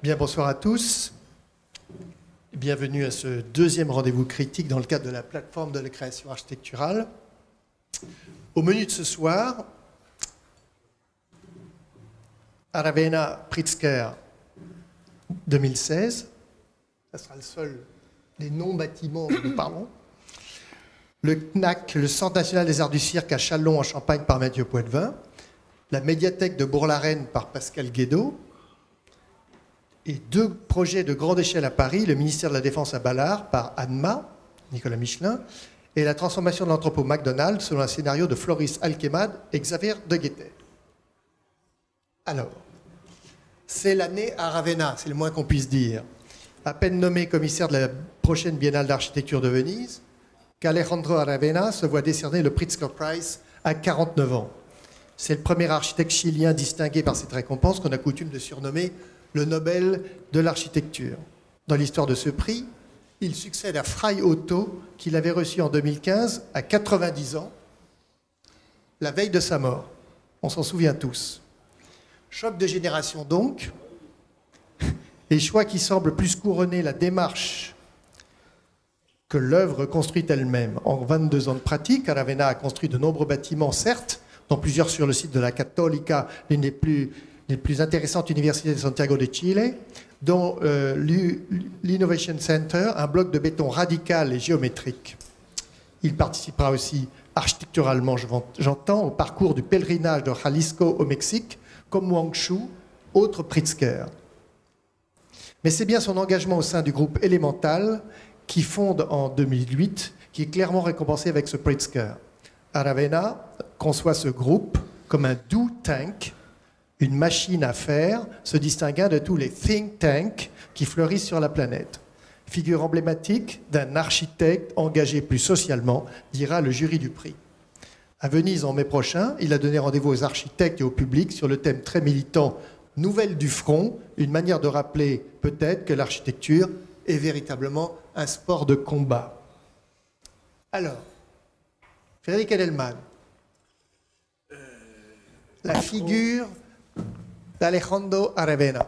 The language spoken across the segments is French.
Bien, bonsoir à tous. Bienvenue à ce deuxième rendez-vous critique dans le cadre de la plateforme de la création architecturale. Au menu de ce soir, Aravena Pritzker 2016. Ce sera le seul des non-bâtiments dont nous parlons. Le CNAC, le Centre national des arts du cirque à Châlons en Champagne par Mathieu Poitvin. La médiathèque de Bourg-la-Reine par Pascal Guédot. Et deux projets de grande échelle à Paris, le ministère de la Défense à Ballard par Anma, Nicolas Michelin, et la transformation de l'entrepôt McDonald's selon un scénario de Floris Alkemad et Xavier de Guetter. Alors, c'est l'année Aravena, c'est le moins qu'on puisse dire. À peine nommé commissaire de la prochaine Biennale d'architecture de Venise, qu'Alejandro Aravena se voit décerner le Pritzker Prize à 49 ans. C'est le premier architecte chilien distingué par cette récompense qu'on a coutume de surnommer le Nobel de l'architecture. Dans l'histoire de ce prix, il succède à Fray Otto, qu'il avait reçu en 2015 à 90 ans, la veille de sa mort. On s'en souvient tous. Choc de génération donc, et choix qui semble plus couronner la démarche que l'œuvre construite elle-même. En 22 ans de pratique, Aravena a construit de nombreux bâtiments, certes, dont plusieurs sur le site de la Católica, l'une des plus intéressantes universités de Santiago de Chile, dont l'Innovation Center, un bloc de béton radical et géométrique. Il participera aussi architecturalement, j'entends, au parcours du pèlerinage de Jalisco au Mexique, comme Wang Shu, autre Pritzker. Mais c'est bien son engagement au sein du groupe Elemental, qui fonde en 2008, qui est clairement récompensé avec ce Pritzker. Aravena conçoit ce groupe comme un do tank, une machine à faire se distinguant de tous les think tanks qui fleurissent sur la planète. Figure emblématique d'un architecte engagé plus socialement, dira le jury du prix. À Venise en mai prochain, il a donné rendez-vous aux architectes et au public sur le thème très militant « Nouvelle du front », une manière de rappeler peut-être que l'architecture est véritablement un sport de combat. Alors, Frédéric Edelman, la figure d'Alejandro Aravena.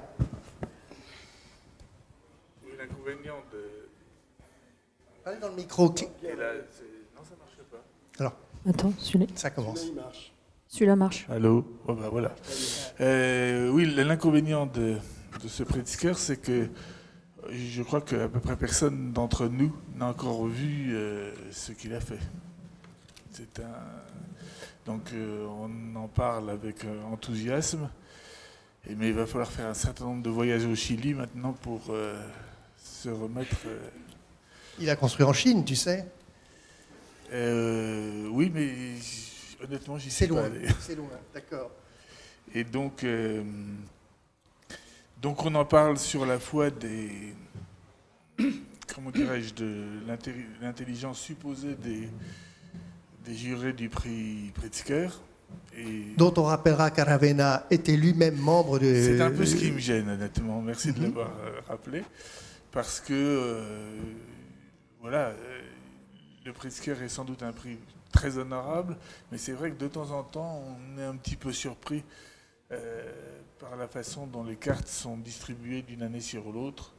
L'inconvénient de... Parlez dans le micro. Non, ça marche pas. Alors, attends, celui-là. Ça commence. Celui-là marche. Allô, oh, bah, voilà. Oui, l'inconvénient de ce Pritzker, c'est que je crois qu'à peu près personne d'entre nous n'a encore vu ce qu'il a fait. Donc on en parle avec enthousiasme, mais il va falloir faire un certain nombre de voyages au Chili maintenant pour se remettre... Il a construit en Chine, tu sais. Oui, mais honnêtement, j'y suis pas allé. C'est loin, d'accord. Et donc on en parle sur la foi des... Comment dirais-je, de l'intelligence supposée des jurés du prix Pritzker. Dont on rappellera qu'Aravena était lui-même membre de... C'est un peu ce qui me gêne, honnêtement. Merci de l'avoir rappelé. Parce que, voilà, le Pritzker est sans doute un prix très honorable, mais c'est vrai que de temps en temps, on est un petit peu surpris par la façon dont les cartes sont distribuées d'une année sur l'autre.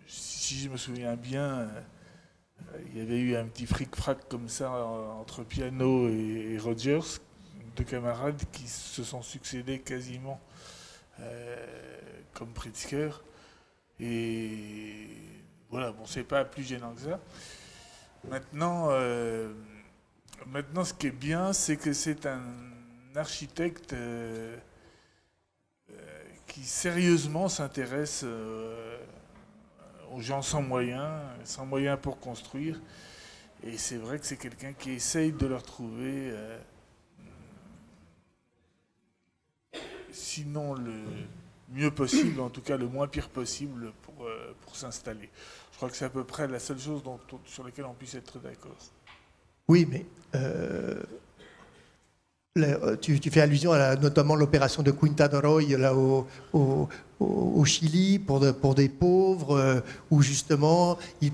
Si je me souviens bien... il y avait eu un petit fric-frac comme ça entre Piano et Rogers, deux camarades qui se sont succédés quasiment comme Pritzker. Et voilà, bon, c'est pas plus gênant que ça. Maintenant, ce qui est bien, c'est que c'est un architecte qui sérieusement s'intéresse aux gens sans moyens pour construire. Et c'est vrai que c'est quelqu'un qui essaye de leur trouver, sinon le mieux possible, en tout cas le moins pire possible pour s'installer. Je crois que c'est à peu près la seule chose sur laquelle on puisse être d'accord. Oui, mais tu fais allusion à notamment l'opération de Quinta de Roy là, au Chili pour des pauvres, où justement il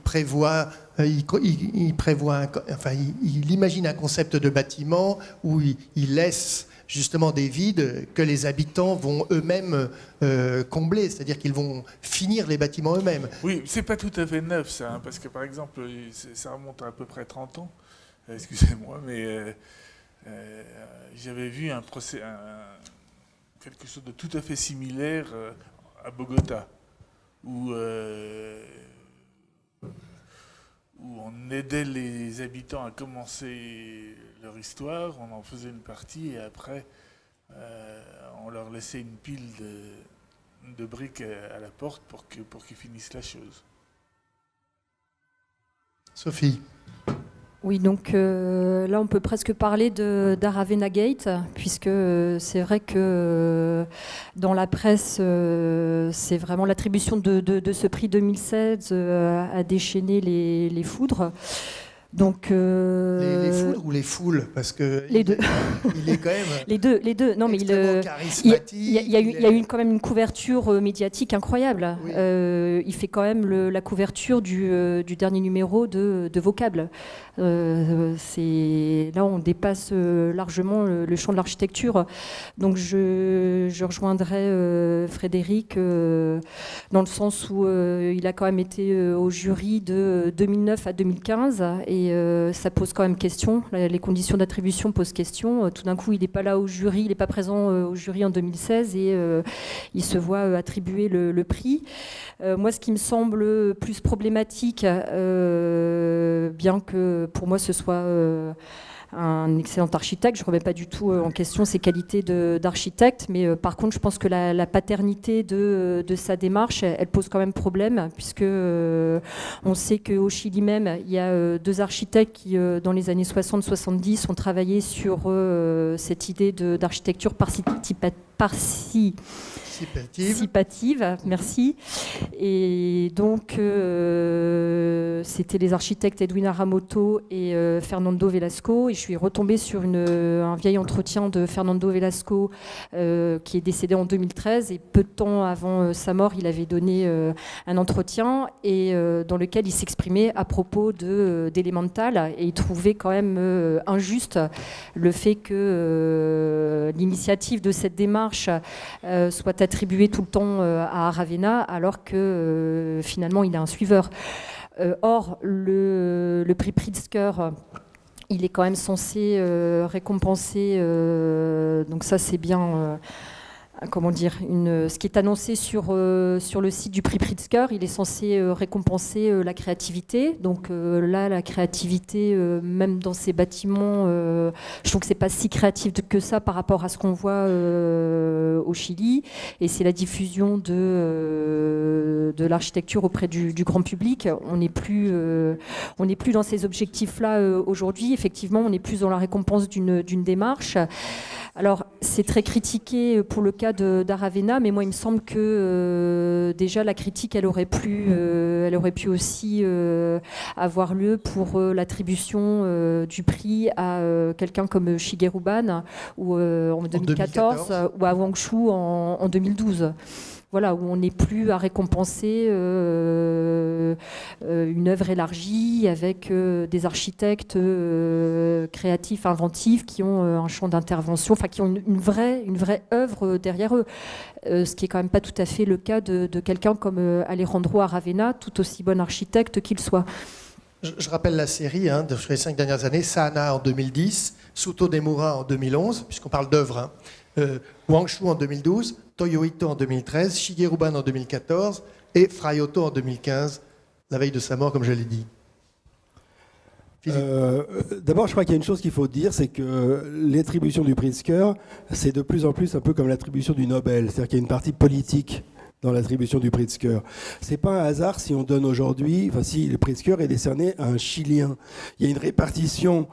imagine un concept de bâtiment où il laisse justement des vides que les habitants vont eux-mêmes combler, c'est-à-dire qu'ils vont finir les bâtiments eux-mêmes. Oui, c'est pas tout à fait neuf ça, hein, parce que par exemple, ça remonte à peu près 30 ans, excusez-moi, mais j'avais vu un procès, quelque chose de tout à fait similaire à Bogota, où on aidait les habitants à commencer leur histoire, on en faisait une partie et après on leur laissait une pile de briques à la porte pour qu'ils finissent la chose. Sophie. Oui, donc là, on peut presque parler d'Aravena Gate, puisque c'est vrai que dans la presse, c'est vraiment l'attribution de ce prix 2016 a déchaîné les foudres. Donc, les foudres ou les foules, parce que les deux. Il est quand même les deux. Non, mais charismatique. Il y a eu quand même une couverture médiatique incroyable. Oui. Il fait quand même la couverture du dernier numéro de Vocable. Là, on dépasse largement le champ de l'architecture. Donc, je rejoindrai Frédéric dans le sens où il a quand même été au jury de 2009 à 2015 et ça pose quand même question. Les conditions d'attribution posent question. Tout d'un coup, il n'est pas là au jury, il n'est pas présent au jury en 2016 et il se voit attribuer le prix. Moi, ce qui me semble plus problématique, bien que pour moi ce soit un excellent architecte, je ne remets pas du tout en question ses qualités d'architecte, mais par contre, je pense que la paternité de sa démarche, elle pose quand même problème, puisque on sait qu'au Chili même, il y a deux architectes qui, dans les années 60-70, ont travaillé sur cette idée d'architecture participative, merci. Et donc, c'était les architectes Edwin Aramoto et Fernando Velasco. Et je suis retombée sur un vieil entretien de Fernando Velasco qui est décédé en 2013. Et peu de temps avant sa mort, il avait donné un entretien et dans lequel il s'exprimait à propos d'Elemental. Et il trouvait quand même injuste le fait que l'initiative de cette démarche soit attribué tout le temps à Aravena, alors que finalement il a un suiveur. Or, le prix Pritzker, il est quand même censé récompenser, donc ça c'est bien... comment dire, ce qui est annoncé sur le site du prix Pritzker, il est censé récompenser la créativité. Donc là, la créativité, même dans ces bâtiments, je trouve que c'est pas si créatif que ça par rapport à ce qu'on voit au Chili. Et c'est la diffusion de l'architecture auprès du grand public. On n'est plus dans ces objectifs-là aujourd'hui. Effectivement, on est plus dans la récompense d'une démarche. Alors, c'est très critiqué pour le cas d'Aravena, mais moi, il me semble que déjà la critique, elle aurait pu aussi avoir lieu pour l'attribution du prix à quelqu'un comme Shigeru Ban ou en 2014 ou à Wang Shu en 2012. Voilà, où on n'est plus à récompenser une œuvre élargie avec des architectes créatifs, inventifs, qui ont un champ d'intervention, enfin qui ont une vraie œuvre derrière eux. Ce qui n'est quand même pas tout à fait le cas de quelqu'un comme Alejandro Aravena, tout aussi bon architecte qu'il soit. Je rappelle la série sur les 5 dernières années, Sana en 2010, Suto Demura en 2011, puisqu'on parle d'œuvres, Wang Shu en 2012, Toyo Ito en 2013, Shigeru Ban en 2014 et Fray Otto en 2015, la veille de sa mort, comme je l'ai dit. D'abord, je crois qu'il y a une chose qu'il faut dire, c'est que l'attribution du Pritzker, c'est de plus en plus un peu comme l'attribution du Nobel, c'est-à-dire qu'il y a une partie politique dans l'attribution du Pritzker. C'est pas un hasard si on donne aujourd'hui, enfin si le Pritzker est décerné à un Chilien. Il y a une répartition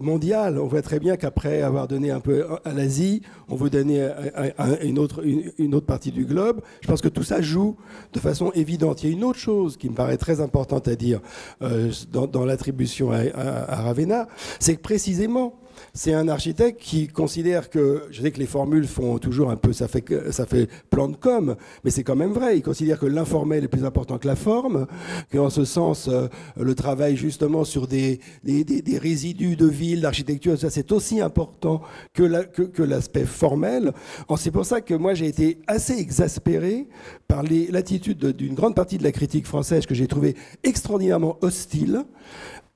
mondiale. On voit très bien qu'après avoir donné un peu à l'Asie, on veut donner à une autre partie du globe. Je pense que tout ça joue de façon évidente. Il y a une autre chose qui me paraît très importante à dire dans l'attribution à Ravenna, c'est que précisément, c'est un architecte qui considère que, je sais que les formules font toujours un peu, ça fait plan de com, mais c'est quand même vrai, il considère que l'informel est plus important que la forme, qu'en ce sens, le travail justement sur des résidus de ville, d'architecture, ça c'est aussi important que l'aspect formel. C'est pour ça que moi j'ai été assez exaspéré par l'attitude d'une grande partie de la critique française que j'ai trouvée extraordinairement hostile.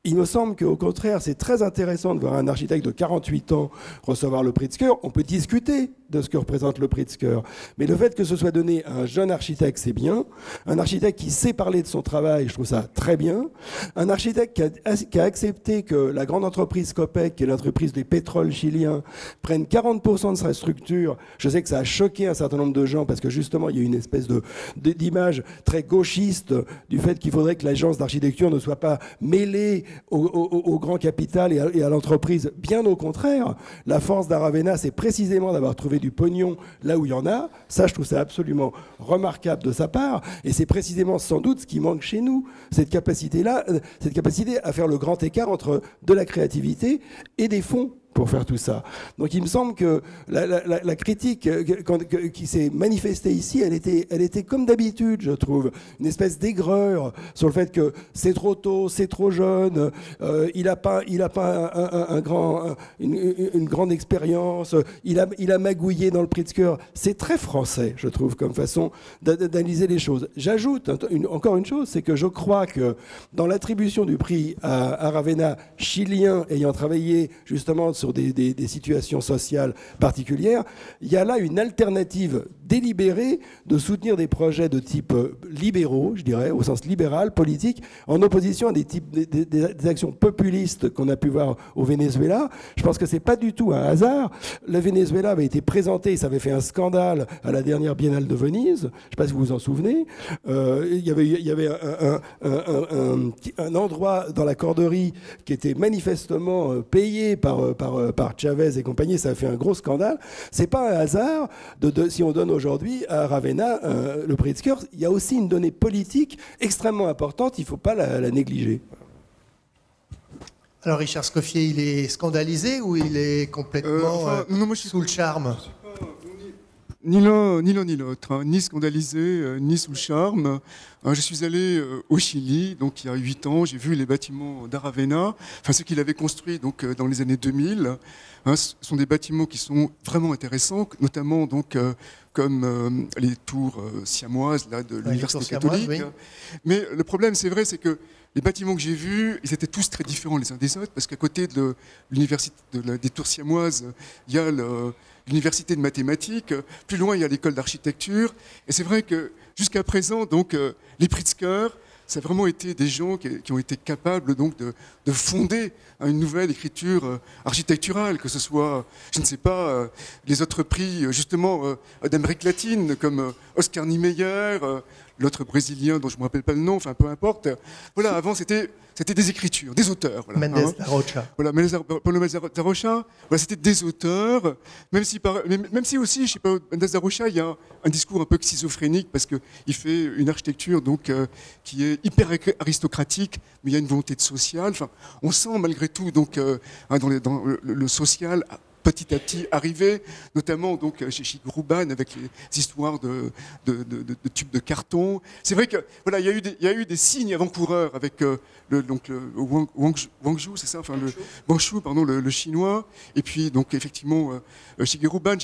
Il me semble qu'au contraire, c'est très intéressant de voir un architecte de 48 ans recevoir le Pritzker. On peut discuter de ce que représente le Pritzker. Mais le fait que ce soit donné à un jeune architecte, c'est bien. Un architecte qui sait parler de son travail, je trouve ça très bien. Un architecte qui a accepté que la grande entreprise Copec, qui est l'entreprise des pétroles chiliens, prenne 40% de sa structure. Je sais que ça a choqué un certain nombre de gens parce que justement, il y a une espèce d'image très gauchiste du fait qu'il faudrait que l'agence d'architecture ne soit pas mêlée au grand capital et à l'entreprise. Bien au contraire, la force d'Aravena, c'est précisément d'avoir trouvé du pognon là où il y en a. Ça, je trouve ça absolument remarquable de sa part. Et c'est précisément sans doute ce qui manque chez nous, cette capacité-là, cette capacité à faire le grand écart entre de la créativité et des fonds pour faire tout ça. Donc il me semble que la critique qui s'est manifestée ici, elle était comme d'habitude, je trouve, une espèce d'aigreur sur le fait que c'est trop tôt, c'est trop jeune, il n'a pas une grande expérience, il a magouillé dans le Pritzker. C'est très français, je trouve, comme façon d'analyser les choses. J'ajoute encore une chose, c'est que je crois que dans l'attribution du prix à Ravenna, chilien ayant travaillé justement sur des situations sociales particulières, il y a là une alternative délibérée de soutenir des projets de type libéraux, je dirais, au sens libéral, politique, en opposition à des actions populistes qu'on a pu voir au Venezuela. Je pense que ce n'est pas du tout un hasard. Le Venezuela avait été présenté, ça avait fait un scandale à la dernière Biennale de Venise, je ne sais pas si vous vous en souvenez. Il y avait un endroit dans la Corderie qui était manifestement payé par Chavez et compagnie, ça a fait un gros scandale. C'est pas un hasard si on donne aujourd'hui à Ravenna le Pritzker. Il y a aussi une donnée politique extrêmement importante, il ne faut pas la négliger. Alors Richard Scoffier, il est scandalisé ou il est complètement moi, sous le charme? Ni l'un ni l'autre, hein. Ni scandalisé, ni sous le charme. Je suis allé au Chili, donc il y a 8 ans, j'ai vu les bâtiments d'Aravena, enfin ceux qu'il avait construits donc, dans les années 2000. Ce sont des bâtiments qui sont vraiment intéressants, notamment donc, comme les tours siamoises là, de l'Université catholique. Oui. Mais le problème, c'est vrai, c'est que les bâtiments que j'ai vus, ils étaient tous très différents les uns des autres, parce qu'à côté de l'université des tours siamoises, il y a l'université de mathématiques, plus loin il y a l'école d'architecture, et c'est vrai que jusqu'à présent, donc, les Pritzker, ça a vraiment été des gens qui ont été capables donc, de fonder une nouvelle écriture architecturale, que ce soit, je ne sais pas, les autres prix justement d'Amérique latine, comme Oscar Niemeyer, l'autre brésilien dont je ne me rappelle pas le nom, enfin peu importe. Voilà, avant c'était des écritures, des auteurs. Voilà, Mendes da Rocha. Voilà, Paulo Mendes da Rocha, voilà, c'était des auteurs, même si aussi, je sais pas, Mendes da Rocha, il y a un discours un peu schizophrénique parce qu'il fait une architecture donc, qui est hyper aristocratique, mais il y a une volonté de social. Enfin, on sent malgré tout donc, dans le social petit à petit arriver, notamment donc, chez Shigeru Ban avec les histoires de tubes de carton. C'est vrai que voilà, il y a eu des signes avant-coureurs avec le Wangshu, c'est ça, enfin le Wangshu, pardon, le chinois. Et puis donc effectivement Shigeru Ban,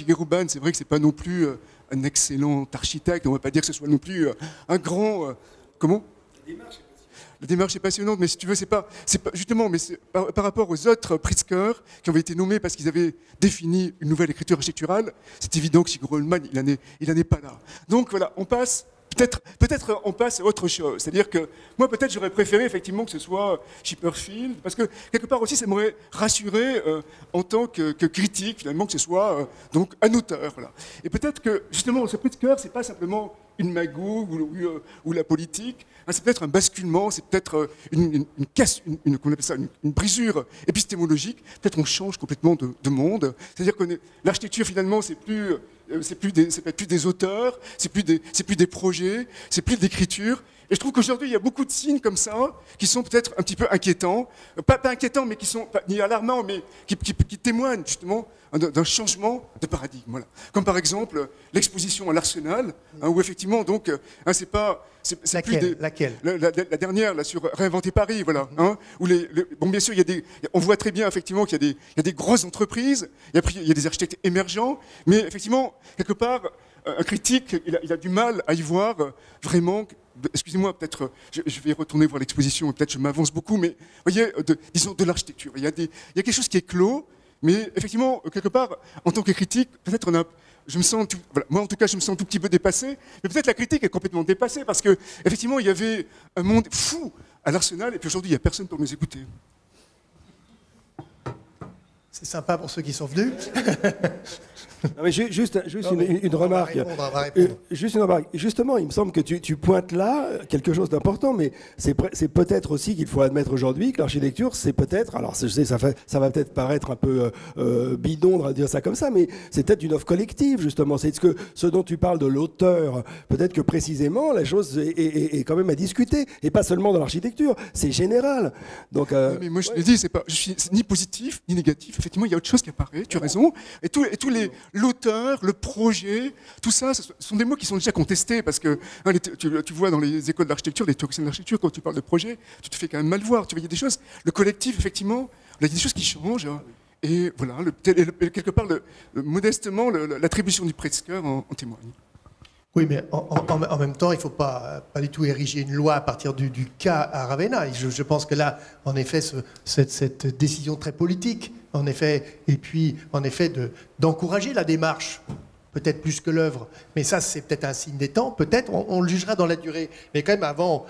c'est vrai que c'est pas non plus un excellent architecte. On va pas dire que ce soit non plus un grand comment. La démarche est passionnante, mais si tu veux, c'est pas justement, mais c'est par rapport aux autres Pritzker qui avaient été nommés parce qu'ils avaient défini une nouvelle écriture architecturale, c'est évident que Shigeru Ban, il n'en est pas là. Donc voilà, on passe. Peut-être on passe à autre chose. C'est-à-dire que moi, peut-être, j'aurais préféré effectivement que ce soit Chipperfield, parce que quelque part aussi, ça m'aurait rassuré en tant que critique, finalement, que ce soit donc un auteur. Voilà. Et peut-être que, justement, ce Pritzker, c'est pas simplement une magouille ou la politique, hein, c'est peut-être un basculement, c'est peut-être une comment on appelle ça, une brisure épistémologique. Peut-être on change complètement de monde. C'est-à-dire que l'architecture, finalement, c'est plus des auteurs, c'est plus des projets, c'est plus de l'écriture, Et je trouve qu'aujourd'hui, il y a beaucoup de signes comme ça qui sont peut-être un petit peu inquiétants. Pas inquiétants, mais qui sont pas, ni alarmants, mais qui témoignent justement d'un changement de paradigme. Voilà. Comme par exemple l'exposition à l'Arsenal, où effectivement, donc, c'est pas... Laquelle la dernière, là, sur Réinventer Paris, voilà. Où bon, bien sûr, on voit très bien, effectivement, qu'il y a des grosses entreprises, il y a des architectes émergents, mais effectivement, quelque part, un critique, il a du mal à y voir vraiment... Excusez-moi, peut-être, je vais retourner voir l'exposition, et peut-être je m'avance beaucoup, mais vous voyez, disons de l'architecture. Il y a quelque chose qui est clos, mais effectivement, quelque part, en tant que critique, peut-être moi en tout cas, je me sens un tout petit peu dépassé, mais peut-être la critique est complètement dépassée, parce que effectivement, il y avait un monde fou à l'Arsenal, et puis aujourd'hui, il n'y a personne pour nous écouter. C'est sympa pour ceux qui sont venus. Non, mais juste une remarque. On va répondre. Juste une remarque. Justement, il me semble que tu pointes là quelque chose d'important, mais c'est peut-être aussi qu'il faut admettre aujourd'hui que l'architecture, c'est peut-être, alors je sais, ça va peut-être paraître un peu bidon de dire ça comme ça, mais c'est peut-être une offre collective, justement. C'est ce dont tu parles de l'auteur. Peut-être que précisément, la chose est quand même à discuter, et pas seulement dans l'architecture, c'est général. Donc, mais moi, je te dis, c'est ni positif, ni négatif. Effectivement, il y a autre chose qui apparaît, tu as raison. Et tous l'auteur, le projet, tout ça, ce sont des mots qui sont déjà contestés parce que tu vois dans les écoles d'architecture, les théoriciens d'architecture, quand tu parles de projet, tu te fais quand même mal voir. Tu vois, il y a des choses, le collectif, effectivement, il y a des choses qui changent. Et voilà, quelque part, modestement, l'attribution du Pritzker en témoigne. Oui, mais en même temps, il ne faut pas du tout ériger une loi à partir du cas à Ravenna. Je pense que là, en effet, cette décision très politique, en effet, et puis en effet d'encourager la démarche, peut-être plus que l'œuvre, mais ça c'est peut-être un signe des temps, peut-être, on le jugera dans la durée. Mais quand même avant,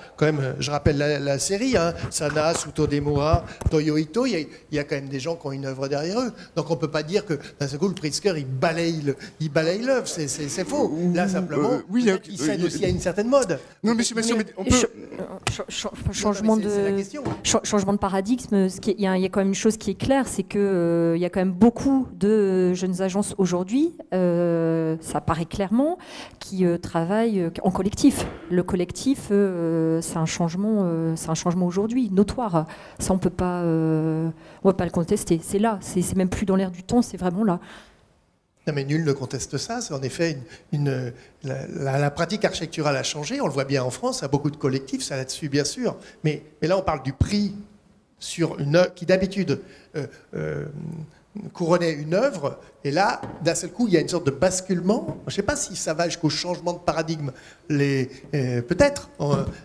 je rappelle la série, Sana, Suto Demoa, Toyo Ito, il y a quand même des gens qui ont une œuvre derrière eux. Donc on ne peut pas dire que d'un seul coup le Pritzker il balaye l'œuvre, c'est faux. Là simplement, oui, il cède aussi à une certaine mode. Non mais bien sûr, mais on peut... Changement de paradigme, il y a quand même une chose qui est claire, c'est qu'il y a quand même beaucoup de jeunes agences aujourd'hui, ça paraît clairement, qui travaillent en collectif. Le collectif, c'est un changement aujourd'hui, notoire. Ça, on ne peut pas le contester. C'est là, c'est même plus dans l'air du temps, c'est vraiment là. Non mais nul ne conteste ça, c'est en effet la pratique architecturale a changé, on le voit bien en France, il y a beaucoup de collectifs, ça là-dessus bien sûr, mais là on parle du prix sur une œuvre qui d'habitude couronnait une œuvre, et là, d'un seul coup, il y a une sorte de basculement. Je ne sais pas si ça va jusqu'au changement de paradigme. Peut-être.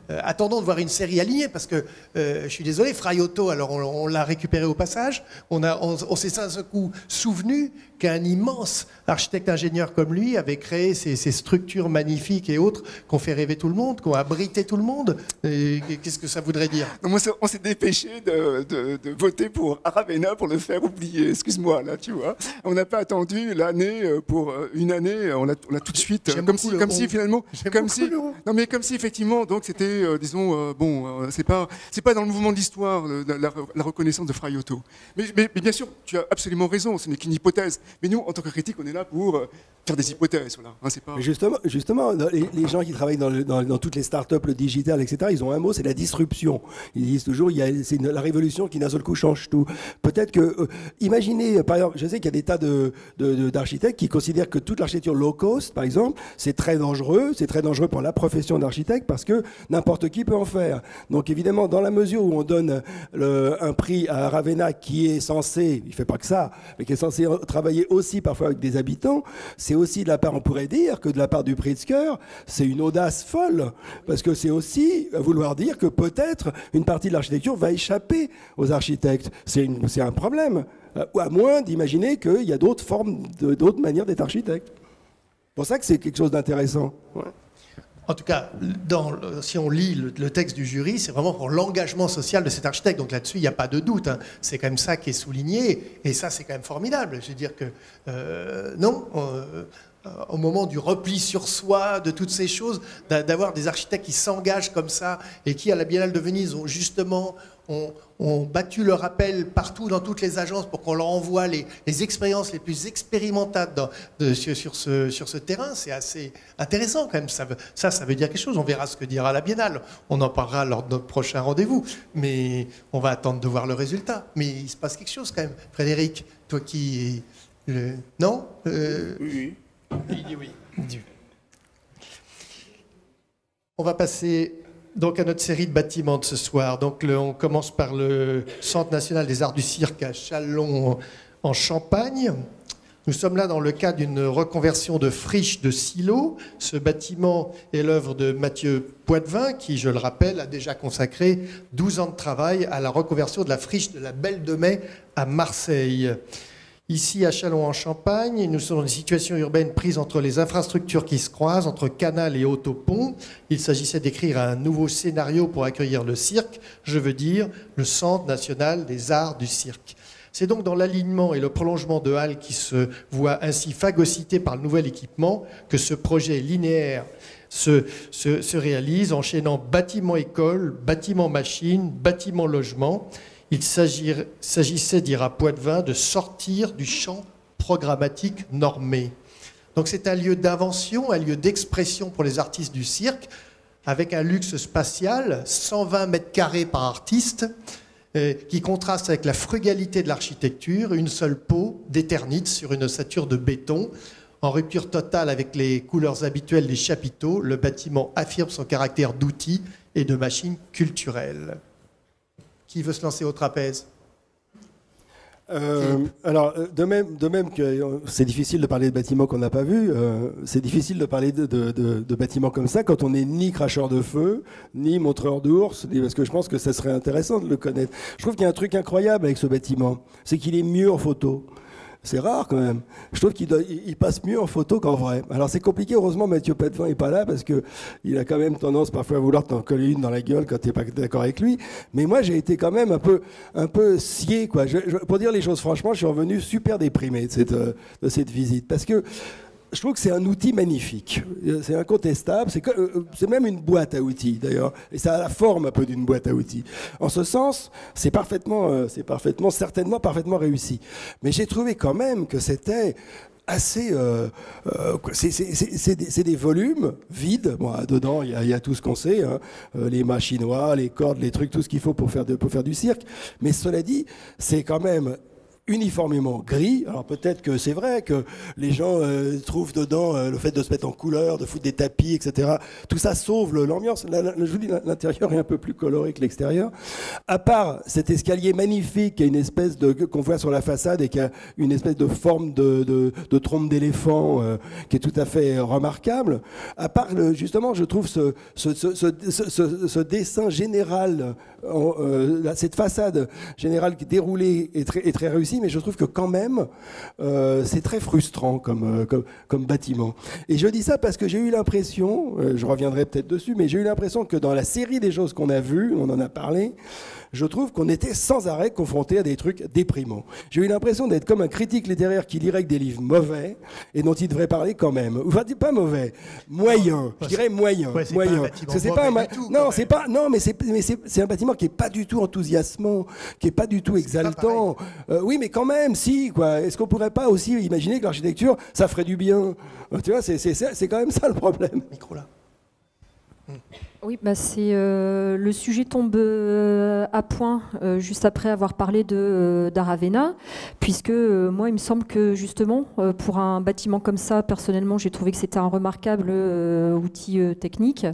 Attendons de voir une série alignée, parce que, je suis désolé, Fraiotto, alors on l'a récupéré au passage, on s'est d'un seul coup souvenu qu'un immense architecte-ingénieur comme lui avait créé ces structures magnifiques et autres qui ont fait rêver tout le monde, qui ont abrité tout le monde. Qu'est-ce que ça voudrait dire? Non, on s'est dépêché de voter pour Ravenna pour le faire oublier. Excuse-moi, là, tu vois. On n'a pas attendu l'année pour une année, on l'a tout de suite, comme si finalement, comme si effectivement, donc c'était, c'est pas dans le mouvement de l'histoire la reconnaissance de Fraiotto. Mais bien sûr, tu as absolument raison, ce n'est qu'une hypothèse. Mais nous, en tant que critiques, on est là pour faire des hypothèses, voilà. C'est pas... Mais justement, les gens qui travaillent dans toutes les startups, le digital, etc., ils ont un mot, c'est la disruption. Ils disent toujours, c'est la révolution qui d'un seul coup change tout. Peut-être que, imaginez, par exemple, je sais qu'il y a des tas d'architectes qui considèrent que toute l'architecture low cost, par exemple, c'est très dangereux pour la profession d'architecte parce que n'importe qui peut en faire. Donc évidemment, dans la mesure où on donne un prix à Ravenna qui est censé, il fait pas que ça, mais qui est censé travailler aussi parfois avec des habitants, c'est aussi de la part, on pourrait dire, que de la part du Pritzker, c'est une audace folle, parce que c'est aussi vouloir dire que peut-être une partie de l'architecture va échapper aux architectes. C'est un problème. À moins d'imaginer qu'il y a d'autres formes, d'autres manières d'être architecte. C'est pour ça que c'est quelque chose d'intéressant. Ouais. En tout cas, si on lit le texte du jury, c'est vraiment pour l'engagement social de cet architecte. Donc là-dessus, il n'y a pas de doute. C'est quand même ça qui est souligné. Et ça, c'est quand même formidable. Je veux dire que au moment du repli sur soi, de toutes ces choses, d'avoir des architectes qui s'engagent comme ça et qui, à la Biennale de Venise, ont justement ont battu le rappel partout dans toutes les agences pour qu'on leur envoie les expériences les plus expérimentales sur ce terrain. C'est assez intéressant quand même. Ça veut dire quelque chose. On verra ce que dira la Biennale. On en parlera lors de notre prochain rendez-vous. Mais on va attendre de voir le résultat. Mais il se passe quelque chose quand même. Frédéric, toi qui... Non Oui. Il dit oui. On va passer donc à notre série de bâtiments de ce soir. Donc on commence par le Centre national des arts du cirque à Châlons en Champagne. Nous sommes là dans le cadre d'une reconversion de friche de silo. Ce bâtiment est l'œuvre de Mathieu Poitvin qui, je le rappelle, a déjà consacré 12 ans de travail à la reconversion de la friche de la Belle de Mai à Marseille. Ici, à Châlons-en-Champagne, nous sommes dans une situation urbaine prise entre les infrastructures qui se croisent, entre canal et autopont. Il s'agissait d'écrire un nouveau scénario pour accueillir le cirque, je veux dire le Centre national des arts du cirque. C'est donc dans l'alignement et le prolongement de halles qui se voient ainsi phagocytés par le nouvel équipement que ce projet linéaire se réalise, enchaînant bâtiment-école, bâtiment-machine, bâtiment-logement. Il s'agissait, dira Poitvin, de sortir du champ programmatique normé. Donc c'est un lieu d'invention, un lieu d'expression pour les artistes du cirque, avec un luxe spatial, 120 mètres carrés par artiste, qui contraste avec la frugalité de l'architecture, une seule peau d'éternite sur une ossature de béton. En rupture totale avec les couleurs habituelles des chapiteaux, le bâtiment affirme son caractère d'outil et de machine culturelle. Qui veut se lancer au trapèze ? Alors, de même que c'est difficile de parler de bâtiments qu'on n'a pas vus, c'est difficile de parler de bâtiments comme ça quand on n'est ni cracheur de feu, ni montreur d'ours, parce que je pense que ça serait intéressant de le connaître. Je trouve qu'il y a un truc incroyable avec ce bâtiment, c'est qu'il est mieux en photo. C'est rare quand même. Je trouve qu'il passe mieux en photo qu'en vrai. Alors c'est compliqué, heureusement Mathieu Poitvin n'est pas là parce qu'il a quand même tendance parfois à vouloir t'en coller une dans la gueule quand tu n'es pas d'accord avec lui. Mais moi j'ai été quand même un peu scié, quoi. Pour dire les choses franchement, je suis revenu super déprimé de cette visite parce que je trouve que c'est un outil magnifique. C'est incontestable. C'est même une boîte à outils, d'ailleurs. Et ça a la forme un peu d'une boîte à outils. En ce sens, c'est certainement parfaitement réussi. Mais j'ai trouvé quand même que c'était assez... c'est des volumes vides. Bon, dedans, il y a tout ce qu'on sait, hein, les mâts chinois, les cordes, les trucs, tout ce qu'il faut pour faire du cirque. Mais cela dit, c'est quand même uniformément gris. Alors peut-être que c'est vrai que les gens trouvent dedans le fait de se mettre en couleur, de foutre des tapis, etc. Tout ça sauve l'ambiance. Je vous dis, l'intérieur est un peu plus coloré que l'extérieur. À part cet escalier magnifique qui a une espèce qu'on voit sur la façade et qui a une espèce de forme de trompe d'éléphant qui est tout à fait remarquable. À part justement, je trouve ce dessin général, cette façade générale déroulée est très réussie. Mais je trouve que quand même, c'est très frustrant comme bâtiment. Et je dis ça parce que j'ai eu l'impression, je reviendrai peut-être dessus, mais j'ai eu l'impression que dans la série des choses qu'on a vues, on en a parlé, je trouve qu'on était sans arrêt confronté à des trucs déprimants. J'ai eu l'impression d'être comme un critique littéraire qui lirait que des livres mauvais et dont il devrait parler quand même. Enfin, pas mauvais, moyen. Je dirais moyen. Ouais, moyen. C'est pas un bâtiment Non, c'est pas. Non, mais c'est un bâtiment qui est pas du tout enthousiasmant, qui est pas du tout exaltant. Oui, mais quand même, si, quoi. Est-ce qu'on pourrait pas aussi imaginer que l'architecture, ça ferait du bien? Tu vois, c'est quand même ça le problème. Micro là. Oui, le sujet tombe à point juste après avoir parlé d'Aravena, puisque moi, il me semble que justement, pour un bâtiment comme ça, personnellement, j'ai trouvé que c'était un remarquable outil technique.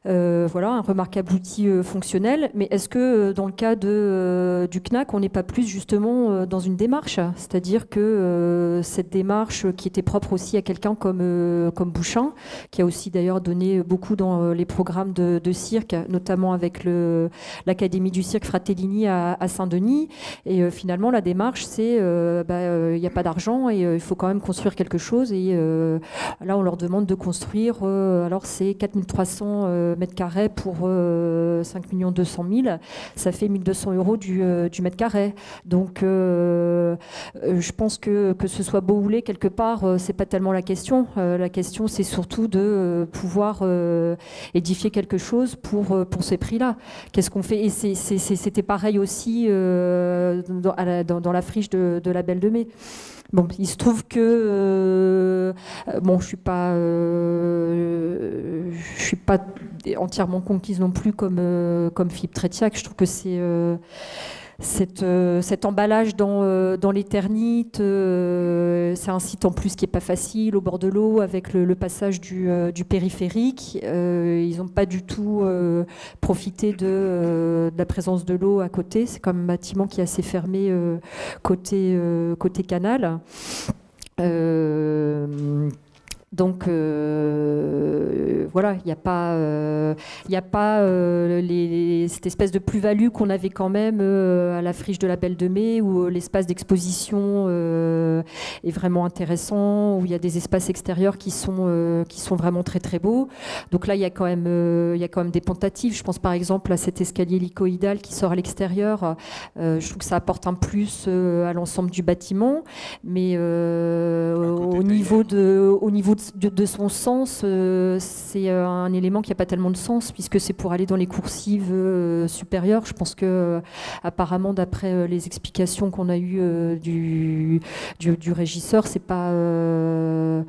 Voilà, un remarquable outil fonctionnel. Mais est-ce que dans le cas du CNAC, on n'est pas plus justement dans une démarche? C'est-à-dire que cette démarche qui était propre aussi à quelqu'un comme Bouchin, qui a aussi d'ailleurs donné beaucoup dans les programmes de cirque, notamment avec l'Académie du cirque Fratellini à Saint-Denis. Et finalement, la démarche, c'est il n'y a pas d'argent et il faut quand même construire quelque chose. Et là, on leur demande de construire, alors c'est 4300 mètre carré pour 5 200 000, ça fait 1 200 € du mètre carré. Donc je pense que ce soit beau ou laid, quelque part, c'est pas tellement la question. La question, c'est surtout de pouvoir édifier quelque chose pour ces prix-là. Qu'est-ce qu'on fait? Et c'était pareil aussi dans la friche de la Belle de Mai. Bon, il se trouve que bon, je suis pas entièrement conquise non plus comme Philippe Trétiac. Je trouve que c'est cet emballage dans l'éternite, c'est un site en plus qui n'est pas facile, au bord de l'eau, avec le passage du périphérique. Ils n'ont pas du tout profité de la présence de l'eau à côté. C'est comme un bâtiment qui est assez fermé côté canal. Donc voilà, il n'y a pas, cette espèce de plus-value qu'on avait quand même à la friche de la Belle de Mai, où l'espace d'exposition est vraiment intéressant, où il y a des espaces extérieurs qui sont vraiment très très beaux. Donc là, il y a quand même des tentatives. Je pense par exemple à cet escalier hélicoïdal qui sort à l'extérieur. Je trouve que ça apporte un plus à l'ensemble du bâtiment, mais au niveau de son sens, c'est un élément qui n'a pas tellement de sens, puisque c'est pour aller dans les coursives supérieures. Je pense que apparemment, d'après les explications qu'on a eues du régisseur, c'est pas un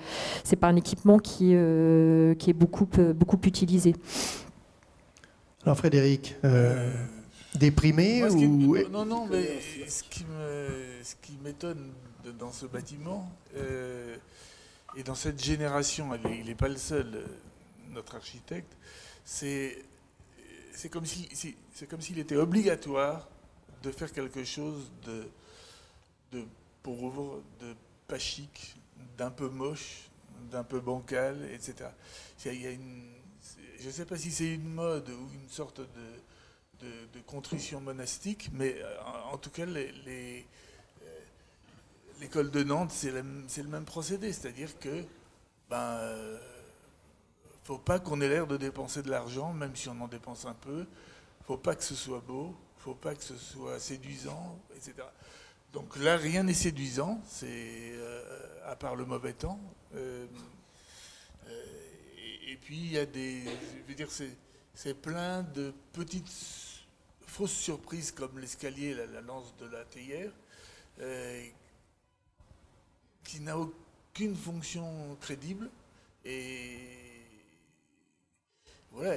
équipement qui est beaucoup utilisé. Alors Frédéric, déprimé Moi, ou... Non, mais ce qui m'étonne dans ce bâtiment, et dans cette génération, il n'est pas le seul, notre architecte, c'est comme s'il était obligatoire de faire quelque chose de pauvre, de pas chic, d'un peu moche, d'un peu bancal, etc. Je ne sais pas si c'est une mode ou une sorte de contrition monastique, mais en tout cas, l'école de Nantes, c'est le même procédé, c'est-à-dire que faut pas qu'on ait l'air de dépenser de l'argent, même si on en dépense un peu. Faut pas que ce soit beau, faut pas que ce soit séduisant, etc. Donc là, rien n'est séduisant, à part le mauvais temps. Et puis il y a je veux dire, c'est plein de petites fausses surprises comme l'escalier, la lance de la théière. Qui n'a aucune fonction crédible et voilà,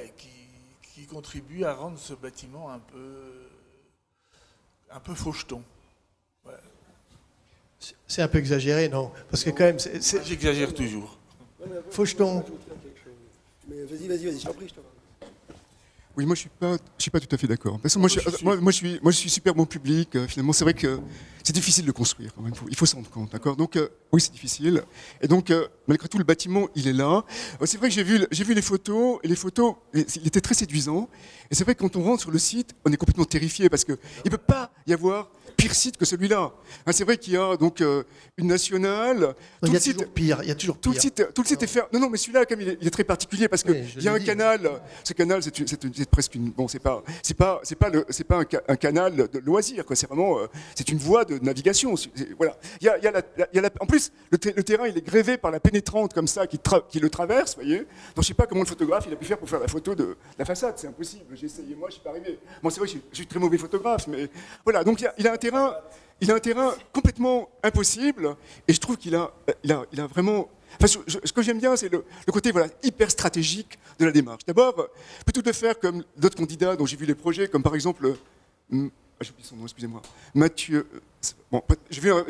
qui contribue à rendre ce bâtiment un peu faucheton. Voilà. C'est un peu exagéré, non? Parce que quand même, J'exagère toujours. Faucheton. Mais vas-y, je t'en prie. Oui, moi je suis pas tout à fait d'accord. Parce que moi je suis super bon public. Finalement, c'est vrai que c'est difficile de construire. Quand même. Il faut s'en rendre compte, d'accord. Donc oui, c'est difficile. Et donc malgré tout, le bâtiment, il est là. C'est vrai que j'ai vu les photos, et les photos, il était très séduisant. Et c'est vrai que quand on rentre sur le site, on est complètement terrifié parce que il peut pas y avoir pire site que celui-là. Hein, c'est vrai qu'il y a donc une nationale. Il y a toujours pire. Il y a toujours pire. Tout le site est fermé. Non, mais celui-là, comme il est très particulier parce que il y a un canal. Ce canal, c'est presque une. Bon, c'est pas un canal de loisir, quoi. C'est vraiment, c'est une voie de navigation. Voilà. En plus, le terrain, il est grévé par la pénétrante comme ça qui le traverse, vous voyez. Donc, je sais pas comment le photographe il a pu faire pour faire la photo de la façade. C'est impossible. J'ai essayé, moi, je suis pas arrivé. Bon, c'est vrai, je suis très mauvais photographe, mais voilà. Donc, il a un terrain complètement impossible, et je trouve qu'il a vraiment. Enfin, ce que j'aime bien, c'est le côté hyper stratégique de la démarche. D'abord, plutôt de faire comme d'autres candidats dont j'ai vu les projets, comme par exemple, j'ai oublié son nom, excusez-moi, Mathieu. Bon, j'ai vu un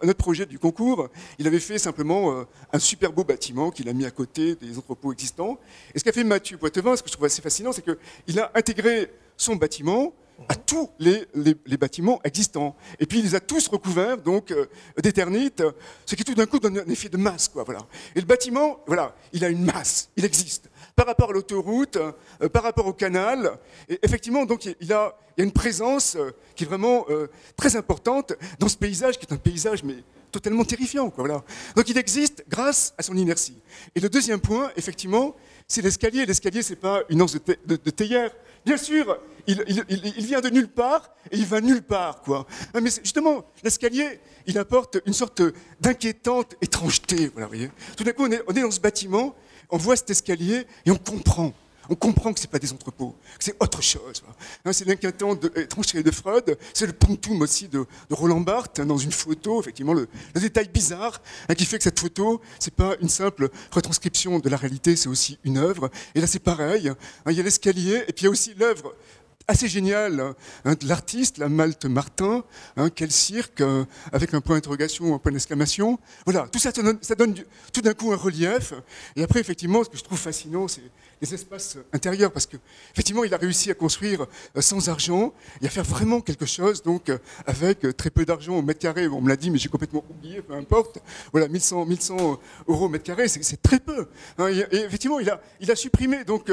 autre projet du concours. Il avait fait simplement un super beau bâtiment qu'il a mis à côté des entrepôts existants. Et ce qu'a fait Mathieu Poitevin, ce que je trouve assez fascinant, c'est qu'il a intégré son bâtiment à tous les bâtiments existants. Et puis il les a tous recouverts donc d'éternite, ce qui tout d'un coup donne un effet de masse, quoi, voilà. Et le bâtiment, voilà, il a une masse, il existe. Par rapport à l'autoroute, par rapport au canal, et effectivement, donc il y a une présence qui est vraiment très importante dans ce paysage, qui est un paysage mais totalement terrifiant, quoi, voilà. Donc il existe grâce à son inertie. Et le deuxième point, effectivement, c'est l'escalier. L'escalier, c'est pas une anse de théière. Bien sûr, il vient de nulle part et il va nulle part, quoi. Mais justement, l'escalier, il apporte une sorte d'inquiétante étrangeté, voilà, vous voyez. Tout d'un coup, on est dans ce bâtiment, on voit cet escalier et on comprend. On comprend que ce n'est pas des entrepôts, que c'est autre chose. Hein, c'est l'inquiétante étrangeté de Freud, c'est le punctum aussi de Roland Barthes, hein, dans une photo, effectivement, le détail bizarre hein, qui fait que cette photo, ce n'est pas une simple retranscription de la réalité, c'est aussi une œuvre. Et là, c'est pareil, hein, il y a l'escalier, et puis il y a aussi l'œuvre assez génial hein, de l'artiste, la Malte Martin, hein, quel cirque, avec un point d'interrogation, un point d'exclamation. Voilà, tout ça, ça donne tout d'un coup un relief. Et après, effectivement, ce que je trouve fascinant, c'est les espaces intérieurs, parce que effectivement, il a réussi à construire sans argent et à faire vraiment quelque chose, donc avec très peu d'argent au mètre carré. On me l'a dit, mais j'ai complètement oublié, peu importe. Voilà, 1100 euros au mètre carré, c'est très peu. Hein, et effectivement, il a supprimé donc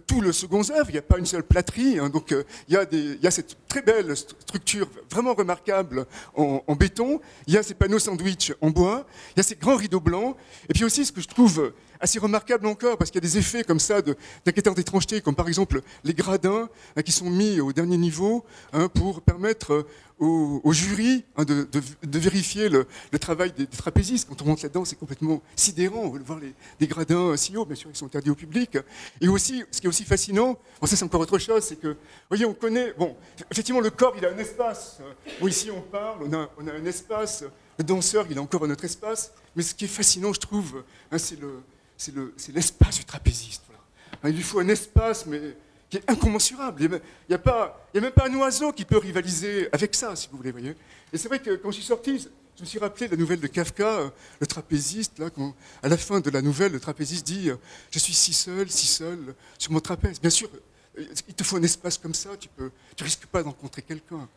tout le second œuvre. Il n'y a pas une seule plâtrerie. Hein, donc il y a cette très belle structure vraiment remarquable en béton. Il y a ces panneaux sandwich en bois. Il y a ces grands rideaux blancs. Et puis aussi, ce que je trouve assez remarquable encore, parce qu'il y a des effets comme ça d'inquiétante étrangeté, comme par exemple les gradins hein, qui sont mis au dernier niveau hein, pour permettre au jury hein, de vérifier le travail des trapézistes. Quand on monte là-dedans, c'est complètement sidérant de voir les gradins si hauts. Bien sûr, ils sont interdits au public. Et aussi, ce qui est aussi fascinant, bon, ça c'est encore autre chose, c'est que, vous voyez, on connaît, bon, effectivement, le corps, il a un espace. Bon, ici, on parle, on a un espace. Le danseur, il a encore un autre espace. Mais ce qui est fascinant, je trouve, hein, c'est l'espace du trapéziste. Voilà. Il lui faut un espace, mais qui est incommensurable. Il n'y a même pas un oiseau qui peut rivaliser avec ça, si vous voulez. Voyez. Et c'est vrai que quand je suis sorti, je me suis rappelé la nouvelle de Kafka, le trapéziste. Là, quand, à la fin de la nouvelle, le trapéziste dit « Je suis si seul sur mon trapèze ». Bien sûr, il te faut un espace comme ça, tu risques pas de rencontrer quelqu'un.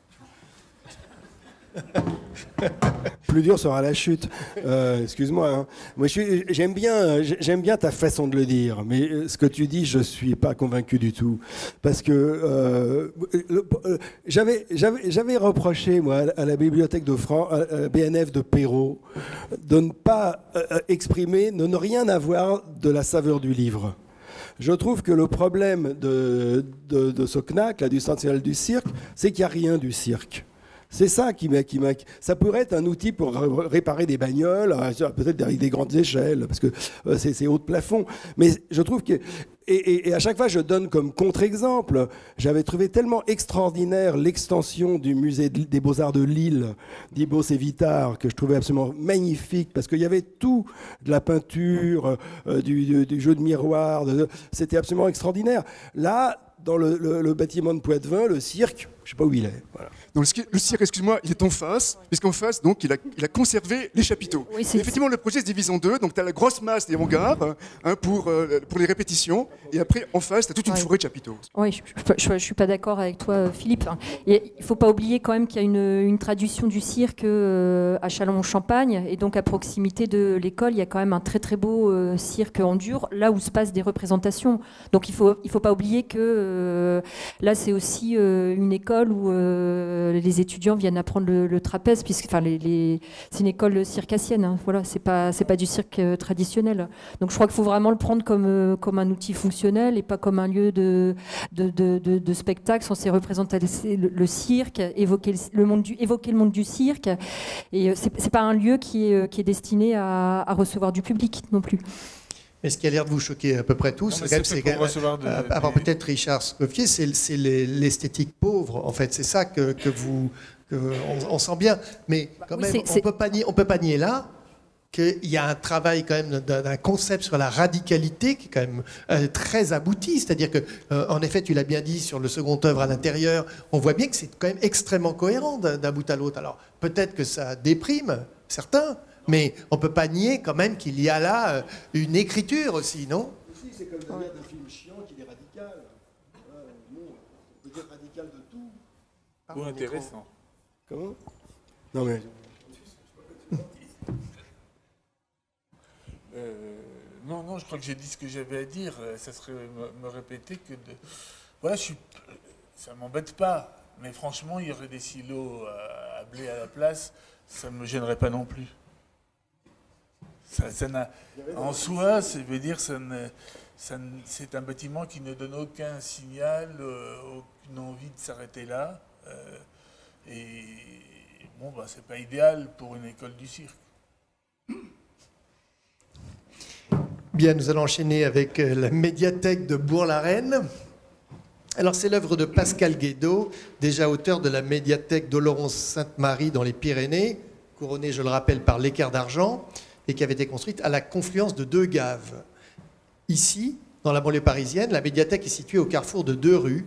Plus dur sera la chute. Excuse-moi. Hein. Moi, j'aime bien ta façon de le dire, mais ce que tu dis, je suis pas convaincu du tout, parce que j'avais reproché moi à la bibliothèque de France, à BNF de Perrault, de ne pas exprimer, de ne rien avoir de la saveur du livre. Je trouve que le problème de ce CNAC, là, du Centre national du cirque, c'est qu'il n'y a rien du cirque. C'est ça qui m'a. Ça pourrait être un outil pour réparer des bagnoles, peut-être avec des grandes échelles, parce que c'est haut de plafond. Mais je trouve que. Et à chaque fois, je donne comme contre-exemple, j'avais trouvé tellement extraordinaire l'extension du musée des Beaux-Arts de Lille, d'Ibos et Vittard, que je trouvais absolument magnifique, parce qu'il y avait tout, de la peinture, du jeu de miroir, c'était absolument extraordinaire. Là, dans le bâtiment de Poitevin, le cirque, je ne sais pas où il est. Voilà. Donc le cirque, excuse-moi, il est en face, puisqu'en face, donc, il a conservé les chapiteaux. Oui, effectivement, le projet se divise en deux. Donc, tu as la grosse masse des hangars hein, pour les répétitions, et après, en face, tu as toute une forêt de chapiteaux. Oui, je ne suis pas d'accord avec toi, Philippe. Il ne faut pas oublier quand même qu'il y a une tradition du cirque à Châlons-en-Champagne, et donc à proximité de l'école, il y a quand même un très très beau cirque en dur, là où se passent des représentations. Donc, il faut pas oublier que là, c'est aussi une école où les étudiants viennent apprendre le trapèze, puisque c'est une école circassienne. Hein, voilà, c'est pas du cirque traditionnel. Donc je crois qu'il faut vraiment le prendre comme un outil fonctionnel et pas comme un lieu de spectacle censé représenter le cirque, évoquer le monde du cirque. Et c'est pas un lieu qui est destiné à recevoir du public non plus. Mais ce qui a l'air de vous choquer à peu près tous, c'est quand même, à part peut-être Richard Scoffier, c'est l'esthétique pauvre, en fait. C'est ça on sent bien. Mais quand même, on peut pas nier là qu'il y a un travail quand même d'un concept sur la radicalité qui est quand même très abouti. C'est-à-dire que, en effet, tu l'as bien dit, sur le second œuvre à l'intérieur, on voit bien que c'est quand même extrêmement cohérent d'un bout à l'autre. Alors, peut-être que ça déprime certains, mais on ne peut pas nier quand même qu'il y a là une écriture aussi, non? Aussi, c'est comme le d'un film chiant qu'il est radical. On peut dire radical de tout. Ou intéressant. Comment? Non mais... Non, je crois que j'ai dit ce que j'avais à dire. Ça serait me répéter que... Voilà, ça ne m'embête pas. Mais franchement, il y aurait des silos à blé à la place, ça ne me gênerait pas non plus. En soi, c'est un bâtiment qui ne donne aucun signal, aucune envie de s'arrêter là. Et bon, c'est pas idéal pour une école du cirque. Bien, nous allons enchaîner avec la médiathèque de Bourg-la-Reine. Alors, c'est l'œuvre de Pascal Guédot, déjà auteur de la médiathèque d'Oloron-Sainte-Marie dans les Pyrénées, couronnée, je le rappelle, par l'Équerre d'Argent, et qui avait été construite à la confluence de deux gaves. Ici, dans la banlieue parisienne, la médiathèque est située au carrefour de deux rues,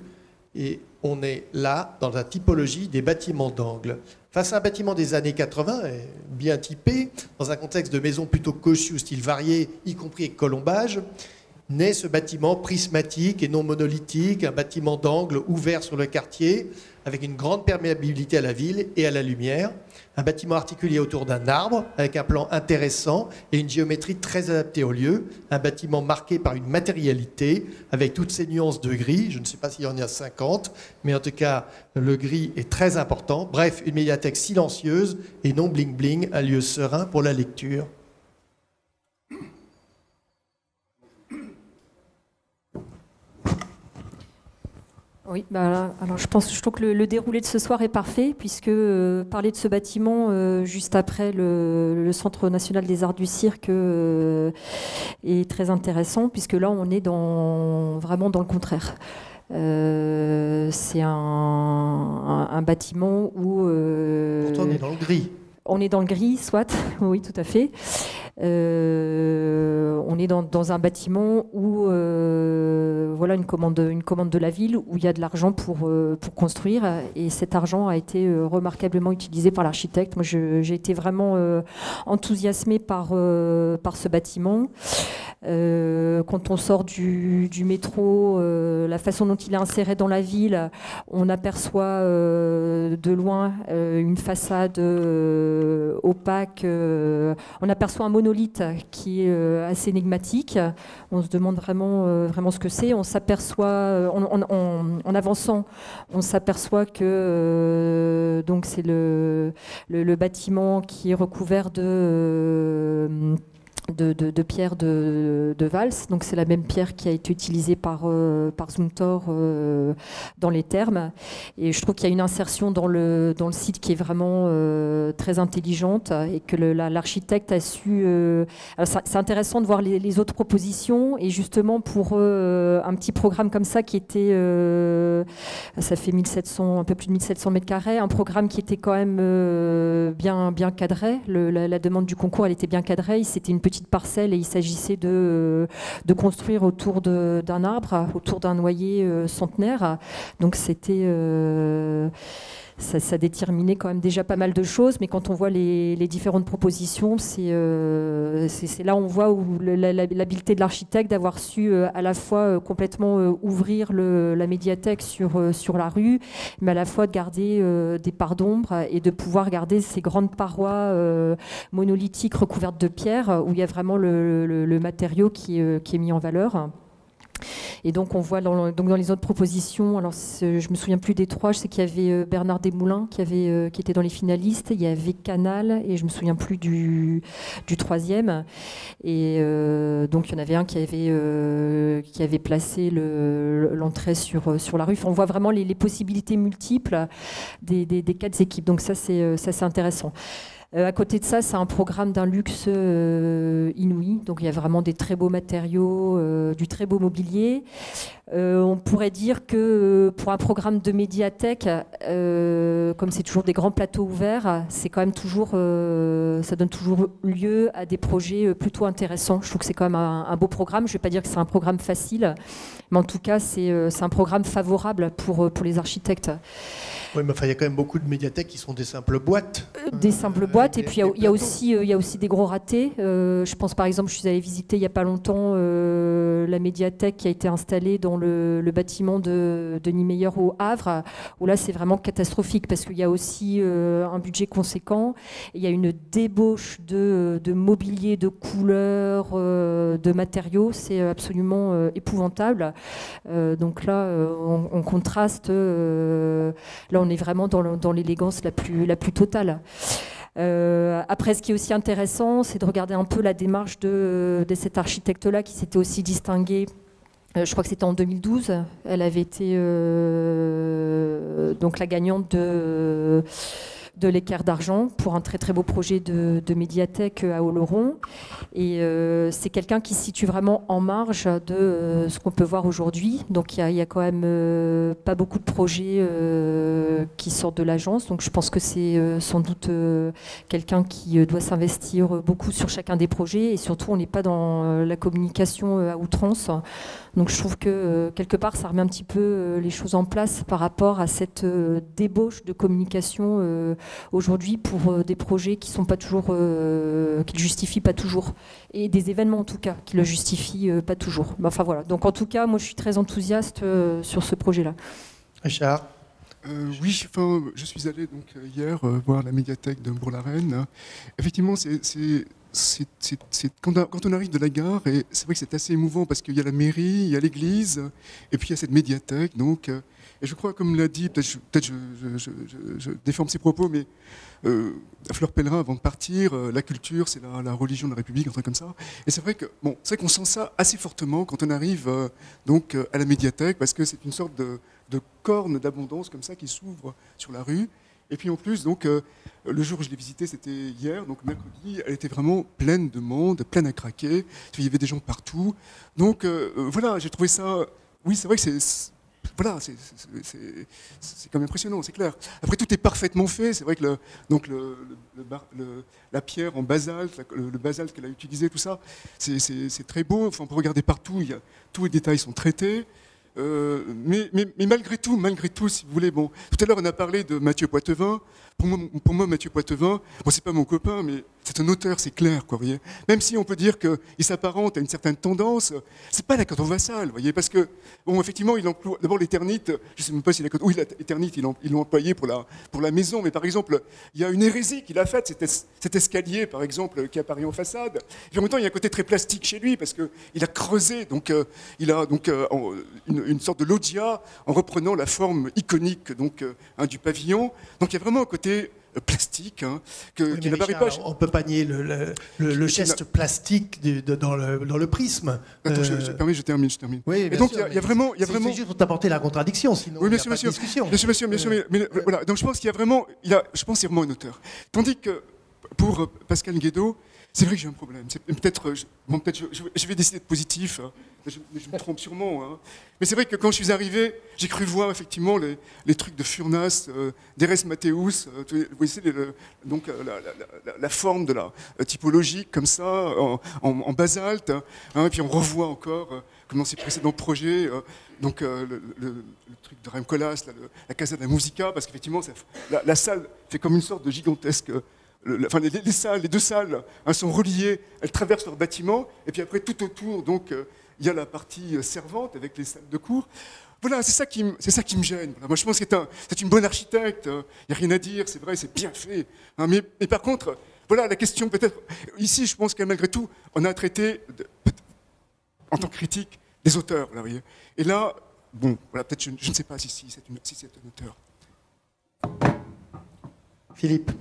et on est là dans la typologie des bâtiments d'angle. Face à un bâtiment des années 80, bien typé, dans un contexte de maison plutôt cochue, style varié, y compris avec colombage, naît ce bâtiment prismatique et non monolithique, un bâtiment d'angle ouvert sur le quartier, avec une grande perméabilité à la ville et à la lumière. Un bâtiment articulé autour d'un arbre, avec un plan intéressant et une géométrie très adaptée au lieu. Un bâtiment marqué par une matérialité, avec toutes ses nuances de gris. Je ne sais pas s'il y en a 50, mais en tout cas, le gris est très important. Bref, une médiathèque silencieuse et non bling-bling, un lieu serein pour la lecture. Oui, alors je trouve que le déroulé de ce soir est parfait, puisque parler de ce bâtiment juste après le Centre national des arts du cirque est très intéressant, puisque là on est vraiment dans le contraire. C'est un bâtiment où... Pourtant on est dans le gris. On est dans le gris, soit, oui, tout à fait. On est dans un bâtiment où voilà une commande de la ville, où il y a de l'argent pour construire, et cet argent a été remarquablement utilisé par l'architecte. Moi, j'ai été vraiment enthousiasmée par ce bâtiment. Quand on sort du métro, la façon dont il est inséré dans la ville, on aperçoit de loin une façade opaque. On aperçoit un monolithe qui est assez énigmatique. On se demande vraiment ce que c'est. On s'aperçoit, en avançant, on s'aperçoit que donc c'est le bâtiment qui est recouvert de pierre de valse. Donc c'est la même pierre qui a été utilisée par Zumthor dans les thermes. Et je trouve qu'il y a une insertion dans le site qui est vraiment très intelligente, et que l'architecte a su... c'est intéressant de voir les autres propositions, et justement pour un petit programme comme ça qui était... ça fait un peu plus de 1700 mètres carrés, un programme qui était quand même bien cadré. La demande du concours, elle était bien cadrée. C'était une petite parcelle, et il s'agissait de construire autour d'un arbre, autour d'un noyer centenaire. Donc c'était... Ça déterminait quand même déjà pas mal de choses, mais quand on voit les différentes propositions, c'est là on voit où l'habileté de l'architecte d'avoir su à la fois complètement ouvrir la médiathèque sur la rue, mais à la fois de garder des parts d'ombre, et de pouvoir garder ces grandes parois monolithiques recouvertes de pierre, où il y a vraiment le matériau qui est mis en valeur. Et donc on voit dans les autres propositions, alors je me souviens plus des trois, je sais qu'il y avait Bernard Desmoulins qui était dans les finalistes, il y avait Canal, et je me souviens plus du troisième. Et donc il y en avait un qui avait placé l'entrée sur la rue. Enfin, on voit vraiment les possibilités multiples des quatre équipes. Donc ça c'est intéressant. À côté de ça, c'est un programme d'un luxe inouï. Donc il y a vraiment des très beaux matériaux, du très beau mobilier. On pourrait dire que pour un programme de médiathèque, comme c'est toujours des grands plateaux ouverts, c'est quand même toujours, ça donne toujours lieu à des projets plutôt intéressants. Je trouve que c'est quand même un beau programme. Je ne vais pas dire que c'est un programme facile, mais en tout cas, c'est un programme favorable pour les architectes. Oui, mais enfin, il y a quand même beaucoup de médiathèques qui sont des simples boîtes. Des simples boîtes, et puis il y a aussi des gros ratés. Je pense par exemple, je suis allée visiter il n'y a pas longtemps la médiathèque qui a été installée dans le bâtiment de Denis Meyer au Havre, où là c'est vraiment catastrophique parce qu'il y a aussi un budget conséquent, il y a une débauche de mobilier, de couleurs, de matériaux, c'est absolument épouvantable. Donc là, on contraste, là on est vraiment dans l'élégance la plus totale. Après, ce qui est aussi intéressant, c'est de regarder un peu la démarche de cet architecte-là qui s'était aussi distingué. Je crois que c'était en 2012. Elle avait été donc la gagnante de l'Équerre d'Argent pour un très très beau projet de médiathèque à Oloron. Et c'est quelqu'un qui se situe vraiment en marge de ce qu'on peut voir aujourd'hui. Donc il y a quand même pas beaucoup de projets qui sortent de l'agence. Donc je pense que c'est sans doute quelqu'un qui doit s'investir beaucoup sur chacun des projets. Et surtout, on n'est pas dans la communication à outrance. Donc je trouve que quelque part, ça remet un petit peu les choses en place par rapport à cette débauche de communication aujourd'hui pour des projets qui sont pas toujours, qui ne justifient pas toujours, et des événements en tout cas qui le justifient pas toujours. Enfin voilà. Donc en tout cas, moi je suis très enthousiaste sur ce projet-là. Richard. Oui, enfin, je suis allé donc hier voir la médiathèque de Bourg-la-Reine. Effectivement, quand on arrive de la gare, et c'est vrai que c'est assez émouvant parce qu'il y a la mairie, il y a l'église, et puis il y a cette médiathèque. Donc, et je crois, comme l'a dit, peut-être je déforme ses propos, mais Fleur Pellerin, avant de partir, la culture, c'est la religion de la République, un truc comme ça. Et c'est vrai qu'on sent ça assez fortement quand on arrive donc à la médiathèque, parce que c'est une sorte de corne d'abondance comme ça qui s'ouvre sur la rue. Et puis en plus, donc, le jour où je l'ai visitée, c'était hier, donc mercredi, elle était vraiment pleine de monde, pleine à craquer. Il y avait des gens partout. Donc voilà, j'ai trouvé ça. Oui, c'est vrai que c'est quand même impressionnant, c'est clair. Après, tout est parfaitement fait. C'est vrai que la pierre en basalte, le basalte qu'elle a utilisé, tout ça, c'est très beau. Enfin, on peut regarder partout, tous les détails sont traités. Mais malgré tout, si vous voulez, bon, tout à l'heure on a parlé de Mathieu Poitevin. Pour moi, Mathieu Poitevin, bon, c'est pas mon copain, mais c'est un auteur, c'est clair, quoi, voyez. Même si on peut dire qu'il s'apparente à une certaine tendance, c'est pas la Canton Vassal, voyez, parce que, bon, effectivement, il emploie d'abord l'éternite. Je sais même pas si l'éternite, ils l'ont employé pour la maison, mais par exemple, il y a une hérésie qu'il a faite, cet escalier, par exemple, qui apparaît en façade. Et en même temps, il y a un côté très plastique chez lui, parce que il a creusé, donc il a donc une sorte de loggia en reprenant la forme iconique donc du pavillon. Donc il y a vraiment un côté plastique qui n'apparaît pas. On peut pas nier le geste plastique dans le prisme. Attends, je termine. Oui, et donc sûr, il y a vraiment. C'est juste pour t'apporter la contradiction, sinon oui, il n'y a pas de discussion. Bien sûr. Mais voilà. Donc je pense qu'il y a vraiment. Je pense qu'il y a vraiment un auteur. Tandis que pour Pascal Guédot, c'est vrai que j'ai un problème. Peut-être, je vais décider de positif. Je me trompe sûrement. Hein. Mais c'est vrai que quand je suis arrivé, j'ai cru voir effectivement les trucs de Furnas, d'Erès Mathéus. Vous voyez, donc la forme de la typologique comme ça, en basalte. Hein, et puis on revoit encore, comme dans ses précédents projets, donc le truc de Raim Koolhaas, la Casa de la Musica, parce qu'effectivement, la salle fait comme une sorte de gigantesque. Les deux salles sont reliées, elles traversent leur bâtiment, et puis après tout autour, donc il y a la partie servante avec les salles de cours. Voilà, c'est ça qui me gêne. Voilà. Moi, je pense que c'est une bonne architecte. Il n'y a rien à dire, c'est vrai, c'est bien fait. Hein, mais par contre, voilà la question peut-être. Ici, je pense que malgré tout, on a traité en tant que critique des auteurs. Voilà, vous voyez. Et là, bon, voilà, peut-être je ne sais pas si c'est un auteur. Philippe.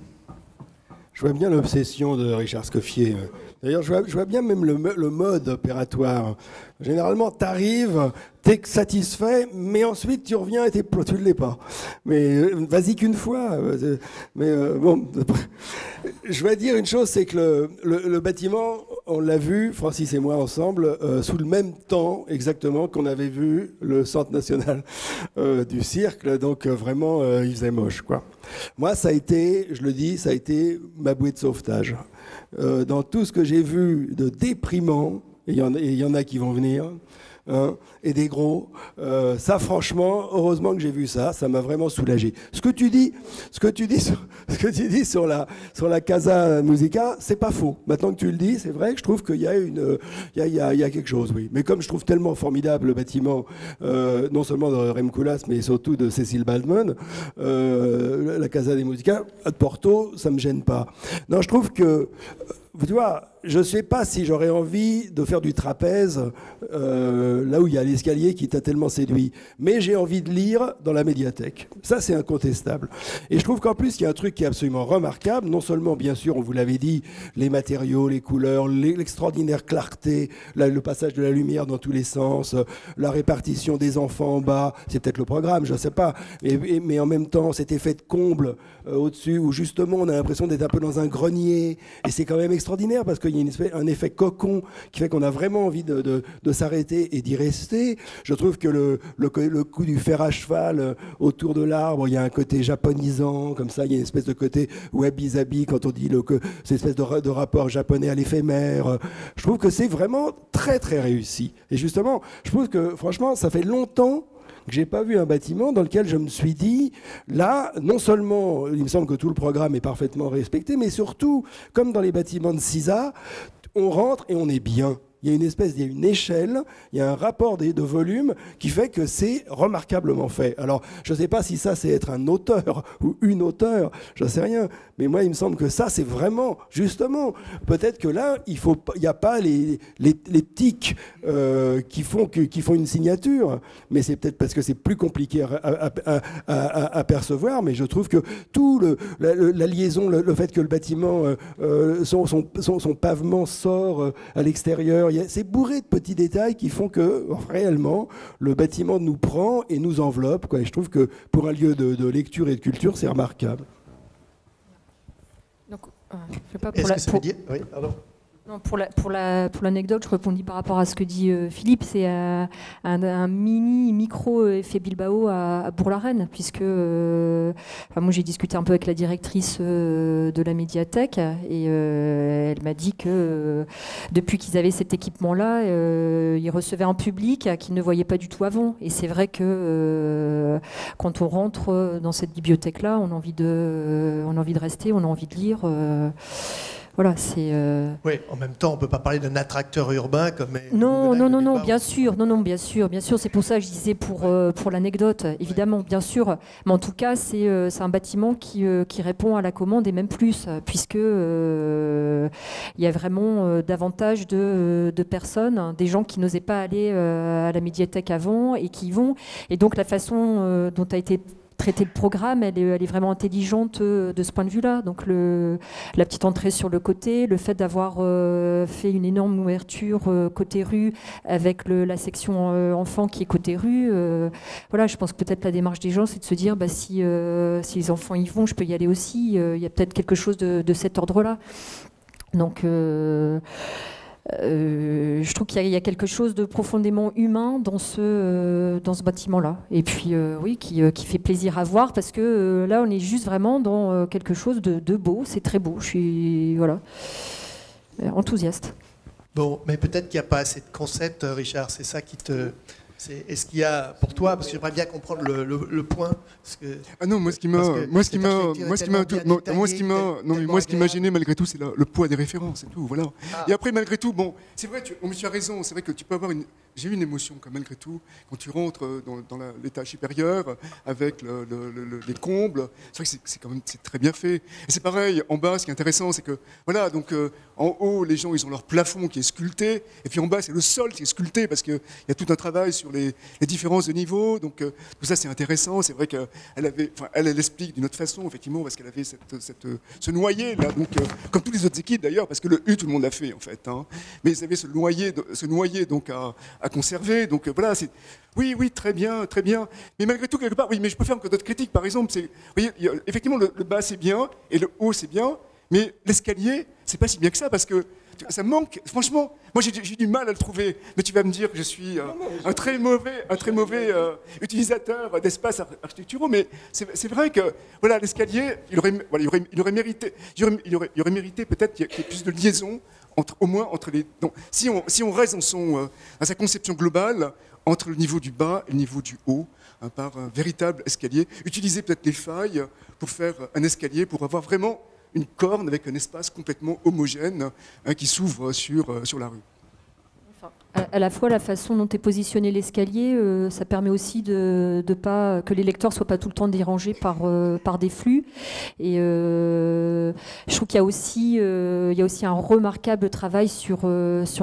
Je vois bien l'obsession de Richard Scoffier. D'ailleurs, je vois bien même le mode opératoire. Généralement, tu arrives, tu es satisfait, mais ensuite tu reviens et tu ne l'es pas. Mais vas-y qu'une fois. Mais bon, je vais dire une chose, c'est que le bâtiment, on l'a vu, Francis et moi ensemble, sous le même temps exactement qu'on avait vu le Centre national du cirque. Donc vraiment, il faisait moche, quoi. Moi, ça a été, je le dis, ça a été ma bouée de sauvetage. Dans tout ce que j'ai vu de déprimant, et il y en a qui vont venir, hein, et des gros. Ça, franchement, heureusement que j'ai vu ça. Ça m'a vraiment soulagé. Ce que tu dis sur la Casa Musica, c'est pas faux. Maintenant que tu le dis, c'est vrai que je trouve qu'il y a il y a quelque chose, oui. Mais comme je trouve tellement formidable le bâtiment, non seulement de Rem Koolhaas, mais surtout de Cecil Baldwin, la Casa de Musica à Porto, ça me gêne pas. Non, je trouve que, tu vois, je ne sais pas si j'aurais envie de faire du trapèze là où il y a l'escalier qui t'a tellement séduit. Mais j'ai envie de lire dans la médiathèque. Ça, c'est incontestable. Et je trouve qu'en plus, il y a un truc qui est absolument remarquable. Non seulement, bien sûr, on vous l'avait dit, les matériaux, les couleurs, l'extraordinaire clarté, le passage de la lumière dans tous les sens, la répartition des enfants en bas. C'est peut-être le programme, je ne sais pas. Mais en même temps, cet effet de comble au-dessus, où justement, on a l'impression d'être un peu dans un grenier. Et c'est quand même extraordinaire parce qu'il y a un effet cocon qui fait qu'on a vraiment envie de s'arrêter et d'y rester. Je trouve que le coup du fer à cheval autour de l'arbre, il y a un côté japonisant, comme ça, il y a une espèce de côté wabi-sabi quand on dit cette espèce de rapport japonais à l'éphémère. Je trouve que c'est vraiment très très réussi. Et justement, je trouve que franchement, ça fait longtemps que j'ai pas vu un bâtiment dans lequel je me suis dit, là, non seulement, il me semble que tout le programme est parfaitement respecté, mais surtout, comme dans les bâtiments de CISA, on rentre et on est bien. Il y a une échelle, il y a un rapport de volume qui fait que c'est remarquablement fait. Alors, je ne sais pas si ça, c'est être un auteur ou une auteure, je ne sais rien. Mais moi, il me semble que ça, c'est vraiment, justement, peut-être que là, il n'y a pas les tics qui font une signature. Mais c'est peut-être parce que c'est plus compliqué à percevoir. Mais je trouve que tout la liaison, le fait que le bâtiment, son pavement sort à l'extérieur, c'est bourré de petits détails qui font que, réellement, le bâtiment nous prend et nous enveloppe, quoi. Et je trouve que pour un lieu de lecture et de culture, c'est remarquable. Donc, je sais pas, Est-ce que ça veut dire... Oui, pardon. Non, pour l'anecdote, je répondis par rapport à ce que dit Philippe, c'est un micro effet Bilbao à Bourg-la-Reine, puisque moi j'ai discuté un peu avec la directrice de la médiathèque et elle m'a dit que depuis qu'ils avaient cet équipement-là, ils recevaient un public qu'ils ne voyaient pas du tout avant. Et c'est vrai que quand on rentre dans cette bibliothèque-là, on a envie de rester, on a envie de lire. Voilà, c'est. Oui, en même temps, on ne peut pas parler d'un attracteur urbain comme. Non, bien sûr, bien sûr. C'est pour ça que je disais pour l'anecdote, évidemment, ouais. Bien sûr. Mais en tout cas, c'est un bâtiment qui répond à la commande et même plus, puisque il y a vraiment davantage de personnes, des gens qui n'osaient pas aller à la médiathèque avant et qui y vont. Et donc la façon dont a été traiter le programme, elle est vraiment intelligente de ce point de vue-là. Donc la petite entrée sur le côté, le fait d'avoir fait une énorme ouverture côté rue avec la section enfants qui est côté rue. Voilà, je pense que peut-être la démarche des gens, c'est de se dire si les enfants y vont, je peux y aller aussi. Il y a peut-être quelque chose de cet ordre-là. Donc je trouve qu'il y a quelque chose de profondément humain dans ce bâtiment-là. Et puis, oui, qui fait plaisir à voir parce que là, on est juste vraiment dans quelque chose de beau. C'est très beau. Je suis enthousiaste. Bon, mais peut-être qu'il n'y a pas assez de concepts, Richard. C'est ça qui te... Est-ce qu'il y a pour toi, parce que j'aimerais bien comprendre le point. Parce que, moi ce qui m'a gêné malgré tout, c'est le poids des références, c'est tout, voilà. Ah. Et après malgré tout, bon, c'est vrai, tu as raison, c'est vrai que tu peux avoir j'ai eu une émotion quand malgré tout quand tu rentres dans l'étage supérieur avec les combles. C'est vrai que c'est quand même très bien fait. Et c'est pareil en bas, ce qui est intéressant, c'est que voilà, donc en haut les gens ils ont leur plafond qui est sculpté, et puis en bas c'est le sol qui est sculpté parce qu'il y a tout un travail sur les différences de niveau. Donc tout ça c'est intéressant. C'est vrai qu'elle elle explique d'une autre façon effectivement parce qu'elle avait ce noyer là, donc comme toutes les autres équipes d'ailleurs, parce que le U tout le monde l'a fait en fait, hein. Mais ils avaient ce noyer donc à conserver. Donc voilà, c'est oui, très bien. Mais malgré tout, quelque part, oui, mais je peux faire que d'autres critiques. Par exemple, vous voyez, effectivement, le bas c'est bien et le haut c'est bien, mais l'escalier, c'est pas si bien que ça parce que ça manque. Franchement, moi j'ai du mal à le trouver. Mais tu vas me dire que je suis un très mauvais utilisateur d'espaces architecturaux. Mais c'est vrai que voilà, l'escalier, il aurait mérité peut-être qu'il y ait plus de liaison au moins entre les. Donc, si on reste à sa conception globale entre le niveau du bas et le niveau du haut, par un véritable escalier, utiliser peut-être les failles pour faire un escalier, pour avoir vraiment une corne avec un espace complètement homogène qui s'ouvre sur la rue. À la fois, la façon dont est positionné l'escalier, ça permet aussi de pas que les lecteurs soient pas tout le temps dérangés par des flux. Et je trouve qu'il y a aussi un remarquable travail sur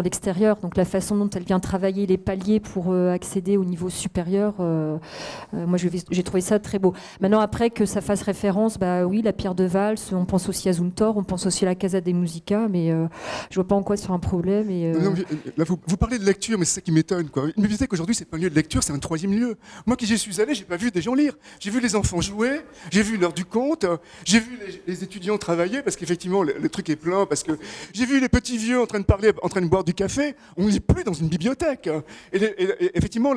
l'extérieur. Donc la façon dont elle vient travailler les paliers pour accéder au niveau supérieur, moi j'ai trouvé ça très beau. Maintenant, après que ça fasse référence, bah oui, la pierre de valse, on pense aussi à Zumthor, on pense aussi à la Casa de Musica, mais je vois pas en quoi c'est un problème. Et, non, là, vous parlez de lecture, mais c'est ça qui m'étonne, quoi. Une bibliothèque aujourd'hui, c'est pas un lieu de lecture, c'est un troisième lieu. Moi qui j'y suis allé, j'ai pas vu des gens lire. J'ai vu les enfants jouer, j'ai vu l'heure du conte, j'ai vu les étudiants travailler, parce qu'effectivement, le truc est plein, parce que j'ai vu les petits vieux en train de parler, en train de boire du café. On n'est plus dans une bibliothèque. Et effectivement,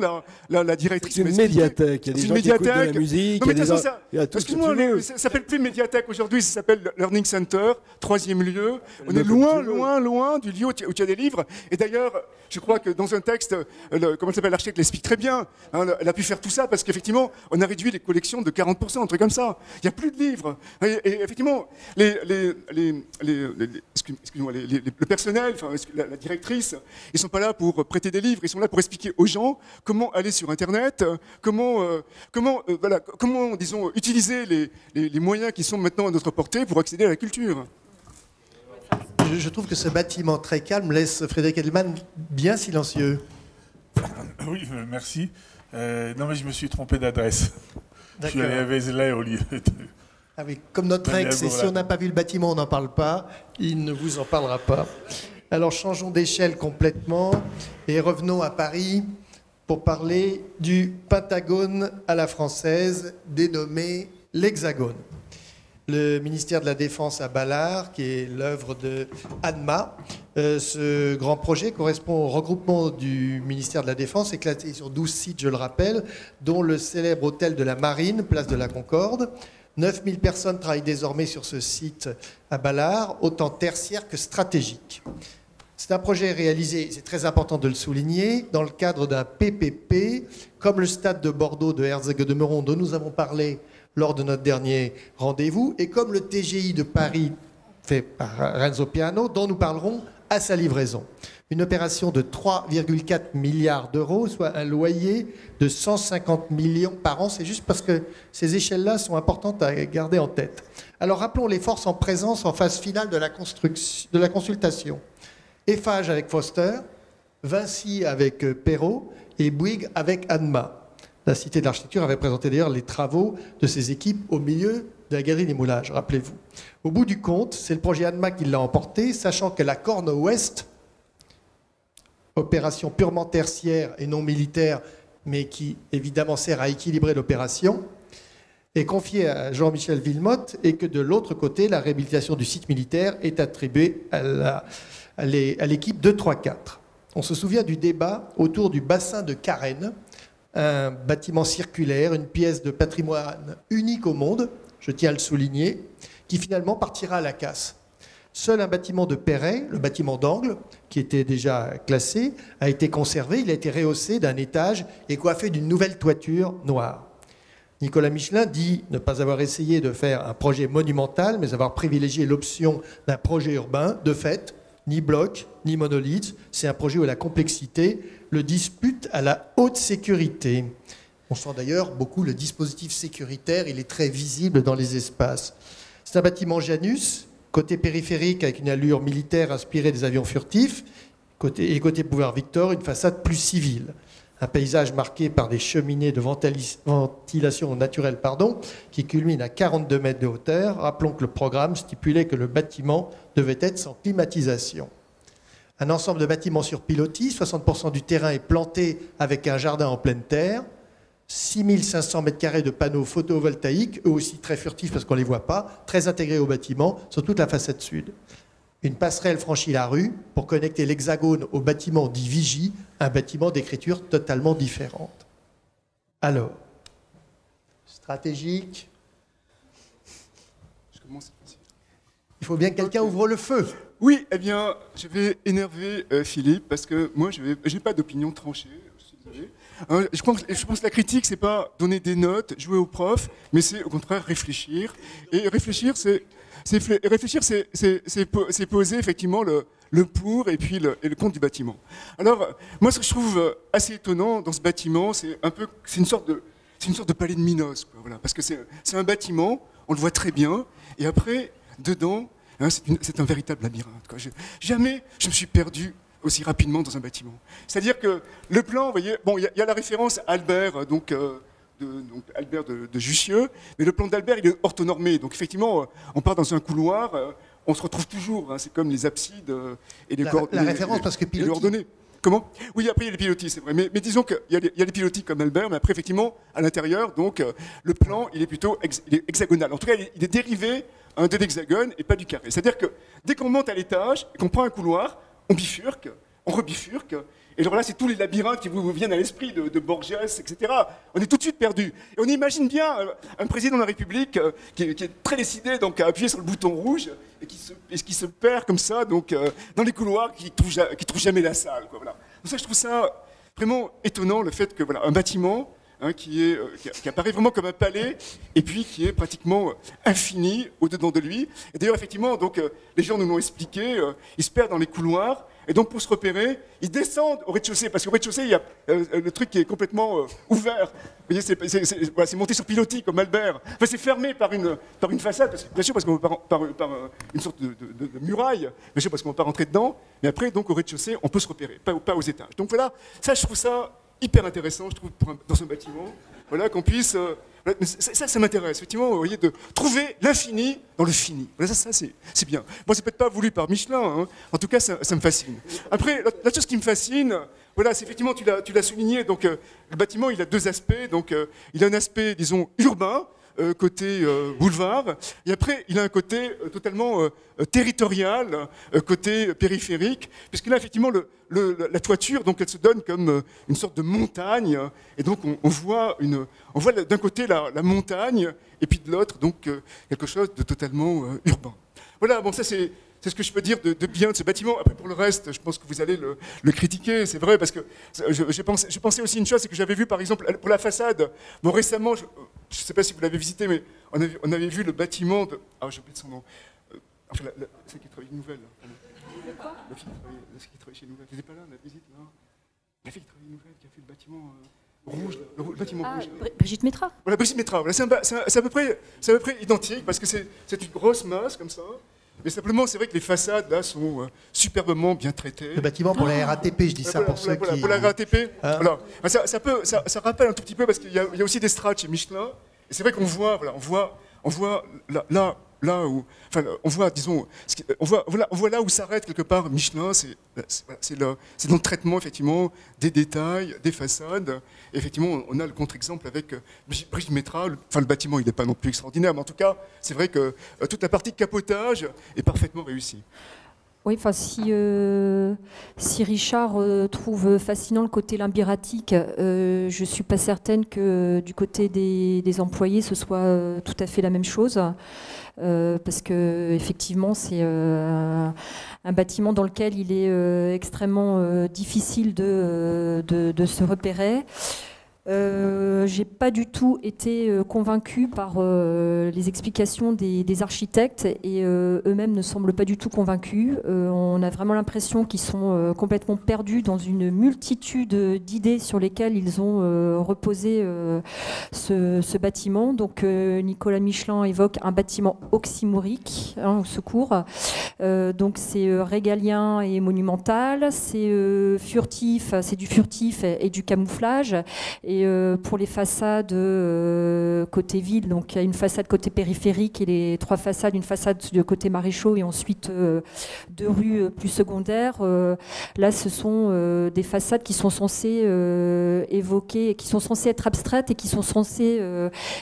la directrice... C'est une médiathèque, il y a des gens qui écoutent de la musique, il y a tout ce que tu veux. Ça s'appelle plus médiathèque aujourd'hui, ça s'appelle Learning Center, troisième lieu. On est loin du lieu où il y a des livres. Et d'ailleurs, je crois que dans un texte, l'architecte l'explique très bien. Hein, elle a pu faire tout ça parce qu'effectivement, on a réduit les collections de 40%, un truc comme ça. Il n'y a plus de livres. Et effectivement, le personnel, la directrice, ils ne sont pas là pour prêter des livres, ils sont là pour expliquer aux gens comment aller sur Internet, comment disons, utiliser les moyens qui sont maintenant à notre portée pour accéder à la culture. Je trouve que ce bâtiment très calme laisse Frédéric Edelman bien silencieux. Oui, merci. Non, mais je me suis trompé d'adresse. Je suis allé à Vézelay au lieu de... Ah oui, comme notre ex, et si on n'a pas vu le bâtiment, on n'en parle pas, il ne vous en parlera pas. Alors changeons d'échelle complètement et revenons à Paris pour parler du Pentagone à la française, dénommé l'Hexagone. Le ministère de la Défense à Ballard, qui est l'œuvre de Adma. Ce grand projet correspond au regroupement du ministère de la Défense, éclaté sur 12 sites, je le rappelle, dont le célèbre hôtel de la Marine, place de la Concorde. 9000 personnes travaillent désormais sur ce site à Ballard, autant tertiaire que stratégique. C'est un projet réalisé, c'est très important de le souligner, dans le cadre d'un PPP, comme le stade de Bordeaux de Herzeg-de-Meuron, dont nous avons parlé lors de notre dernier rendez-vous, et comme le TGI de Paris fait par Renzo Piano, dont nous parlerons à sa livraison. Une opération de 3,4 milliards d'euros, soit un loyer de 150 millions par an. C'est juste parce que ces échelles-là sont importantes à garder en tête. Alors rappelons les forces en présence en phase finale de la consultation. Eiffage avec Foster, Vinci avec Perrault et Bouygues avec Adma. La Cité de l'Architecture avait présenté d'ailleurs les travaux de ses équipes au milieu de la Galerie des Moulages, rappelez-vous. Au bout du compte, c'est le projet Adma qui l'a emporté, sachant que la Corne Ouest, opération purement tertiaire et non militaire, mais qui évidemment sert à équilibrer l'opération, est confiée à Jean-Michel Villemotte et que de l'autre côté, la réhabilitation du site militaire est attribuée à l'équipe 2-3-4. On se souvient du débat autour du bassin de Carène, un bâtiment circulaire, une pièce de patrimoine unique au monde, je tiens à le souligner, qui finalement partira à la casse. Seul un bâtiment de Perret, le bâtiment d'angle, qui était déjà classé, a été conservé. Il a été rehaussé d'un étage et coiffé d'une nouvelle toiture noire. Nicolas Michelin dit ne pas avoir essayé de faire un projet monumental, mais avoir privilégié l'option d'un projet urbain. De fait, ni bloc, ni monolithe, c'est un projet où la complexité le dispute à la haute sécurité. On sent d'ailleurs beaucoup le dispositif sécuritaire, il est très visible dans les espaces. C'est un bâtiment Janus, côté périphérique avec une allure militaire inspirée des avions furtifs, côté boulevard Victor, une façade plus civile. Un paysage marqué par des cheminées de ventilation naturelle qui culminent à 42 mètres de hauteur. Rappelons que le programme stipulait que le bâtiment devait être sans climatisation. Un ensemble de bâtiments sur pilotis, 60% du terrain est planté avec un jardin en pleine terre, 6500 m² de panneaux photovoltaïques, eux aussi très furtifs parce qu'on ne les voit pas, très intégrés au bâtiment sur toute la façade sud. Une passerelle franchit la rue pour connecter l'Hexagone au bâtiment dit Vigie, un bâtiment d'écriture totalement différente. Alors, stratégique. Je commence. Il faut bien que quelqu'un ouvre le feu. Oui, eh bien, je vais énerver Philippe, parce que moi, je n'ai pas d'opinion tranchée. Je suis désolé. Hein, je pense que la critique, c'est pas donner des notes, jouer au prof, mais c'est au contraire réfléchir. Et réfléchir, c'est poser effectivement le pour et puis le contre du bâtiment. Alors, moi, ce que je trouve assez étonnant dans ce bâtiment, c'est une sorte de palais de Minos, quoi, voilà, parce que c'est un bâtiment, on le voit très bien, et après, dedans, hein, c'est un véritable labyrinthe, quoi. Jamais je me suis perdu aussi rapidement dans un bâtiment. C'est-à-dire que le plan, vous voyez, bon, il y a la référence à Albert, Albert de Jussieu, mais le plan d'Albert, il est orthonormé. Donc effectivement, on part dans un couloir, on se retrouve toujours, hein, c'est comme les absides et les coordonnées. La référence, parce que pilotis. Comment? Oui, après il y a les pilotis, c'est vrai. Mais disons qu'il y a les pilotis comme Albert, mais après effectivement, à l'intérieur, donc le plan, il est plutôt il est hexagonal. En tout cas, il est dérivé de l'hexagone et pas du carré. C'est-à-dire que dès qu'on monte à l'étage et qu'on prend un couloir, on bifurque, on rebifurque. Et alors là, c'est tous les labyrinthes qui vous viennent à l'esprit de Borges, etc. On est tout de suite perdu. Et on imagine bien un président de la République qui est très décidé donc, à appuyer sur le bouton rouge et qui se perd comme ça donc, dans les couloirs, qui trouve jamais la salle, quoi, voilà. Donc ça, je trouve ça vraiment étonnant, le fait que voilà, un bâtiment hein, qui apparaît vraiment comme un palais et puis qui est pratiquement infini au-dedans de lui. Et d'ailleurs, effectivement, donc, les gens nous l'ont expliqué, ils se perdent dans les couloirs. Et donc, pour se repérer, ils descendent au rez-de-chaussée, parce qu'au rez-de-chaussée, il y a le truc qui est complètement ouvert. Vous voyez, c'est monté sur pilotis, comme Albert. Enfin, c'est fermé par une façade, bien sûr, parce qu'on par une sorte de muraille, bien sûr, parce qu'on ne peut pas rentrer dedans. Mais après, donc, au rez-de-chaussée, on peut se repérer, pas aux étages. Donc voilà, ça, je trouve ça hyper intéressant, je trouve, dans ce bâtiment. Voilà, qu'on puisse... ça m'intéresse, effectivement, vous voyez, de trouver l'infini dans le fini. Voilà, ça c'est bien. Bon, c'est peut-être pas voulu par Michelin, hein. En tout cas, ça me fascine. Après, la chose qui me fascine, voilà, c'est effectivement, tu l'as souligné, donc le bâtiment, il a deux aspects. Donc, il a un aspect, disons, urbain, côté boulevard, et après il a un côté totalement territorial, côté périphérique, puisque là effectivement la toiture, donc elle se donne comme une sorte de montagne, et donc on voit d'un côté la montagne, et puis de l'autre donc quelque chose de totalement urbain. Voilà, bon ça c'est ce que je peux dire de bien de ce bâtiment. Après, pour le reste, je pense que vous allez le critiquer, c'est vrai, parce que je pensais aussi une chose, c'est que j'avais vu, par exemple, pour la façade, bon, récemment, je ne sais pas si vous l'avez visité, mais on avait vu le bâtiment de... Ah, j'ai oublié de son nom. Enfin, celle qui travaille chez Nouvelle. Quoi ? La fille qui travaille chez Nouvelle. Vous n'êtes pas là, la visite, là? La fille qui travaille chez Nouvelle, qui a fait le bâtiment... rouge, le bâtiment rouge. Brigitte Métra. Voilà, Brigitte Métra. Voilà, c'est à peu près identique, parce que c'est une grosse masse, comme ça. Mais simplement, c'est vrai que les façades, là, sont superbement bien traitées. Le bâtiment pour la RATP, je dis ça pour ceux qui... Pour la RATP, hein, alors, ça rappelle un tout petit peu, parce qu'il y a aussi des strates chez Michelin. Et c'est vrai qu'on voit, voilà, on voit là où... Enfin, on voit, disons... On voit là où s'arrête quelque part Michelin, c'est dans le traitement, effectivement, des détails, des façades. Et effectivement, on a le contre-exemple avec Brigitte Métra. Enfin, le bâtiment, il n'est pas non plus extraordinaire, mais en tout cas, c'est vrai que toute la partie capotage est parfaitement réussie. Oui, enfin, si Richard trouve fascinant le côté labyrinthique, je ne suis pas certaine que du côté des employés, ce soit tout à fait la même chose. Parce qu'effectivement, c'est un bâtiment dans lequel il est extrêmement difficile de se repérer. J'ai pas du tout été convaincue par les explications des architectes et eux-mêmes ne semblent pas du tout convaincus. On a vraiment l'impression qu'ils sont complètement perdus dans une multitude d'idées sur lesquelles ils ont reposé ce bâtiment. Donc Nicolas Michelin évoque un bâtiment oxymorique, hein, au secours. Donc c'est régalien et monumental, c'est furtif, c'est du furtif et du camouflage. Et pour les façades côté ville, donc il y a une façade côté périphérique et les 3 façades, une façade de côté Maréchaux et ensuite 2 rues plus secondaires. Là, ce sont des façades qui sont censées évoquer, qui sont censées être abstraites et qui sont censées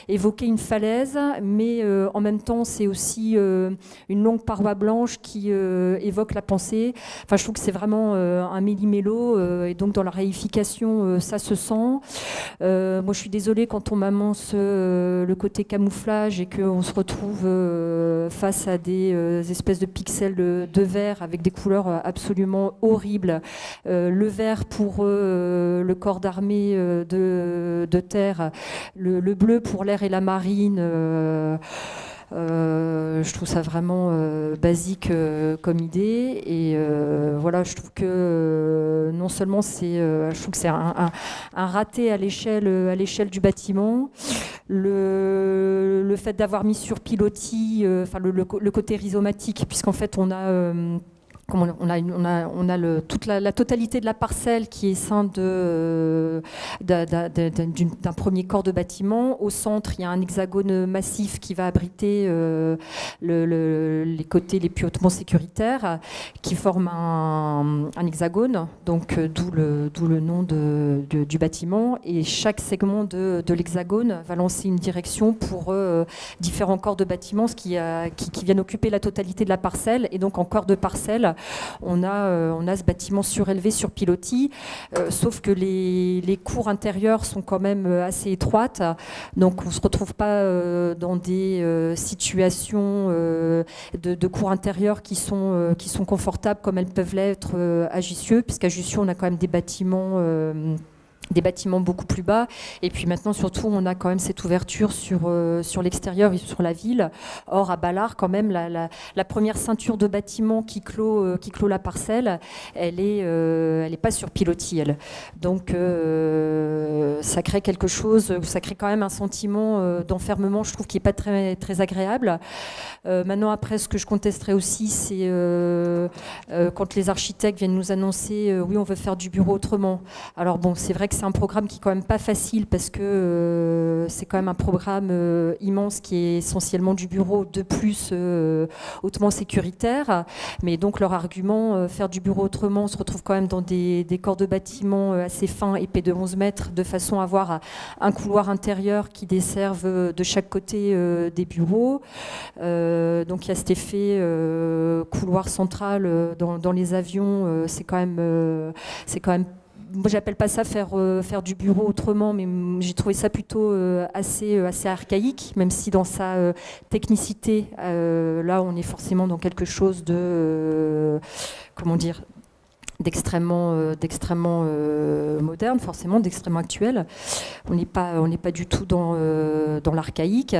évoquer une falaise, mais en même temps, c'est aussi une longue paroi blanche qui évoque la pensée. Enfin, je trouve que c'est vraiment un méli-mélo, et donc dans la réification, ça se sent. Moi, je suis désolée quand on m'annonce le côté camouflage et qu'on se retrouve face à des espèces de pixels de vert avec des couleurs absolument horribles. Le vert pour le corps d'armée de terre, le bleu pour l'air et la marine. Je trouve ça vraiment basique comme idée, et voilà, je trouve que non seulement je trouve que c'est un raté à l'échelle du bâtiment. Le fait d'avoir mis sur pilotis, enfin le côté rhizomatique, puisqu'en fait on a toute la totalité de la parcelle qui est ceinte d'un premier corps de bâtiment. Au centre, il y a un hexagone massif qui va abriter les côtés les plus hautement sécuritaires, qui forment un hexagone, donc d'où le nom du bâtiment. Et chaque segment de l'hexagone va lancer une direction pour différents corps de bâtiments qui viennent occuper la totalité de la parcelle. Et donc en corps de parcelle, on a ce bâtiment surélevé sur pilotis, sauf que les cours intérieures sont quand même assez étroites, donc on ne se retrouve pas dans des situations de cours intérieures qui sont confortables comme elles peuvent l'être à Jussieu, puisqu'à Jussieu on a quand même des bâtiments beaucoup plus bas. Et puis maintenant, surtout, on a quand même cette ouverture sur l'extérieur et sur la ville. Or, à Ballard, quand même, la première ceinture de bâtiments qui clôt la parcelle, elle est pas sur pilotis, elle. Donc, ça crée quelque chose, ça crée quand même un sentiment d'enfermement, je trouve, qui n'est pas très, très agréable. Maintenant, après, ce que je contesterais aussi, c'est quand les architectes viennent nous annoncer oui, on veut faire du bureau autrement. Alors bon, c'est vrai que c'est un programme qui est quand même pas facile, parce que c'est quand même un programme immense qui est essentiellement du bureau, de plus hautement sécuritaire. Mais donc leur argument, faire du bureau autrement, on se retrouve quand même dans des corps de bâtiments assez fins, épais de 11 mètres, de façon à avoir un couloir intérieur qui desserve de chaque côté des bureaux. Donc il y a cet effet couloir central dans les avions. C'est quand même moi, j'appelle pas ça faire du bureau autrement, mais j'ai trouvé ça plutôt assez archaïque, même si dans sa technicité, là, on est forcément dans quelque chose de comment dire, d'extrêmement moderne, forcément, d'extrêmement actuel. On n'est pas du tout dans l'archaïque.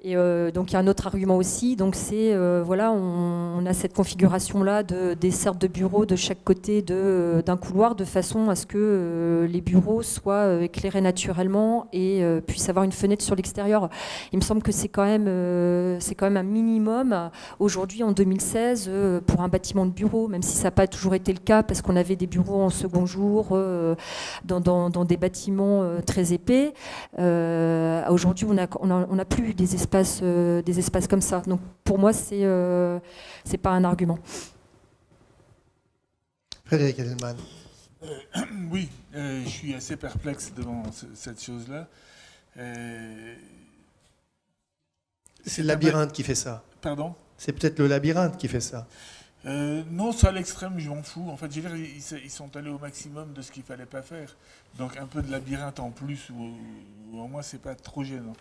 Et donc il y a un autre argument aussi, donc c'est voilà, on a cette configuration là des cercles de bureaux de chaque côté d'un couloir, de façon à ce que les bureaux soient éclairés naturellement et puissent avoir une fenêtre sur l'extérieur. Il me semble que c'est quand même un minimum aujourd'hui en 2016 pour un bâtiment de bureau, même si ça n'a pas toujours été le cas, parce qu'on avait des bureaux en second jour dans des bâtiments très épais. Aujourd'hui, on a plus des espaces comme ça. Donc pour moi, c'est pas un argument. Frédéric Edelman. Oui, je suis assez perplexe devant cette chose-là. C'est le labyrinthe qui fait ça. Pardon ? C'est peut-être le labyrinthe qui fait ça. Non, ça à l'extrême, je m'en fous. En fait, je veux dire, ils sont allés au maximum de ce qu'il fallait pas faire. Donc un peu de labyrinthe en plus, ou au moins c'est pas trop gênant.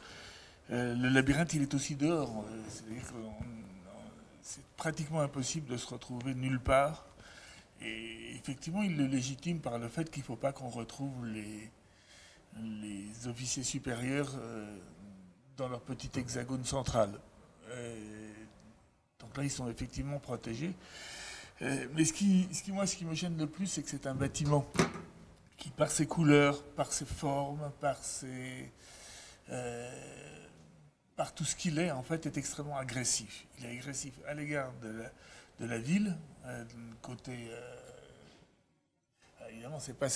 Le labyrinthe, il est aussi dehors. C'est-à-dire que c'est pratiquement impossible de se retrouver nulle part. Et effectivement, il le légitime par le fait qu'il ne faut pas qu'on retrouve les officiers supérieurs dans leur petit hexagone central. Donc là, ils sont effectivement protégés. Mais ce qui me gêne le plus, c'est que c'est un bâtiment qui, par ses couleurs, par ses formes, par tout ce qu'il est, en fait, est extrêmement agressif. Il est agressif à l'égard de la ville, côté... évidemment, c'est pas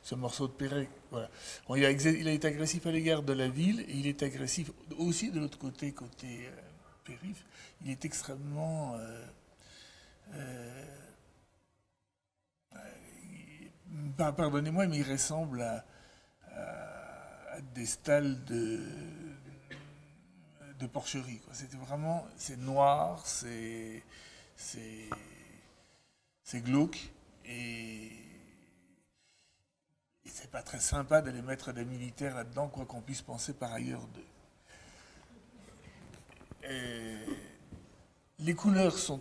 ce morceau de Pérec. Voilà. Bon, il a été agressif à l'égard de la ville, et il est agressif aussi de l'autre côté, périph'. Il est extrêmement... pardonnez-moi, mais il ressemble à des stalles de porcherie, quoi. C'était vraiment... C'est noir, c'est glauque, et c'est pas très sympa d'aller mettre des militaires là-dedans, quoi qu'on puisse penser par ailleurs d'eux. Les couleurs sont...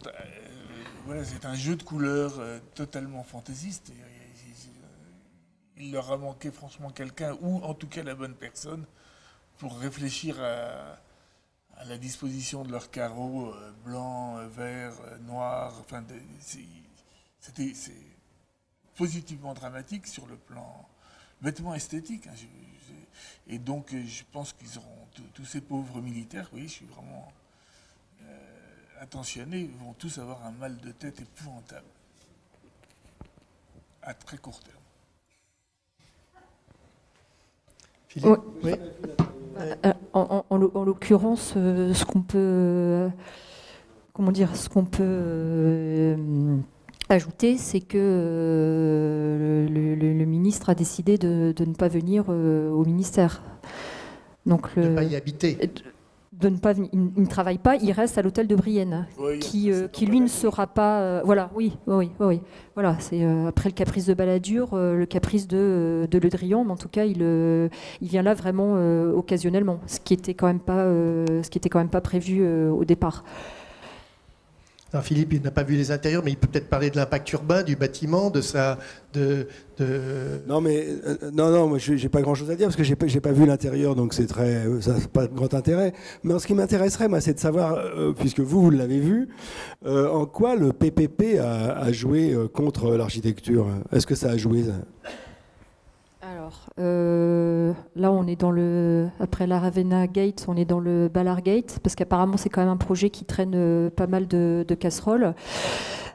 voilà, c'est un jeu de couleurs totalement fantaisiste. Il leur a manqué franchement quelqu'un, ou en tout cas la bonne personne, pour réfléchir à la disposition de leurs carreaux blancs, verts, noirs. Enfin, c'est positivement dramatique sur le plan vêtements esthétique. Hein. Et donc, je pense qu'ils auront, tous ces pauvres militaires, oui, je suis vraiment attentionnés, vont tous avoir un mal de tête épouvantable à très court terme. Philippe, oui. En l'occurrence, ce qu'on peut, ce qu'on peut ajouter, c'est que le ministre a décidé de ne pas venir au ministère. Donc De ne pas y habiter. Il ne travaille pas, il reste à l'hôtel de Brienne, Oui, qui lui ne sera pas... voilà, oui. Voilà, c'est après le caprice de Balladur, le caprice de Le Drian, mais en tout cas, il vient là vraiment occasionnellement, ce qui était quand même pas prévu au départ. Alors Philippe, il n'a pas vu les intérieurs, mais il peut peut-être parler de l'impact urbain du bâtiment, de sa... Non, mais non, moi j'ai pas grand-chose à dire parce que j'ai pas vu l'intérieur, donc ça n'a pas de grand intérêt. Mais ce qui m'intéresserait, moi, c'est de savoir, puisque vous l'avez vu, en quoi le PPP a joué contre l'architecture. Est-ce que ça a joué, ça ? Alors, là, on est après la Ravenna Gate, on est dans le Ballard Gate, parce qu'apparemment, c'est quand même un projet qui traîne pas mal de casseroles.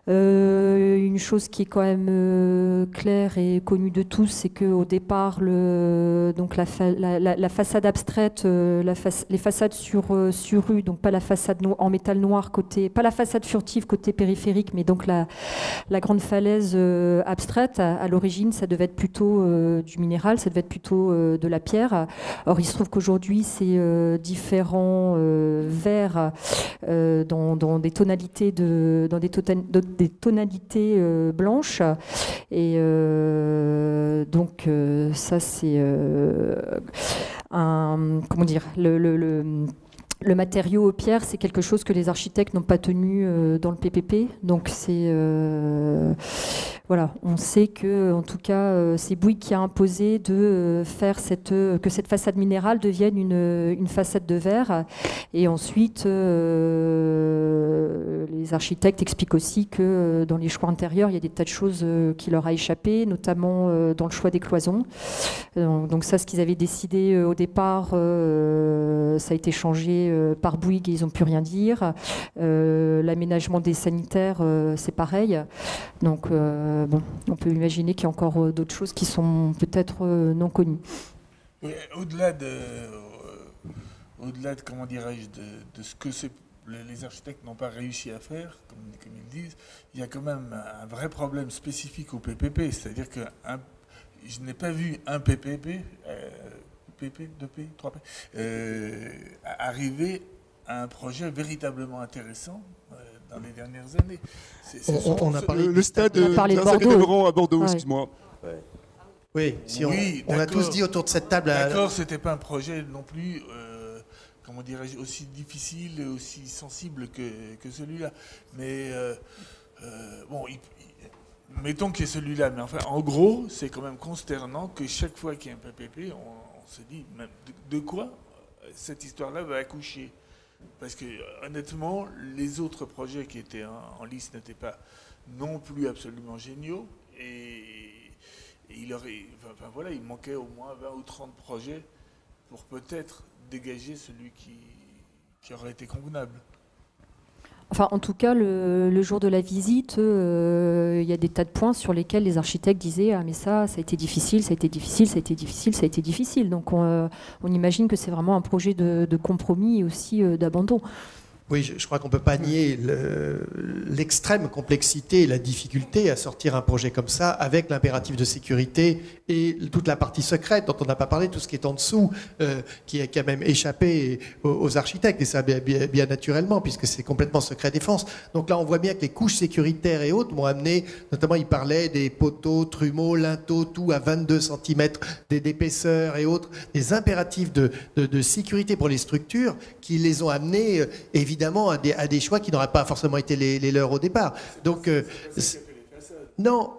Une chose qui est quand même claire et connue de tous, c'est qu'au départ, donc la façade abstraite, les façades sur rue, donc pas la façade en métal noir pas la façade furtive côté périphérique, mais donc la grande falaise abstraite, à l'origine, ça devait être plutôt du minéral, ça devait être plutôt de la pierre. Or, il se trouve qu'aujourd'hui, c'est différents verts dans des tonalités des tonalités blanches, et donc ça c'est le matériau pierre, c'est quelque chose que les architectes n'ont pas tenu dans le PPP, donc c'est voilà, on sait que en tout cas c'est Bouygues qui a imposé de faire que cette façade minérale devienne une façade de verre, et ensuite les architectes expliquent aussi que dans les choix intérieurs il y a des tas de choses qui leur a échappé, notamment dans le choix des cloisons. Donc ça, ce qu'ils avaient décidé au départ, ça a été changé par Bouygues et ils n'ont pu rien dire. L'aménagement des sanitaires, c'est pareil. Donc on peut imaginer qu'il y a encore d'autres choses qui sont peut-être non connues. Oui, au-delà de comment dirais-je, de ce que les architectes n'ont pas réussi à faire, comme ils disent, il y a quand même un vrai problème spécifique au PPP, c'est-à-dire que je n'ai pas vu un PPP, PP, 2P, 3P, arriver à un projet véritablement intéressant dans les dernières années. On a parlé le stade de Laurent à Bordeaux, ouais. excuse-moi. Ouais. Oui, on a tous dit autour de cette table... D'accord, c'était pas un projet non plus... comment dirais-je, aussi difficile et aussi sensible que celui-là. Mais bon, mettons qu'il y ait celui-là, mais enfin, en gros, c'est quand même consternant que chaque fois qu'il y a un PPP, on se dit même de quoi cette histoire-là va accoucher. Parce que honnêtement, les autres projets qui étaient en lice n'étaient pas non plus absolument géniaux, et il manquait au moins 20 ou 30 projets pour peut-être dégager celui qui aurait été convenable. Enfin, en tout cas, le jour de la visite, il y a des tas de points sur lesquels les architectes disaient « Ah, mais ça a été difficile, ça a été difficile, ça a été difficile, ça a été difficile ». Donc, on imagine que c'est vraiment un projet de compromis et aussi d'abandon. Oui, je crois qu'on ne peut pas nier l'extrême complexité et la difficulté à sortir un projet comme ça avec l'impératif de sécurité et toute la partie secrète dont on n'a pas parlé, tout ce qui est en dessous, qui a même échappé aux architectes, et ça bien naturellement, puisque c'est complètement secret défense. Donc là, on voit bien que les couches sécuritaires et autres m'ont amené, notamment il parlait des poteaux, trumeaux, linteaux, tout à 22 cm d'épaisseur et autres, des impératifs de sécurité pour les structures qui les ont amenés, évidemment, à des choix qui n'auraient pas forcément été les leurs au départ. Donc, non,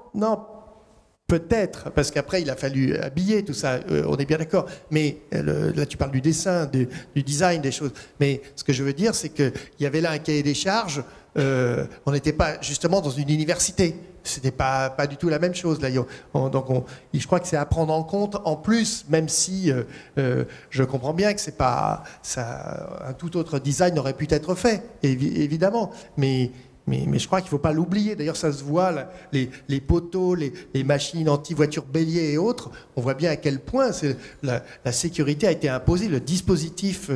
peut-être, parce qu'après, il a fallu habiller tout ça, on est bien d'accord. Mais là, tu parles du dessin, du design, des choses. Mais ce que je veux dire, c'est qu'il y avait là un cahier des charges. On n'était pas justement dans une université. C'était pas du tout la même chose. Là. Je crois que c'est à prendre en compte, en plus, même si je comprends bien que c'est pas un tout autre design aurait pu être fait, évidemment. Mais je crois qu'il ne faut pas l'oublier. D'ailleurs, ça se voit, là, les poteaux, les machines anti-voitures bélier et autres, on voit bien à quel point la sécurité a été imposée, le dispositif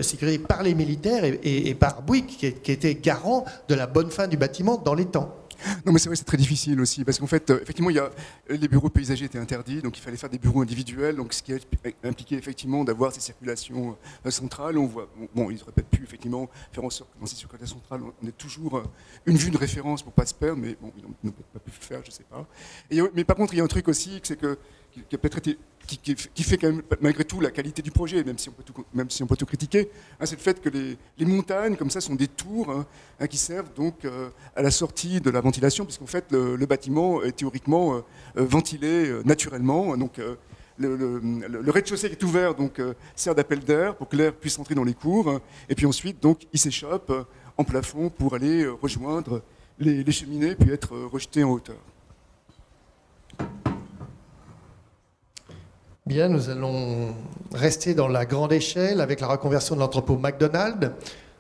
sécurisé par les militaires et par Bouygues, qui était garant de la bonne fin du bâtiment dans les temps. Non, mais c'est vrai, c'est très difficile aussi, parce qu'en fait, effectivement, les bureaux paysagers étaient interdits, donc il fallait faire des bureaux individuels, donc ce qui a impliqué effectivement d'avoir ces circulations centrales. On voit, bon, ils n'auraient pas pu effectivement faire en sorte que dans ces circulations centrales, on ait toujours une vue de référence pour ne pas se perdre, mais bon, ils n'ont pas pu le faire, je ne sais pas. Mais par contre, il y a un truc aussi, c'est que qui a peut-être été, qui fait quand même malgré tout la qualité du projet, même si on peut tout critiquer, hein, c'est le fait que les montagnes comme ça sont des tours qui servent donc à la sortie de la ventilation, puisqu'en fait le bâtiment est théoriquement ventilé naturellement, donc le rez-de-chaussée qui est ouvert donc sert d'appel d'air pour que l'air puisse entrer dans les cours, et puis ensuite donc il s'échappe en plafond pour aller rejoindre les cheminées puis être rejeté en hauteur. Bien, nous allons rester dans la grande échelle avec la reconversion de l'entrepôt McDonald's.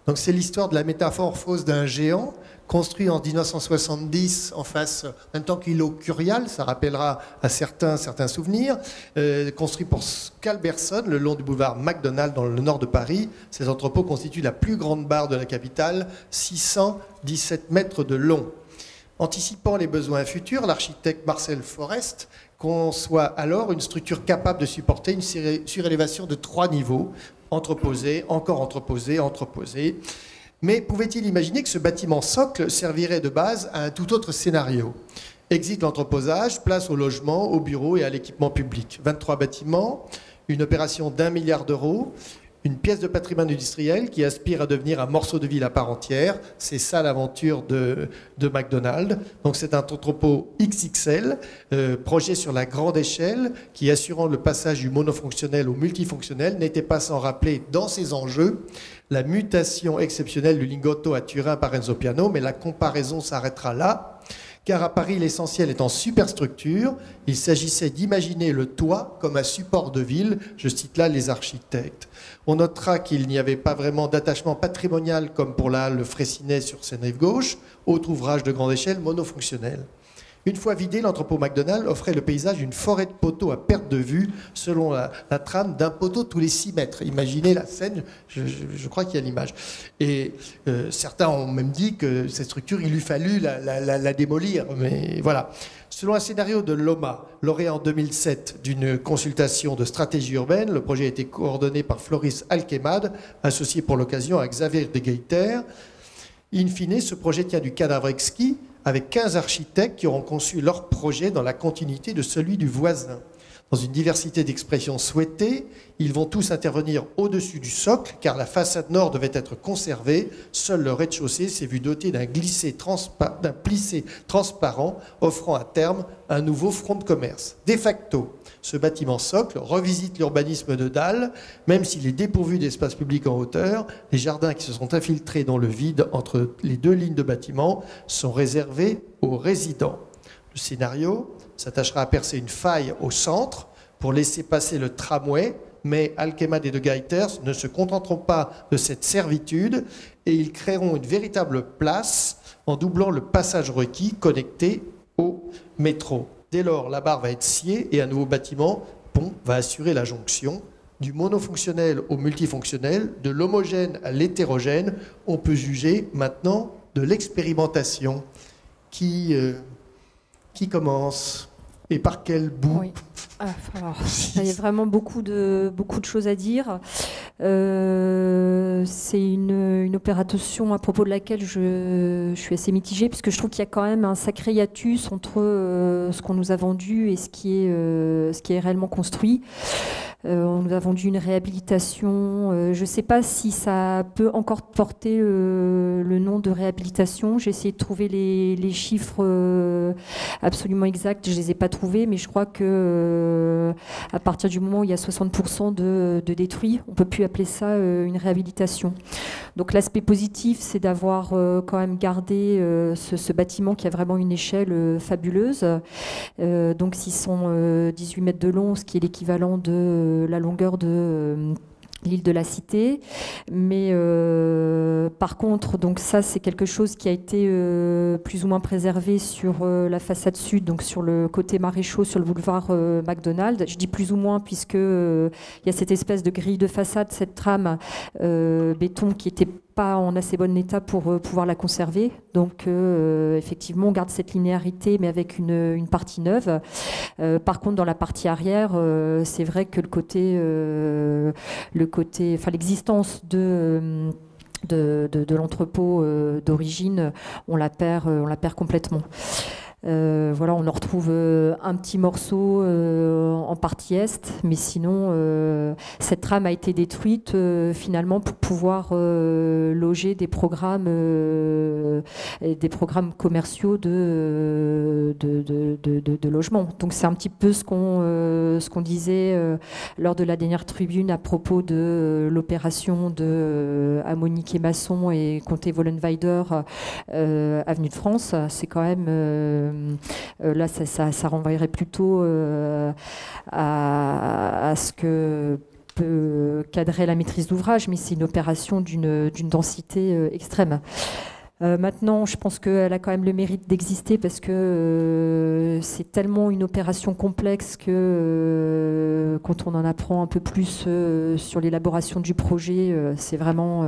Donc c'est l'histoire de la métamorphose d'un géant construit en 1970 en face, en même temps qu'îlot Curial, ça rappellera à certains souvenirs, construit pour Calberson, le long du boulevard McDonald's dans le nord de Paris. Ces entrepôts constituent la plus grande barre de la capitale, 617 mètres de long. Anticipant les besoins futurs, l'architecte Marcel Forest conçoit alors une structure capable de supporter une surélévation de 3 niveaux, entreposé, encore entreposé, entreposé. Mais pouvait-il imaginer que ce bâtiment socle servirait de base à un tout autre scénario ? Exit l'entreposage, place au logement, aux bureaux et à l'équipement public. 23 bâtiments, une opération d'1 milliard d'euros, une pièce de patrimoine industriel qui aspire à devenir un morceau de ville à part entière. C'est ça l'aventure de McDonald's. Donc c'est un entrepôt XXL, projet sur la grande échelle, qui, assurant le passage du monofonctionnel au multifonctionnel, n'était pas sans rappeler dans ses enjeux la mutation exceptionnelle du Lingotto à Turin par Enzo Piano, mais la comparaison s'arrêtera là. Car à Paris, l'essentiel est en superstructure. Il s'agissait d'imaginer le toit comme un support de ville. Je cite là les architectes. On notera qu'il n'y avait pas vraiment d'attachement patrimonial comme pour la halle Fraissinet sur Seine-Rive Gauche, autre ouvrage de grande échelle monofonctionnel. Une fois vidé, l'entrepôt McDonald's offrait le paysage d'une forêt de poteaux à perte de vue, selon la trame d'un poteau tous les 6 mètres. Imaginez la scène, je crois qu'il y a l'image. Et certains ont même dit que cette structure, il eût fallu la démolir. Mais voilà. Selon un scénario de Loma, lauréat en 2007 d'une consultation de stratégie urbaine, le projet a été coordonné par Floris Alkemad, associé pour l'occasion à Xavier de Geiter. In fine, ce projet tient du cadavre exquis, avec 15 architectes qui auront conçu leur projet dans la continuité de celui du voisin. Dans une diversité d'expressions souhaitées, ils vont tous intervenir au-dessus du socle, car la façade nord devait être conservée. Seul le rez-de-chaussée s'est vu doté d'un plissé transparent, offrant à terme un nouveau front de commerce. De facto, ce bâtiment socle revisite l'urbanisme de Dalle, même s'il est dépourvu d'espace public en hauteur. Les jardins qui se sont infiltrés dans le vide entre les 2 lignes de bâtiments sont réservés aux résidents. Le scénario s'attachera à percer une faille au centre pour laisser passer le tramway Mais Alkemad et De Geiters ne se contenteront pas de cette servitude et ils créeront une véritable place en doublant le passage requis connecté au métro. Dès lors, la barre va être sciée et un nouveau bâtiment, pont, va assurer la jonction. Du monofonctionnel au multifonctionnel, de l'homogène à l'hétérogène, on peut juger maintenant de l'expérimentation qui commence et par quel bout. Oui. Alors, il y a vraiment beaucoup de choses à dire. C'est une opération à propos de laquelle je suis assez mitigée, parce que je trouve qu'il y a quand même un sacré hiatus entre ce qu'on nous a vendu et ce qui est réellement construit. On nous a vendu une réhabilitation. Je ne sais pas si ça peut encore porter le nom de réhabilitation. J'ai essayé de trouver les chiffres absolument exacts. Je ne les ai pas trouvés, mais je crois que à partir du moment où il y a 60% de détruits, on ne peut plus appeler ça une réhabilitation. Donc l'aspect positif, c'est d'avoir quand même gardé ce bâtiment qui a vraiment une échelle fabuleuse. Donc s'ils sont 18 mètres de long, ce qui est l'équivalent de la longueur de l'île de la Cité, mais par contre, donc ça c'est quelque chose qui a été plus ou moins préservé sur la façade sud, donc sur le côté Maréchaux, sur le boulevard McDonald. Je dis plus ou moins puisque il y a cette espèce de grille de façade, cette trame béton qui était pas en assez bon état pour pouvoir la conserver. Donc effectivement, on garde cette linéarité, mais avec une partie neuve. Par contre, dans la partie arrière, c'est vrai que l'existence de l'entrepôt d'origine, on la perd complètement. Voilà, on en retrouve un petit morceau en partie est, mais sinon, cette trame a été détruite finalement pour pouvoir loger des programmes commerciaux de logement. Donc c'est un petit peu ce qu'on disait lors de la dernière tribune à propos de l'opération de Monique et Masson et Comté Vollenweider avenue de France. C'est quand même là, ça renvoyerait plutôt à ce que peut cadrer la maîtrise d'ouvrage, mais c'est une opération d'une densité extrême. Maintenant, je pense qu'elle a quand même le mérite d'exister parce que c'est tellement une opération complexe que quand on en apprend un peu plus sur l'élaboration du projet, c'est vraiment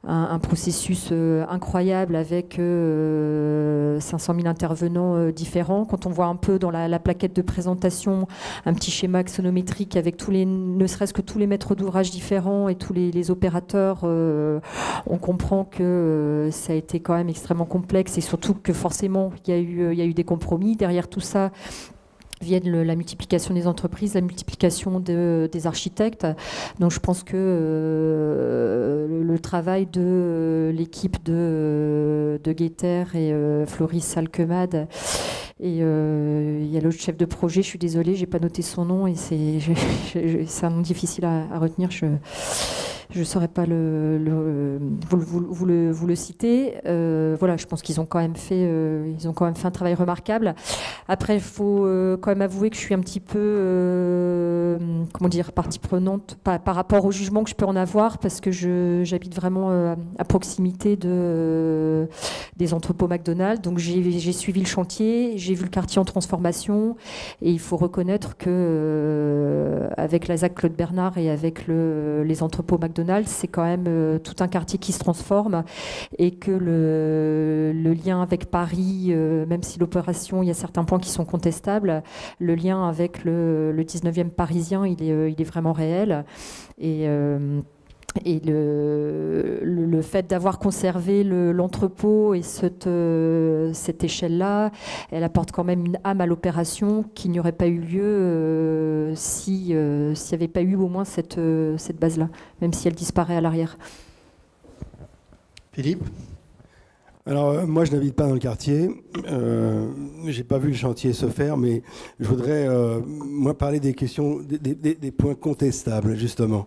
un processus incroyable avec 500 000 intervenants différents. Quand on voit un peu dans la plaquette de présentation un petit schéma axonométrique avec ne serait-ce que tous les maîtres d'ouvrage différents et tous les opérateurs, on comprend que ça a été quand même extrêmement complexe et surtout que forcément il y a eu des compromis. Derrière tout ça viennent la multiplication des entreprises, la multiplication des architectes. Donc je pense que le travail de l'équipe de Guetter et Floris Alkemad et il y a l'autre chef de projet, je suis désolée, j'ai pas noté son nom et c'est un nom difficile à retenir. Je ne saurais pas vous le citer. Voilà, je pense qu'ils ont quand même fait un travail remarquable. Après, il faut quand même avouer que je suis un petit peu, partie prenante par rapport au jugement que je peux en avoir, parce que j'habite vraiment à proximité des entrepôts McDonald's. Donc j'ai suivi le chantier, j'ai vu le quartier en transformation, et il faut reconnaître que avec la ZAC Claude Bernard et avec les entrepôts McDonald's, c'est quand même tout un quartier qui se transforme et que le lien avec Paris, même si l'opération, il y a certains points qui sont contestables, le lien avec le 19e parisien, il est vraiment réel. Et le fait d'avoir conservé l'entrepôt et cette échelle-là, elle apporte quand même une âme à l'opération qui n'aurait pas eu lieu s'il n'y avait pas eu au moins cette base-là, même si elle disparaît à l'arrière. Philippe ? Alors, moi, je n'habite pas dans le quartier. Je n'ai pas vu le chantier se faire, mais je voudrais, moi, parler des questions, des points contestables, justement.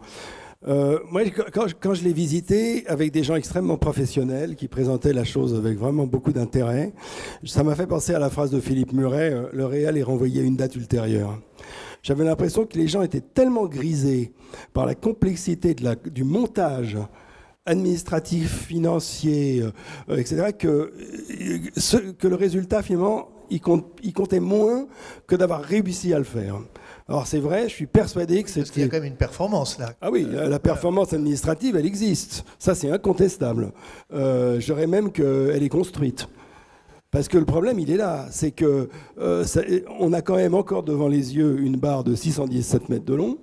Moi, quand je l'ai visité avec des gens extrêmement professionnels qui présentaient la chose avec vraiment beaucoup d'intérêt, ça m'a fait penser à la phrase de Philippe Muret, le réel est renvoyé à une date ultérieure. J'avais l'impression que les gens étaient tellement grisés par la complexité du montage administratif, financier, etc., que le résultat, finalement, il comptait moins que d'avoir réussi à le faire. Alors c'est vrai, je suis persuadé que c'est... Parce qu'il y a quand même une performance là. Ah oui, la performance administrative, elle existe. Ça, c'est incontestable. Je dirais même qu'elle est construite. Parce que le problème, il est là. C'est que on a quand même encore devant les yeux une barre de 617 mètres de long,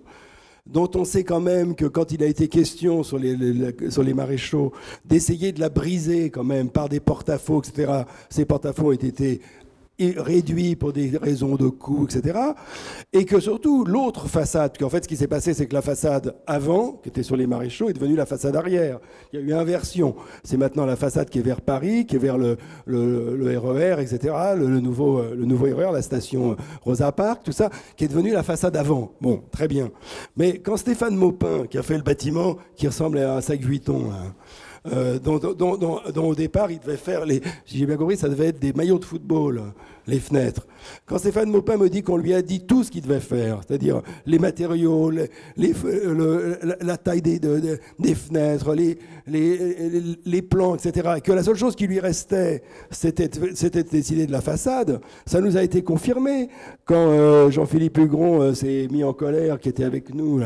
dont on sait quand même que quand il a été question sur les maréchaux d'essayer de la briser quand même par des porte-à-faux, etc., ces porte-à-faux ont été réduit pour des raisons de coût, etc. Et que surtout, l'autre façade, qu'en fait, ce qui s'est passé, c'est que la façade avant, qui était sur les maréchaux, est devenue la façade arrière. Il y a eu inversion. C'est maintenant la façade qui est vers Paris, qui est vers le RER, etc., le nouveau RER, la station Rosa Parks, tout ça, qui est devenue la façade avant. Bon, très bien. Mais quand Stéphane Maupin, qui a fait le bâtiment qui ressemble à un sac Vuitton, dont au départ, il devait faire, si j'ai bien compris, ça devait être des maillots de football, les fenêtres. Quand Stéphane Maupin me dit qu'on lui a dit tout ce qu'il devait faire, c'est-à-dire les matériaux, la taille des fenêtres, les plans, etc., et que la seule chose qui lui restait, c'était de décider de la façade, ça nous a été confirmé quand Jean-Philippe Hugron s'est mis en colère, qui était avec nous,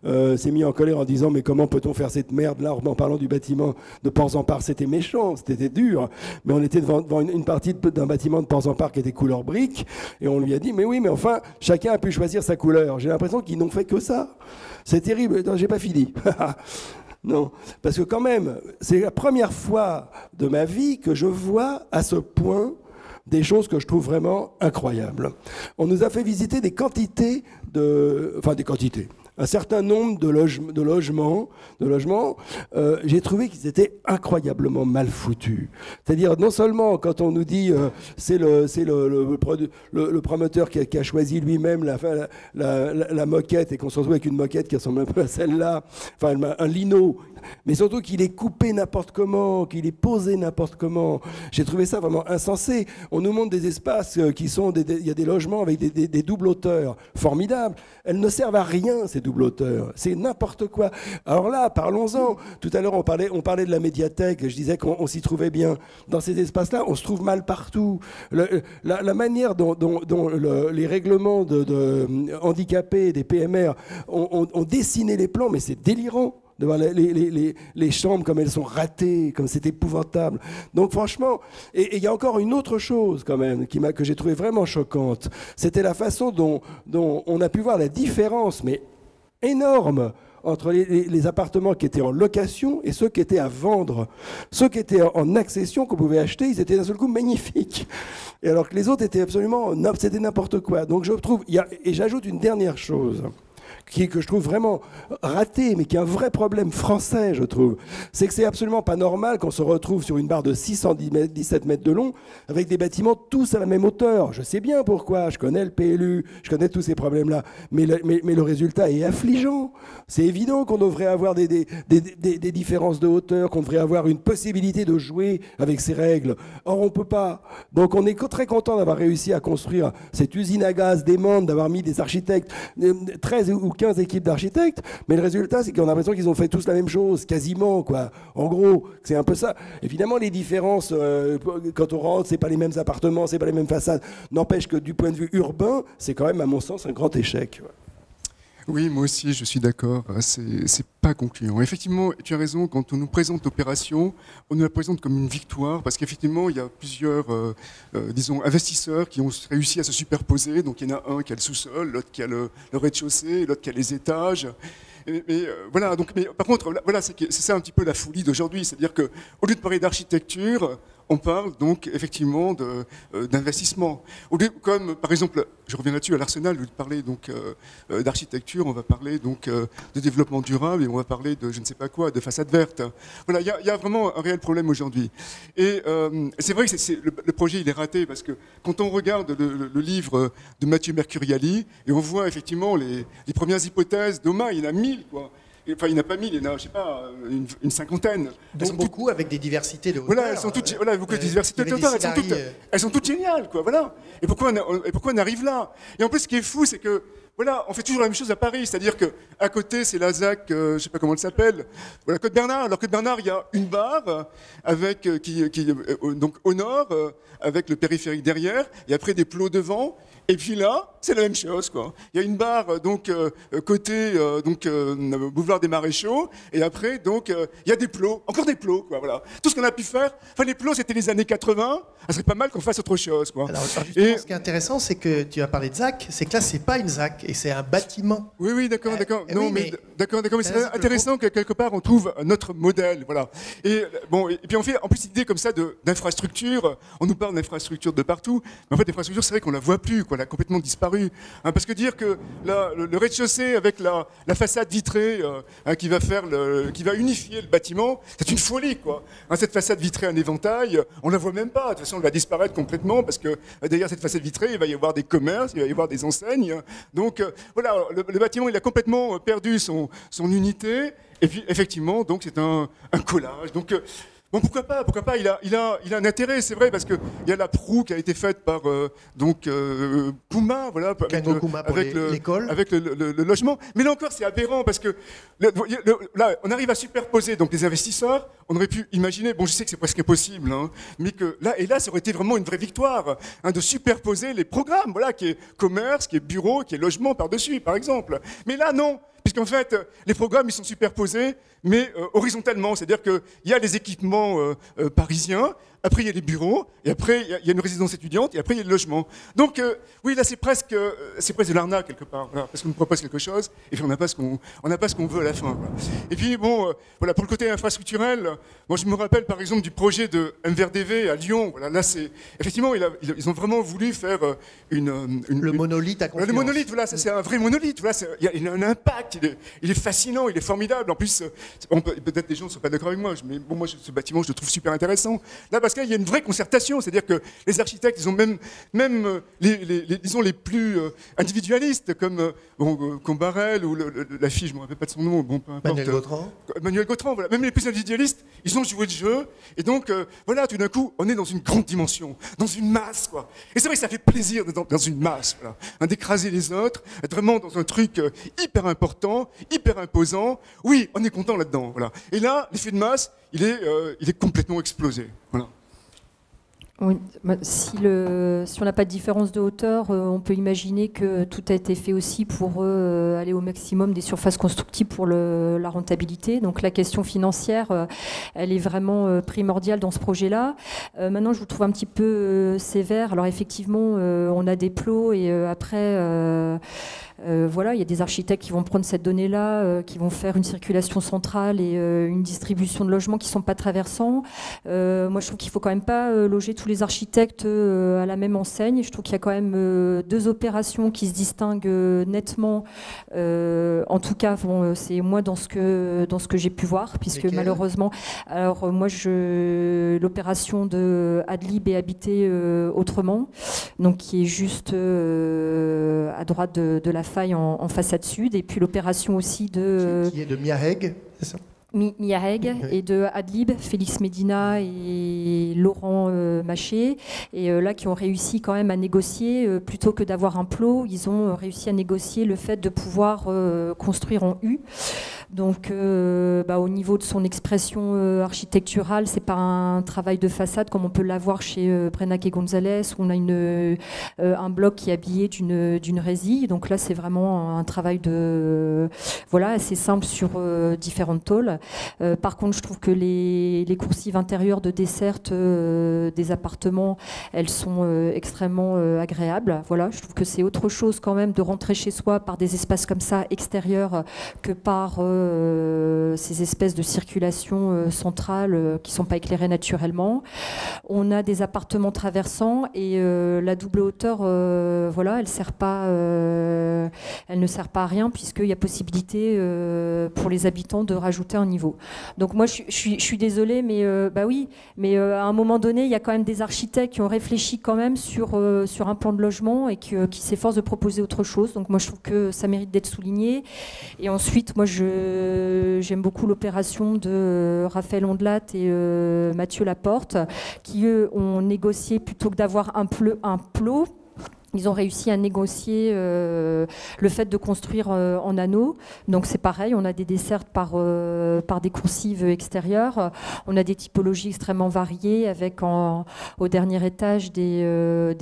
s'est mis en colère en disant « Mais comment peut-on faire cette merde là ?» en parlant du bâtiment de Port-en-Part, c'était méchant, c'était dur, mais on était devant une partie d'un bâtiment de Port-en-Part qui était couleur brique, et on lui a dit, mais oui, mais enfin, chacun a pu choisir sa couleur. J'ai l'impression qu'ils n'ont fait que ça. C'est terrible. Non, j'ai pas fini. Non, parce que quand même, c'est la première fois de ma vie que je vois à ce point des choses que je trouve vraiment incroyables. On nous a fait visiter des quantités un certain nombre de logements, j'ai trouvé qu'ils étaient incroyablement mal foutus. C'est-à-dire, non seulement quand on nous dit c'est le promoteur qui a choisi lui-même la moquette et qu'on se retrouve avec une moquette qui ressemble un peu à celle-là, enfin un lino, mais surtout qu'il est coupé n'importe comment, qu'il est posé n'importe comment. J'ai trouvé ça vraiment insensé. On nous montre des espaces qui sont... Il y a des logements avec des doubles hauteurs formidables. Elles ne servent à rien, ces doubles hauteurs. C'est n'importe quoi. Alors là, parlons-en. Tout à l'heure, on parlait de la médiathèque. Je disais qu'on s'y trouvait bien. Dans ces espaces-là, on se trouve mal partout. La manière dont les règlements de handicapés, des PMR, ont dessiné les plans, mais c'est délirant de voir les chambres comme elles sont ratées, comme c'est épouvantable. Donc franchement, et il y a encore une autre chose quand même que j'ai trouvé vraiment choquante, c'était la façon dont on a pu voir la différence, mais énorme, entre les appartements qui étaient en location et ceux qui étaient à vendre. Ceux qui étaient en accession, qu'on pouvait acheter, ils étaient d'un seul coup magnifiques. Et alors que les autres étaient absolument... C'était n'importe quoi. Donc je trouve... Et j'ajoute une dernière chose que je trouve vraiment raté, mais qui est un vrai problème français, je trouve. C'est que c'est absolument pas normal qu'on se retrouve sur une barre de 617 mètres de long avec des bâtiments tous à la même hauteur. Je sais bien pourquoi, je connais le PLU, je connais tous ces problèmes-là, mais le résultat est affligeant. C'est évident qu'on devrait avoir des différences de hauteur, qu'on devrait avoir une possibilité de jouer avec ces règles. Or, on peut pas. Donc, on est très content d'avoir réussi à construire cette usine à gaz démente, d'avoir mis des architectes, 13 ou 15 équipes d'architectes, mais le résultat, c'est qu'on a l'impression qu'ils ont fait tous la même chose, quasiment, quoi. En gros, c'est un peu ça. Évidemment, les différences, quand on rentre, c'est pas les mêmes appartements, c'est pas les mêmes façades. N'empêche que du point de vue urbain, c'est quand même, à mon sens, un grand échec. Oui, moi aussi, je suis d'accord. C'est pas concluant. Effectivement, tu as raison, quand on nous présente l'opération, on nous la présente comme une victoire, parce qu'effectivement, il y a plusieurs, disons, investisseurs qui ont réussi à se superposer. Donc, il y en a un qui a le sous-sol, l'autre qui a le rez-de-chaussée, l'autre qui a les étages. Voilà, donc, mais par contre, voilà, c'est ça un petit peu la folie d'aujourd'hui. C'est-à-dire qu'au lieu de parler d'architecture, on parle donc effectivement d'investissement. Comme par exemple, je reviens là-dessus, à l'Arsenal, au lieu de parler donc d'architecture, on va parler donc de développement durable et on va parler de je ne sais pas quoi, de façade verte. Voilà, il y a vraiment un réel problème aujourd'hui. Et c'est vrai que le projet il est raté parce que quand on regarde le livre de Mathieu Mercuriali et on voit effectivement les premières hypothèses, Doma, il y en a 1000 quoi. Enfin, il n'y en a pas 1000, il y en a, je sais pas, une cinquantaine. Donc beaucoup avec des diversités de hauteur. Voilà, elles sont toutes, voilà, beaucoup de diversités de hauteur, elles sont toutes géniales, quoi, voilà. Et pourquoi on arrive là? Et en plus, ce qui est fou, c'est que voilà, on fait toujours la même chose à Paris, c'est-à-dire qu'à côté, c'est la ZAC, je ne sais pas comment elle s'appelle, voilà, Côte Bernard. Alors, Côte Bernard, il y a une barre avec, donc au nord, avec le périphérique derrière, et après des plots devant. Et puis là, c'est la même chose, quoi. Il y a une barre donc côté boulevard des Maréchaux, et après donc il y a des plots, encore des plots, quoi. Voilà. Tout ce qu'on a pu faire. Enfin, les plots, c'était les années 80. Ça serait pas mal qu'on fasse autre chose, quoi. Alors justement, ce qui est intéressant, c'est que tu as parlé de ZAC, c'est que là, c'est pas une ZAC, et c'est un bâtiment. Oui, d'accord. Non, oui, mais d'accord. Mais c'est intéressant que quelque part on trouve notre modèle, voilà. Et bon, et puis on fait en plus l'idée comme ça d'infrastructure. On nous parle d'infrastructure de partout, mais en fait, l'infrastructure, c'est vrai qu'on la voit plus, quoi. Elle a complètement disparu. Hein, parce que dire que le rez-de-chaussée avec la façade vitrée qui va unifier le bâtiment, c'est une folie, quoi. Hein, cette façade vitrée en éventail, on la voit même pas. De toute façon, elle va disparaître complètement parce que derrière cette façade vitrée, il va y avoir des commerces, il va y avoir des enseignes. Donc voilà, le bâtiment, il a complètement perdu son unité. Et puis effectivement, donc c'est un collage. Donc bon, pourquoi pas, il a un intérêt, c'est vrai, parce qu'il y a la proue qui a été faite par Puma, voilà, avec le logement. Mais là encore, c'est aberrant, parce que là, on arrive à superposer donc les investisseurs. On aurait pu imaginer, bon, je sais que c'est presque impossible, hein, mais que là, ça aurait été vraiment une vraie victoire, hein, de superposer les programmes, voilà, qui est commerce, qui est bureau, qui est logement par-dessus, par exemple. Mais là, non. Puisqu'en fait, les programmes, ils sont superposés, mais horizontalement. C'est-à-dire qu'il y a les équipements parisiens, après il y a les bureaux, et après il y a une résidence étudiante, et après il y a le logement. Donc oui, là c'est presque de l'arnaque quelque part, voilà, parce qu'on nous propose quelque chose, et puis on n'a pas ce qu'on veut à la fin, quoi. Et puis bon, voilà, pour le côté infrastructurel, moi je me rappelle par exemple du projet de MVRDV à Lyon. Voilà, là c'est effectivement ils ont vraiment voulu faire le monolithe à confiance. Le monolithe, voilà, ça c'est un vrai monolithe. Voilà, il a un impact, il est fascinant, il est formidable. En plus, peut-être les gens ne sont pas d'accord avec moi, mais bon, moi ce bâtiment je le trouve super intéressant. Là, parce qu'il y a une vraie concertation, c'est-à-dire que les architectes, ils ont même disons les plus individualistes, comme Combarel ou la fille, je ne me rappelle pas de son nom, bon, peu importe. Manuel Gautran, voilà. Même les plus individualistes, ils ont joué le jeu, et donc voilà, tout d'un coup, on est dans une grande dimension, dans une masse, quoi. Et c'est vrai que ça fait plaisir d'être dans une masse, voilà, hein, d'écraser les autres, être vraiment dans un truc hyper important, hyper imposant. Oui, on est content là-dedans, voilà. Et là, l'effet de masse, il est complètement explosé, voilà. Oui, si on n'a pas de différence de hauteur, on peut imaginer que tout a été fait aussi pour aller au maximum des surfaces constructibles pour la rentabilité. Donc la question financière, elle est vraiment primordiale dans ce projet-là. Maintenant, je vous trouve un petit peu sévère. Alors effectivement, on a des plots et après... voilà, il y a des architectes qui vont prendre cette donnée-là, qui vont faire une circulation centrale et une distribution de logements qui ne sont pas traversants. Moi, je trouve qu'il ne faut quand même pas loger tous les architectes à la même enseigne. Je trouve qu'il y a quand même deux opérations qui se distinguent nettement. En tout cas, bon, c'est moi dans ce que j'ai pu voir, puisque malheureusement, alors moi, l'opération de Adlib et Habiter autrement, donc qui est juste à droite de la faille en façade sud, et puis l'opération aussi qui est de Miaheg, c'est ça? Miaheg, oui. Et de Adlib, Félix Médina et Laurent Maché, et là qui ont réussi quand même à négocier, plutôt que d'avoir un plot, ils ont réussi à négocier le fait de pouvoir construire en U. Donc au niveau de son expression architecturale, c'est pas un travail de façade comme on peut l'avoir chez Brenac et Gonzalez, où on a un bloc qui est habillé d'une résille. Donc là, c'est vraiment un travail assez simple sur différentes tôles. Par contre, je trouve que les coursives intérieures de desserte des appartements, elles sont extrêmement agréables. Voilà, je trouve que c'est autre chose quand même de rentrer chez soi par des espaces comme ça extérieurs que par ces espèces de circulation centrale qui ne sont pas éclairées naturellement. On a des appartements traversants et la double hauteur, elle ne sert pas à rien, puisqu'il y a possibilité pour les habitants de rajouter un niveau. Donc moi, je suis désolée, mais à un moment donné, il y a quand même des architectes qui ont réfléchi quand même sur un plan de logement et qui s'efforcent de proposer autre chose. Donc moi, je trouve que ça mérite d'être souligné. Et ensuite, moi, j'aime beaucoup l'opération de Raphaël Ondelat et Mathieu Laporte, qui eux ont négocié, plutôt que d'avoir un plot, Ils ont réussi à négocier le fait de construire en anneaux. Donc c'est pareil, on a des dessertes par des coursives extérieures. On a des typologies extrêmement variées avec au dernier étage des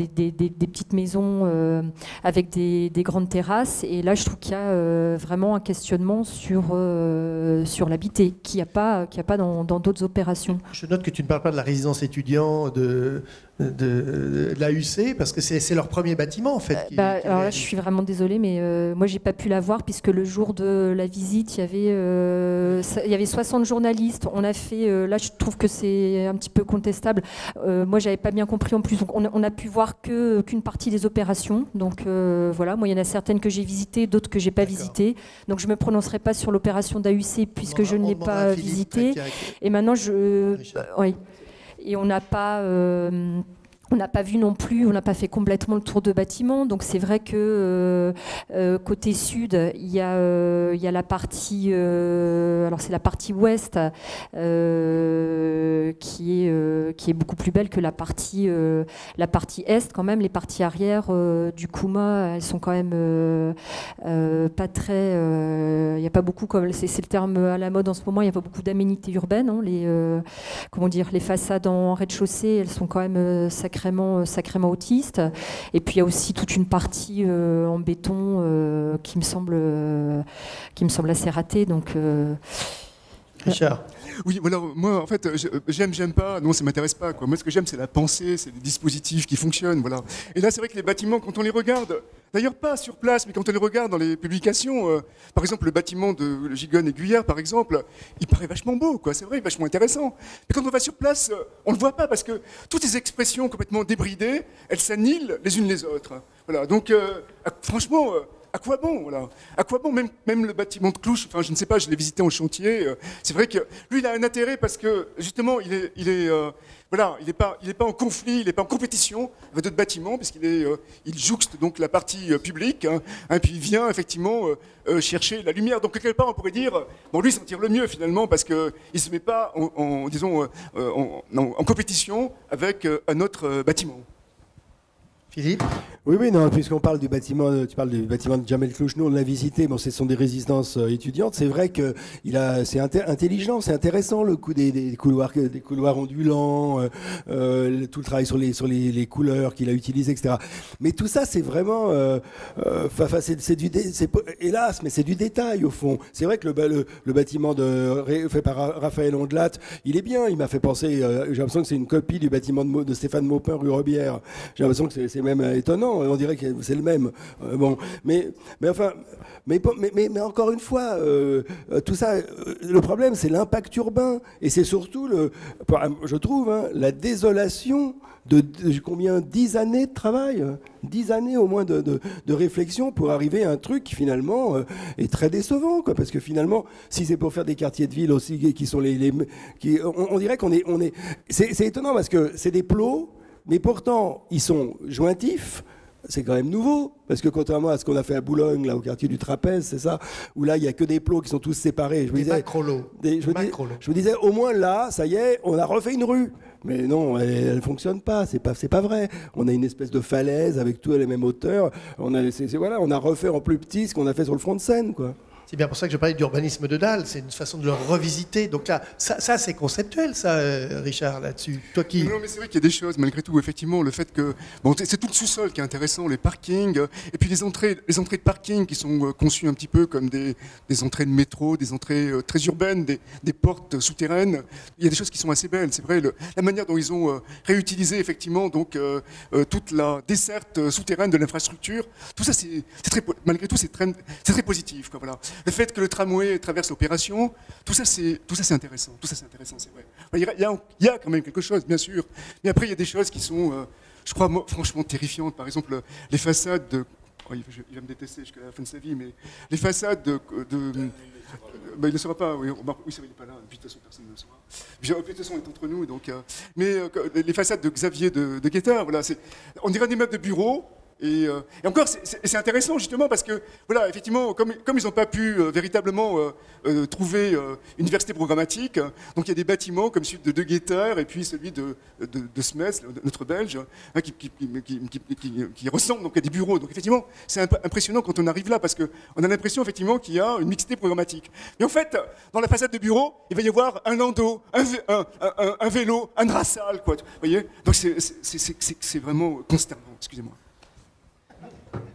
petites maisons avec des grandes terrasses. Et là, je trouve qu'il y a vraiment un questionnement sur l'habité qu'il n'y a pas dans d'autres opérations. Je note que tu ne parles pas de la résidence étudiant de l'AUC, parce que c'est leur premier bâtiment en fait. Alors là, je suis vraiment désolée, mais moi j'ai pas pu la voir puisque le jour de la visite, il y avait 60 journalistes. On a fait, là je trouve que c'est un petit peu contestable. Moi j'avais pas bien compris en plus, donc on a pu voir qu'une partie des opérations. Donc voilà, moi il y en a certaines que j'ai visitées, d'autres que j'ai pas visitées. Donc je me prononcerai pas sur l'opération d'AUC puisque je ne l'ai pas visitée. Et maintenant oui. Et on n'a pas vu non plus, on n'a pas fait complètement le tour de bâtiment. Donc c'est vrai que côté sud, il y a la partie, alors c'est la partie ouest qui est beaucoup plus belle que la partie est quand même. Les parties arrière du Kouma, elles sont quand même pas très. Il n'y a pas beaucoup, comme c'est le terme à la mode en ce moment. Il n'y a pas beaucoup d'aménités urbaines. Hein, les façades en rez-de-chaussée, elles sont quand même sacrément autistes. Et puis il y a aussi toute une partie en béton qui me semble assez ratée. Donc Richard. Oui, voilà, moi en fait, j'aime pas, non, ça m'intéresse pas, quoi. Moi ce que j'aime c'est la pensée, c'est les dispositifs qui fonctionnent, voilà. Et là c'est vrai que les bâtiments, quand on les regarde, d'ailleurs pas sur place, mais quand on les regarde dans les publications, par exemple le bâtiment de Gigonne et Guyère par exemple, il paraît vachement beau, quoi, c'est vrai, vachement intéressant. Mais quand on va sur place, on le voit pas parce que toutes ces expressions complètement débridées, elles s'annihilent les unes les autres. Voilà, donc franchement... à quoi bon, voilà. À quoi bon, même le bâtiment de Clouche, enfin je ne sais pas, je l'ai visité en chantier, c'est vrai que lui il a un intérêt parce que justement il est pas en conflit, il n'est pas en compétition avec d'autres bâtiments parce il jouxte donc la partie publique, hein, et puis il vient effectivement chercher la lumière. Donc quelque part on pourrait dire, bon lui il s'en tire le mieux finalement parce qu'il ne se met pas en compétition avec un autre bâtiment. Philippe ? Oui, non, puisqu'on parle du bâtiment, tu parles du bâtiment de Jamel Clouche, nous on l'a visité, bon, ce sont des résidences étudiantes, c'est vrai que c'est intelligent, c'est intéressant le coup des couloirs ondulants, tout le travail sur les couleurs qu'il a utilisées, etc. Mais tout ça, c'est vraiment, hélas, mais c'est du détail au fond. C'est vrai que le bâtiment fait par Raphaël Ondelat, il est bien, il m'a fait penser, j'ai l'impression que c'est une copie du bâtiment de Stéphane Maupin rue Robière. J'ai l'impression que c'est même étonnant. On dirait que c'est le même. Bon, mais encore une fois, tout ça, le problème, c'est l'impact urbain, et c'est surtout je trouve, hein, la désolation de combien 10 années de travail, 10 années au moins de réflexion pour arriver à un truc qui finalement est très décevant, quoi, parce que finalement, si c'est pour faire des quartiers de ville aussi qui sont on dirait qu'on est, c'est étonnant parce que c'est des plots. Mais pourtant, ils sont jointifs. C'est quand même nouveau, parce que contrairement à ce qu'on a fait à Boulogne, là, au quartier du Trapèze, c'est ça, où là, il n'y a que des plots qui sont tous séparés. Je me disais, au moins là, ça y est, on a refait une rue. Mais non, elle ne fonctionne pas, c'est pas vrai. On a une espèce de falaise avec tout à la même hauteur. On a refait en plus petit ce qu'on a fait sur le front de Seine, quoi. C'est bien pour ça que je parlais d'urbanisme de dalle, c'est une façon de le revisiter. Donc là, ça c'est conceptuel, ça, Richard, là-dessus. Toi qui... Non, mais c'est vrai qu'il y a des choses, malgré tout, effectivement, le fait que... Bon, c'est tout le sous-sol qui est intéressant, les parkings, et puis les entrées de parking qui sont conçues un petit peu comme des entrées de métro, des entrées très urbaines, des portes souterraines. Il y a des choses qui sont assez belles, c'est vrai, la manière dont ils ont réutilisé, effectivement, donc, toute la desserte souterraine de l'infrastructure. Tout ça, malgré tout, c'est très positif, quoi, voilà. Le fait que le tramway traverse l'opération, tout ça c'est intéressant. Tout ça c'est intéressant, c'est vrai. Il y a quand même quelque chose, bien sûr. Mais après il y a des choses qui sont, je crois, franchement terrifiantes. Par exemple, les façades de... Oh, il va me détester jusqu'à la fin de sa vie, mais les façades de il ne sera pas, oui, c'est vrai, il n'est pas là, puis de toute façon personne ne le saura. Puis, de toute façon, il est entre nous, donc, mais les façades de Xavier de Guettard, voilà, on dirait des meubles de bureau, Et encore, c'est intéressant justement parce que, voilà, effectivement, comme ils n'ont pas pu véritablement trouver une diversité programmatique, donc il y a des bâtiments comme celui de De Guetter et puis celui de Smets, notre Belge, hein, qui ressemblent donc à des bureaux. Donc effectivement, c'est impressionnant quand on arrive là parce qu'on a l'impression effectivement qu'il y a une mixité programmatique. Mais en fait, dans la façade de bureau, il va y avoir un landau, un vélo, un drassal, quoi. Vous voyez? Donc c'est vraiment consternant. Excusez-moi.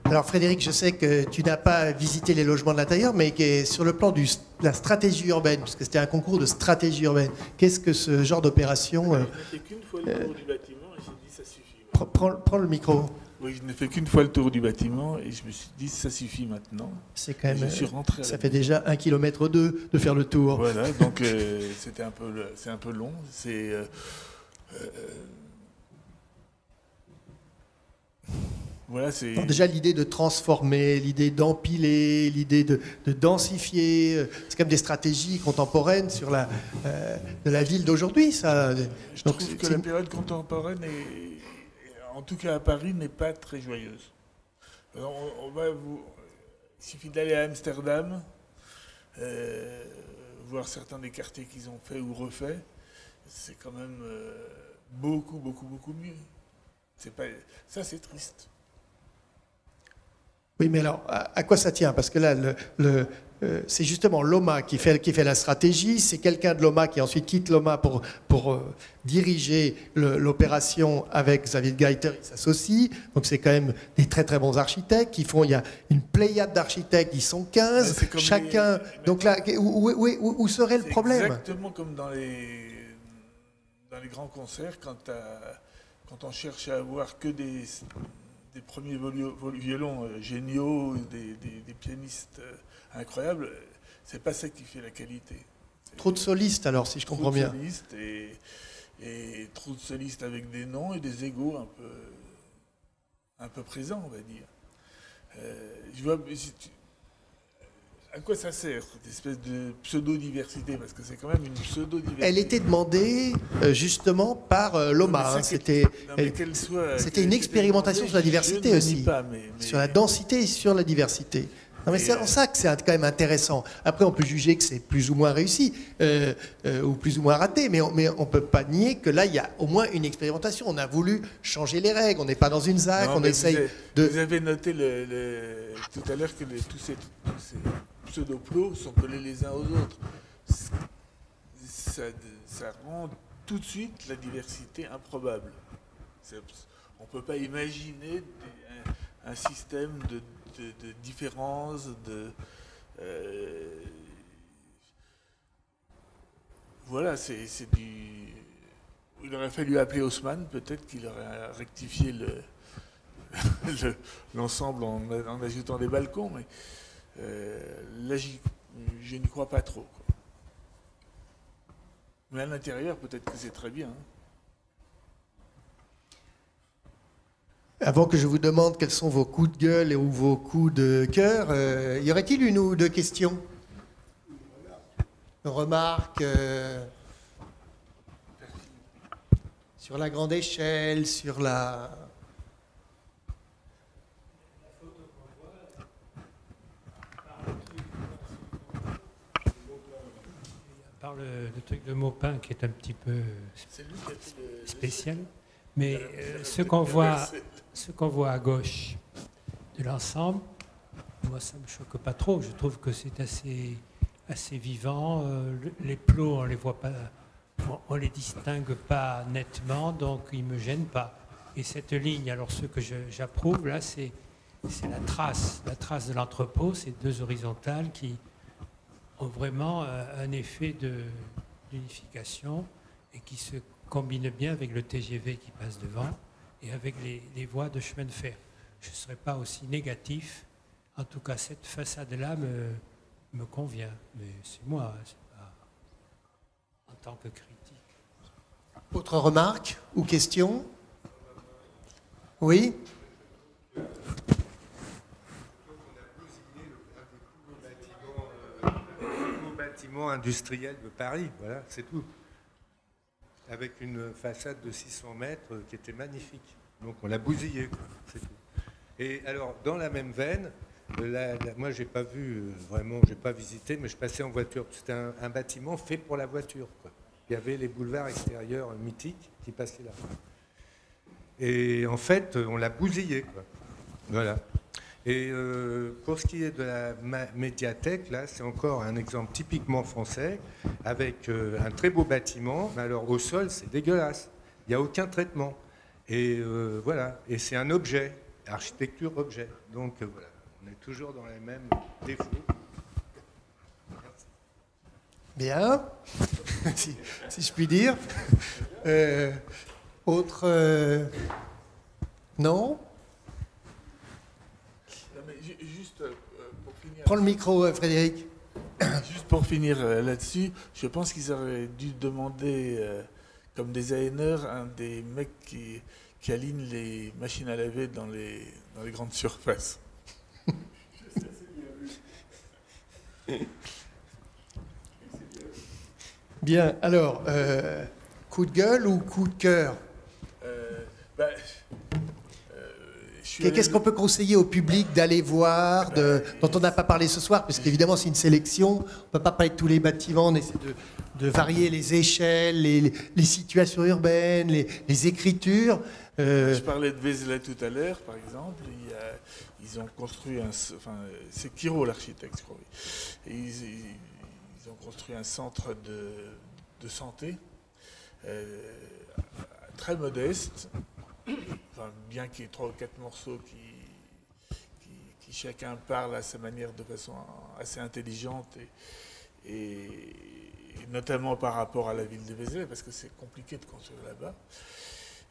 Alors Frédéric, je sais que tu n'as pas visité les logements de l'intérieur, mais sur le plan de la stratégie urbaine, parce que c'était un concours de stratégie urbaine, qu'est-ce que ce genre d'opération... Je n'ai fait qu'une fois le tour du bâtiment et j'ai dit ça suffit. Prends le micro. Oui, je n'ai fait qu'une fois le tour du bâtiment et je me suis dit ça suffit maintenant. C'est quand même... Je suis rentré ça fait déjà 1,2 km de faire le tour. Voilà, donc c'est un peu long. Voilà, alors déjà l'idée de transformer, l'idée d'empiler, l'idée de densifier, c'est quand même des stratégies contemporaines de la ville d'aujourd'hui, ça. Je trouve que la période contemporaine, en tout cas à Paris, n'est pas très joyeuse. Il suffit d'aller à Amsterdam, voir certains des quartiers qu'ils ont fait ou refait, c'est quand même beaucoup mieux. Ça, c'est triste. Oui, mais alors, à quoi ça tient? Parce que là, c'est justement l'OMA qui fait la stratégie, c'est quelqu'un de l'OMA qui ensuite quitte l'OMA pour diriger l'opération avec Xavier Geiter, il s'associe, donc c'est quand même des très très bons architectes il y a une pléiade d'architectes, ils sont 15, chacun... Donc là, où serait le problème? Exactement comme dans les grands concerts, quand on cherche à avoir que des premiers violons géniaux, des pianistes incroyables, c'est pas ça qui fait la qualité. Trop de solistes alors, si je comprends bien. Trop de solistes et trop de solistes avec des noms et des égos un peu présents, on va dire. À quoi ça sert, cette espèce de pseudo-diversité? Parce que c'est quand même une pseudo-diversité. Elle était demandée justement par l'OMA. C'était une expérimentation sur la diversité aussi. Sur la densité et sur la diversité. Non, mais c'est en ça que c'est quand même intéressant. Après, on peut juger que c'est plus ou moins réussi ou plus ou moins raté, mais on ne peut pas nier que là, il y a au moins une expérimentation. On a voulu changer les règles. On n'est pas dans une ZAC. On essaye de... Vous avez noté tout à l'heure que tous ces pseudo-plots sont collés les uns aux autres. Ça rend tout de suite la diversité improbable. On ne peut pas imaginer un système de différence, voilà, c'est du... Il aurait fallu appeler Haussmann, peut-être qu'il aurait rectifié l'ensemble en ajoutant des balcons, mais là, je n'y crois pas trop, quoi. Mais à l'intérieur, peut-être que c'est très bien. Hein. Avant que je vous demande quels sont vos coups de gueule ou vos coups de cœur, y aurait-il une ou deux questions? Une remarque sur la grande échelle, sur la... Par le truc de Maupin qui est un petit peu spécial, mais ce qu'on voit à gauche de l'ensemble, moi ça ne me choque pas trop. Je trouve que c'est assez vivant. Les plots, on les voit pas, on les distingue pas nettement, donc ils me gênent pas. Et cette ligne, alors ce que j'approuve là, c'est la trace de l'entrepôt, ces deux horizontales qui ont vraiment un effet d'unification et qui se combinent bien avec le TGV qui passe devant et avec les voies de chemin de fer. Je ne serais pas aussi négatif. En tout cas, cette façade-là me convient. Mais c'est moi, c'est pas en tant que critique. Autre remarque ou question? Oui? Bâtiment industriel de Paris, voilà, c'est tout. Avec une façade de 600 mètres qui était magnifique. Donc on l'a bousillé, c'est tout. Et alors, dans la même veine, moi, j'ai pas vu, vraiment, j'ai pas visité, mais je passais en voiture. C'était un bâtiment fait pour la voiture, quoi. Il y avait les boulevards extérieurs mythiques qui passaient là. Et en fait, on l'a bousillé, quoi. Voilà. Et pour ce qui est de la médiathèque, là, c'est encore un exemple typiquement français, avec un très beau bâtiment, mais alors au sol, c'est dégueulasse. Il n'y a aucun traitement. Et voilà. Et c'est un objet, architecture-objet. Donc voilà, on est toujours dans les mêmes défauts. Bien, si je puis dire. Autre... non? Juste pour finir. Prends le micro, Frédéric. Juste pour finir là-dessus, je pense qu'ils auraient dû demander, comme des ANR, un des mecs qui alignent les machines à laver dans les grandes surfaces. Bien, alors, coup de gueule ou coup de cœur? Qu'est-ce qu'on peut conseiller au public d'aller voir, dont on n'a pas parlé ce soir, parce qu'évidemment c'est une sélection, on ne peut pas parler de tous les bâtiments, on essaie de varier les échelles, les situations urbaines, les écritures. Je parlais de Vézelay tout à l'heure, par exemple. Ils ont construit c'est Quiro l'architecte, je crois. Et ils ont construit un centre de santé très modeste. Enfin, bien qu'il y ait 3 ou 4 morceaux qui chacun parle à sa manière de façon assez intelligente et notamment par rapport à la ville de Vézelay, parce que c'est compliqué de construire là-bas.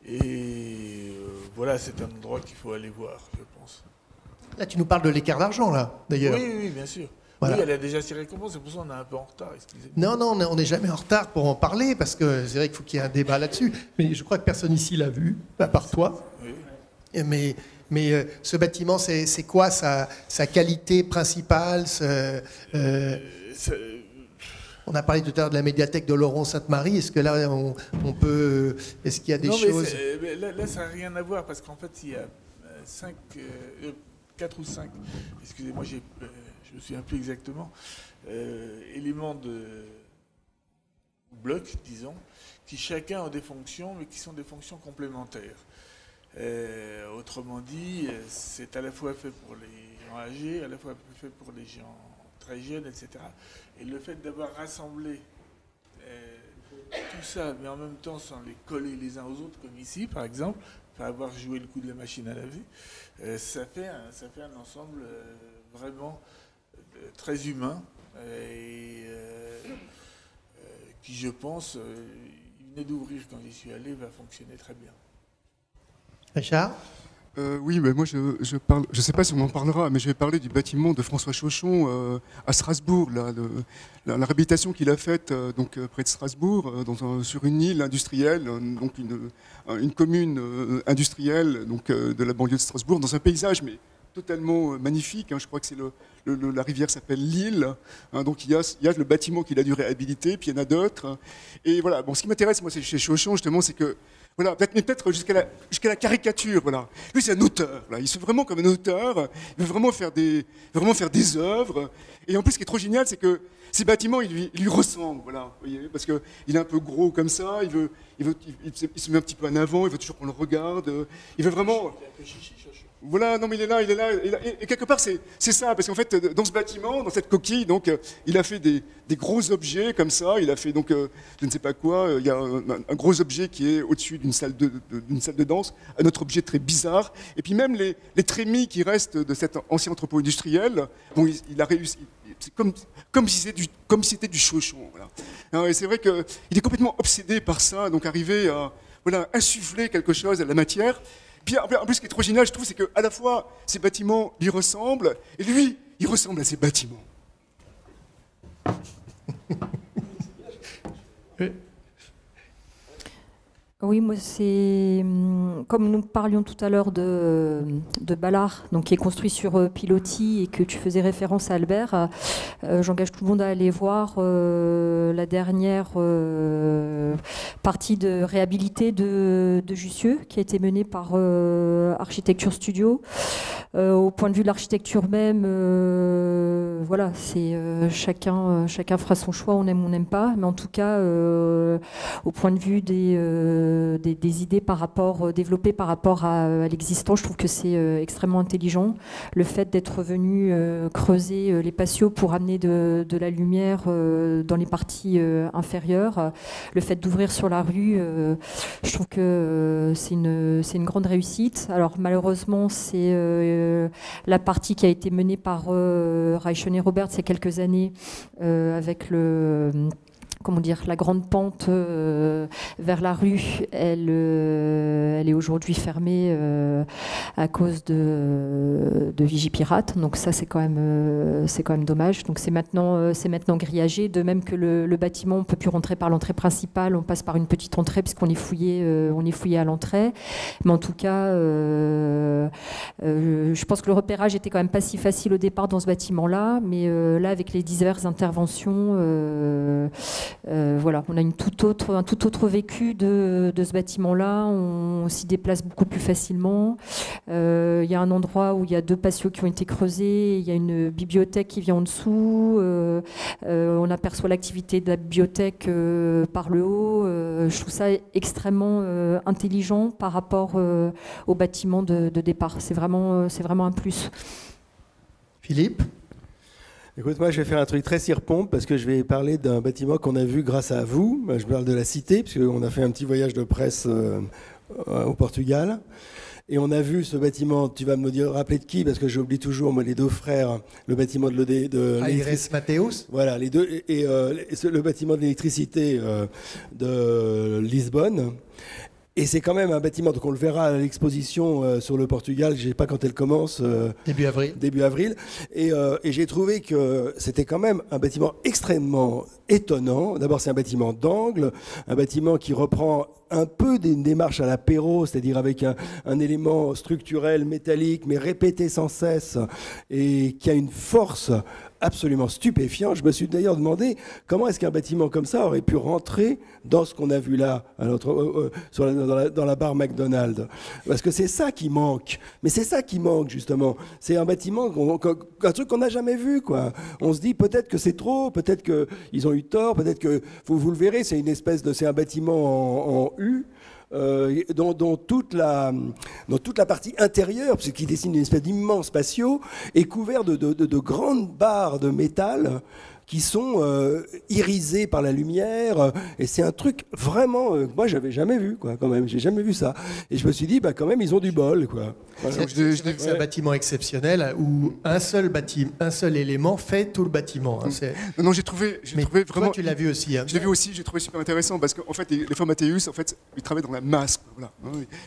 Et voilà, c'est un endroit qu'il faut aller voir, je pense. Là, tu nous parles de l'écart d'argent, là, d'ailleurs. Oui, bien sûr. Voilà. Oui, elle a déjà tiré comment, c'est pour ça qu'on est un peu en retard, excusez-moi. Non, on n'est jamais en retard pour en parler, parce que c'est vrai qu'il faut qu'il y ait un débat là-dessus. Mais je crois que personne ici l'a vu, à part toi. Oui. Mais ce bâtiment, c'est quoi sa qualité principale? On a parlé tout à l'heure de la médiathèque de Laurent Sainte-Marie. Est-ce que là, on peut... Est-ce qu'il y a des choses... Mais là, ça n'a rien à voir, parce qu'en fait, il y a 4 ou 5, excusez-moi, je me souviens plus exactement, éléments de blocs, disons, qui chacun ont des fonctions, mais qui sont des fonctions complémentaires. Autrement dit, c'est à la fois fait pour les gens âgés, à la fois fait pour les gens très jeunes, etc. Et le fait d'avoir rassemblé tout ça, mais en même temps sans les coller les uns aux autres, comme ici, par exemple, pas avoir joué le coup de la machine à laver, ça fait un ensemble vraiment très humain et qui, je pense, il venait d'ouvrir quand j'y suis allé, va fonctionner très bien. Richard? Oui, mais moi je parle, je ne sais pas si on en parlera, mais je vais parler du bâtiment de François Chauchon à Strasbourg, là, la réhabilitation qu'il a faite donc, près de Strasbourg, sur une île industrielle, donc une commune industrielle donc, de la banlieue de Strasbourg, dans un paysage mais totalement magnifique. Hein, je crois que la rivière s'appelle l'Île. Hein, donc il y a le bâtiment qu'il a dû réhabiliter, puis il y en a d'autres. Et voilà. Bon, ce qui m'intéresse, moi, c'est chez Chauchon, justement, c'est que voilà, peut-être jusqu'à la caricature. Voilà. Lui, c'est un auteur. Là. Il se fait vraiment comme un auteur. Il veut vraiment faire des œuvres. Et en plus, ce qui est trop génial, c'est que ces bâtiments, ils lui ressemblent. Voilà, vous voyez, parce qu'il est un peu gros comme ça. Il se met un petit peu en avant. Il veut toujours qu'on le regarde. Il veut vraiment. Voilà, non mais il est là, et quelque part c'est ça, parce qu'en fait dans ce bâtiment, dans cette coquille, donc il a fait des gros objets comme ça, il a fait donc je ne sais pas quoi, il y a un gros objet qui est au-dessus d'une salle de danse, un autre objet très bizarre, et puis même les trémies qui restent de cet ancien entrepôt industriel, bon il a réussi, c'est comme si c'était du Chauchon, voilà. Et c'est vrai qu'il est complètement obsédé par ça, donc arriver à insuffler quelque chose à la matière. Puis en plus, ce qui est trop génial, je trouve, c'est qu'à la fois, ces bâtiments lui ressemblent, et lui, il ressemble à ces bâtiments. Oui, moi c'est comme nous parlions tout à l'heure de Ballard, donc qui est construit sur pilotis et que tu faisais référence à Albert. J'engage tout le monde à aller voir la dernière partie de réhabilité de Jussieu qui a été menée par Architecture Studio. Au point de vue de l'architecture même, voilà, c'est chacun fera son choix, on aime ou on n'aime pas, mais en tout cas, au point de vue des idées développées par rapport à l'existant, je trouve que c'est extrêmement intelligent. Le fait d'être venu creuser les patios pour amener de la lumière dans les parties inférieures, le fait d'ouvrir sur la rue, je trouve que c'est une grande réussite. Alors malheureusement, c'est la partie qui a été menée par Reichen et Roberts il y a quelques années avec la grande pente vers la rue, elle est aujourd'hui fermée à cause de Vigipirate. Donc ça, c'est quand même dommage. Donc c'est maintenant grillagé. De même que le bâtiment, on ne peut plus rentrer par l'entrée principale, on passe par une petite entrée puisqu'on est fouillé à l'entrée. Mais en tout cas, je pense que le repérage était quand même pas si facile au départ dans ce bâtiment-là. Mais là, avec les diverses interventions, voilà, on a un tout autre vécu de ce bâtiment-là. On s'y déplace beaucoup plus facilement. Il y a un endroit où il y a 2 patios qui ont été creusés. Il y a une bibliothèque qui vient en dessous. On aperçoit l'activité de la bibliothèque par le haut. Je trouve ça extrêmement intelligent par rapport au bâtiment de départ. C'est vraiment un plus. Philippe ? Écoute, moi, je vais faire un truc très cirpompe parce que je vais parler d'un bâtiment qu'on a vu grâce à vous. Je parle de la Cité, puisqu'on a fait un petit voyage de presse au Portugal. Et on a vu ce bâtiment, tu vas me rappeler de qui, parce que j'oublie toujours, moi, les 2 frères, le bâtiment de Aires Mateus. Voilà, les 2, et le bâtiment de l'électricité de Lisbonne. Et c'est quand même un bâtiment, donc on le verra à l'exposition sur le Portugal, je ne sais pas quand elle commence. Début avril. Et j'ai trouvé que c'était quand même un bâtiment extrêmement étonnant. D'abord, c'est un bâtiment d'angle, un bâtiment qui reprend un peu d'une démarche à l'apéro, c'est-à-dire avec un élément structurel, métallique, mais répété sans cesse, et qui a une force absolument stupéfiante. Je me suis d'ailleurs demandé comment est-ce qu'un bâtiment comme ça aurait pu rentrer dans ce qu'on a vu là, dans la barre McDonald's. Parce que c'est ça qui manque. Mais c'est ça qui manque, justement. C'est un bâtiment, un truc qu'on n'a jamais vu, quoi. On se dit peut-être que c'est trop, peut-être qu'ils ont eu tort, peut-être que, vous le verrez, c'est un bâtiment en U, dont toute la partie intérieure, parce qu'il dessine une espèce d'immense patio, est couvert de grandes barres de métal qui sont irisées par la lumière, et c'est un truc vraiment, moi j'avais jamais vu, quoi, quand même, j'ai jamais vu ça, et je me suis dit, bah quand même ils ont du bol, quoi. Voilà. C'est un bâtiment exceptionnel où un seul élément fait tout le bâtiment. Hein, non, j'ai trouvé vraiment. Toi, tu l'as vu aussi. Hein. Je l'ai vu aussi, j'ai trouvé super intéressant parce qu'en fait, les frères Mathéus, en fait, ils travaillent dans la masse. Voilà.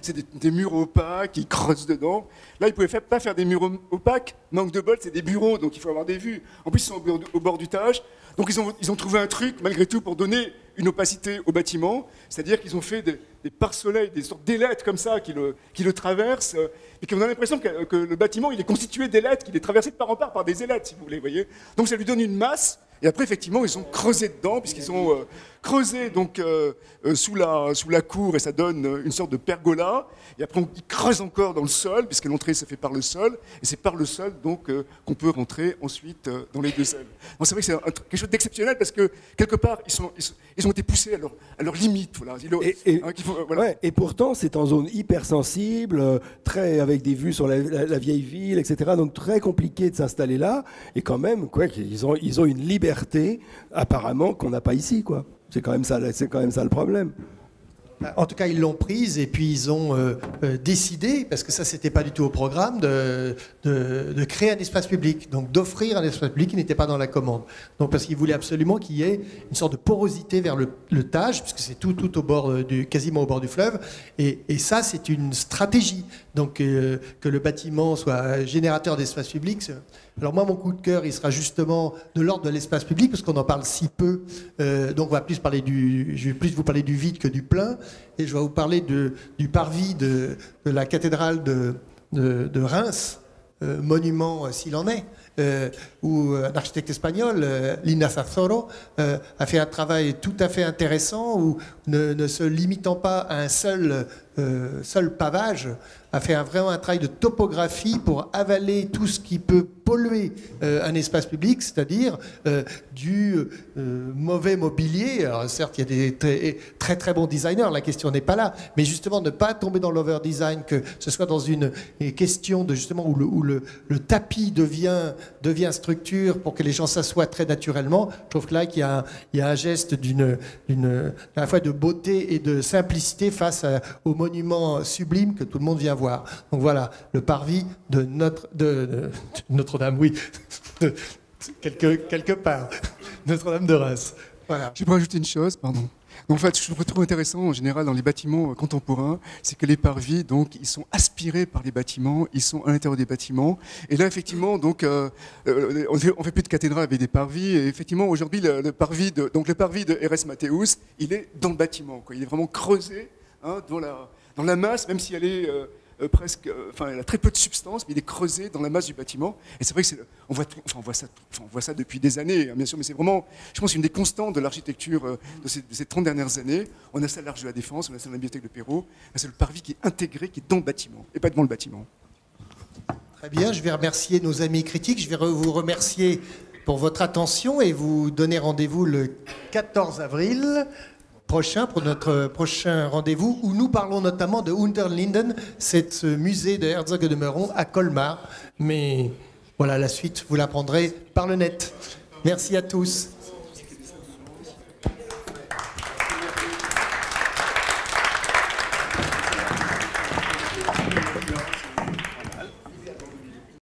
C'est des murs opaques, ils creusent dedans. Là, ils ne pouvaient pas faire des murs opaques. Manque de bol, c'est des bureaux, donc il faut avoir des vues. En plus, ils sont au bord du Tage. Donc, ils ont trouvé un truc, malgré tout, pour donner une opacité au bâtiment. C'est-à-dire qu'ils ont fait des pare-soleils, des sortes d'ailettes comme ça qui le traversent. Et qu'on a l'impression que le bâtiment, il est constitué d'ailettes, qu'il est traversé de part en part par des ailettes, si vous voulez, voyez. Donc ça lui donne une masse. Et après, effectivement, ils ont creusé dedans, puisqu'ils ont creusé donc, sous la cour, et ça donne une sorte de pergola. Et après, ils creusent encore dans le sol, puisque l'entrée se fait par le sol. Et c'est par le sol donc qu'on peut rentrer ensuite dans les 2 ailes. Donc c'est vrai que c'est quelque chose d'exceptionnel, parce que quelque part, ils ont été poussés à leur limite. Voilà. Ouais, et pourtant, c'est en zone hypersensible, avec des vues sur la vieille ville, etc. Donc très compliqué de s'installer là. Et quand même, quoi, ils ont une liberté, apparemment, qu'on n'a pas ici, quoi. C'est quand même ça le problème. En tout cas, ils l'ont prise et puis ils ont décidé, parce que ça, c'était pas du tout au programme, de créer un espace public, donc d'offrir un espace public qui n'était pas dans la commande. Donc parce qu'ils voulaient absolument qu'il y ait une sorte de porosité vers le Tage, puisque c'est tout au bord quasiment au bord du fleuve. Et ça, c'est une stratégie. Donc que le bâtiment soit générateur d'espace public. Alors moi, mon coup de cœur, il sera justement de l'ordre de l'espace public, parce qu'on en parle si peu. Donc je vais plus vous parler du vide que du plein. et je vais vous parler du parvis de la cathédrale de Reims, monument s'il en est, où un architecte espagnol, Lina Sazoro, a fait un travail tout à fait intéressant, où ne se limitant pas à un seul pavage, a fait vraiment un travail de topographie pour avaler tout ce qui peut polluer un espace public, c'est-à-dire du mauvais mobilier. Alors certes, il y a des très très bons designers, la question n'est pas là, mais justement ne pas tomber dans l'over-design, que ce soit dans une question de justement où le tapis devient structure pour que les gens s'assoient très naturellement. Je trouve que là, qu'il y a un geste à la fois de beauté et de simplicité face au monument sublime que tout le monde vient voir. Donc voilà, le parvis de Notre-Dame, oui, quelque part, Notre-Dame de Reims. Voilà. Je peux rajouter une chose, pardon. En fait, ce que je trouve intéressant en général dans les bâtiments contemporains, c'est que les parvis, donc, ils sont aspirés par les bâtiments, ils sont à l'intérieur des bâtiments. Et là, effectivement, donc, on fait plus de cathédrales avec des parvis. Et effectivement, aujourd'hui, le parvis de R.S. Matthäus, il est dans le bâtiment, quoi. Il est vraiment creusé, hein, dans la masse, même si elle est presque, elle a très peu de substance, mais il est creusé dans la masse du bâtiment. Et c'est vrai que on voit ça depuis des années, hein, bien sûr, mais c'est vraiment, je pense, une des constantes de l'architecture de ces 30 dernières années. On a ça à l'Arche de la Défense, on a ça à la bibliothèque de Perrault. C'est le parvis qui est intégré, qui est dans le bâtiment, et pas devant le bâtiment. Très bien, je vais remercier nos amis critiques. Je vais vous remercier pour votre attention et vous donner rendez-vous le 14 avril. Prochain pour notre prochain rendez-vous où nous parlons notamment de Unterlinden, c'est ce musée de Herzog et de Meuron à Colmar. Mais voilà, la suite, vous l'apprendrez par le net. Merci à tous.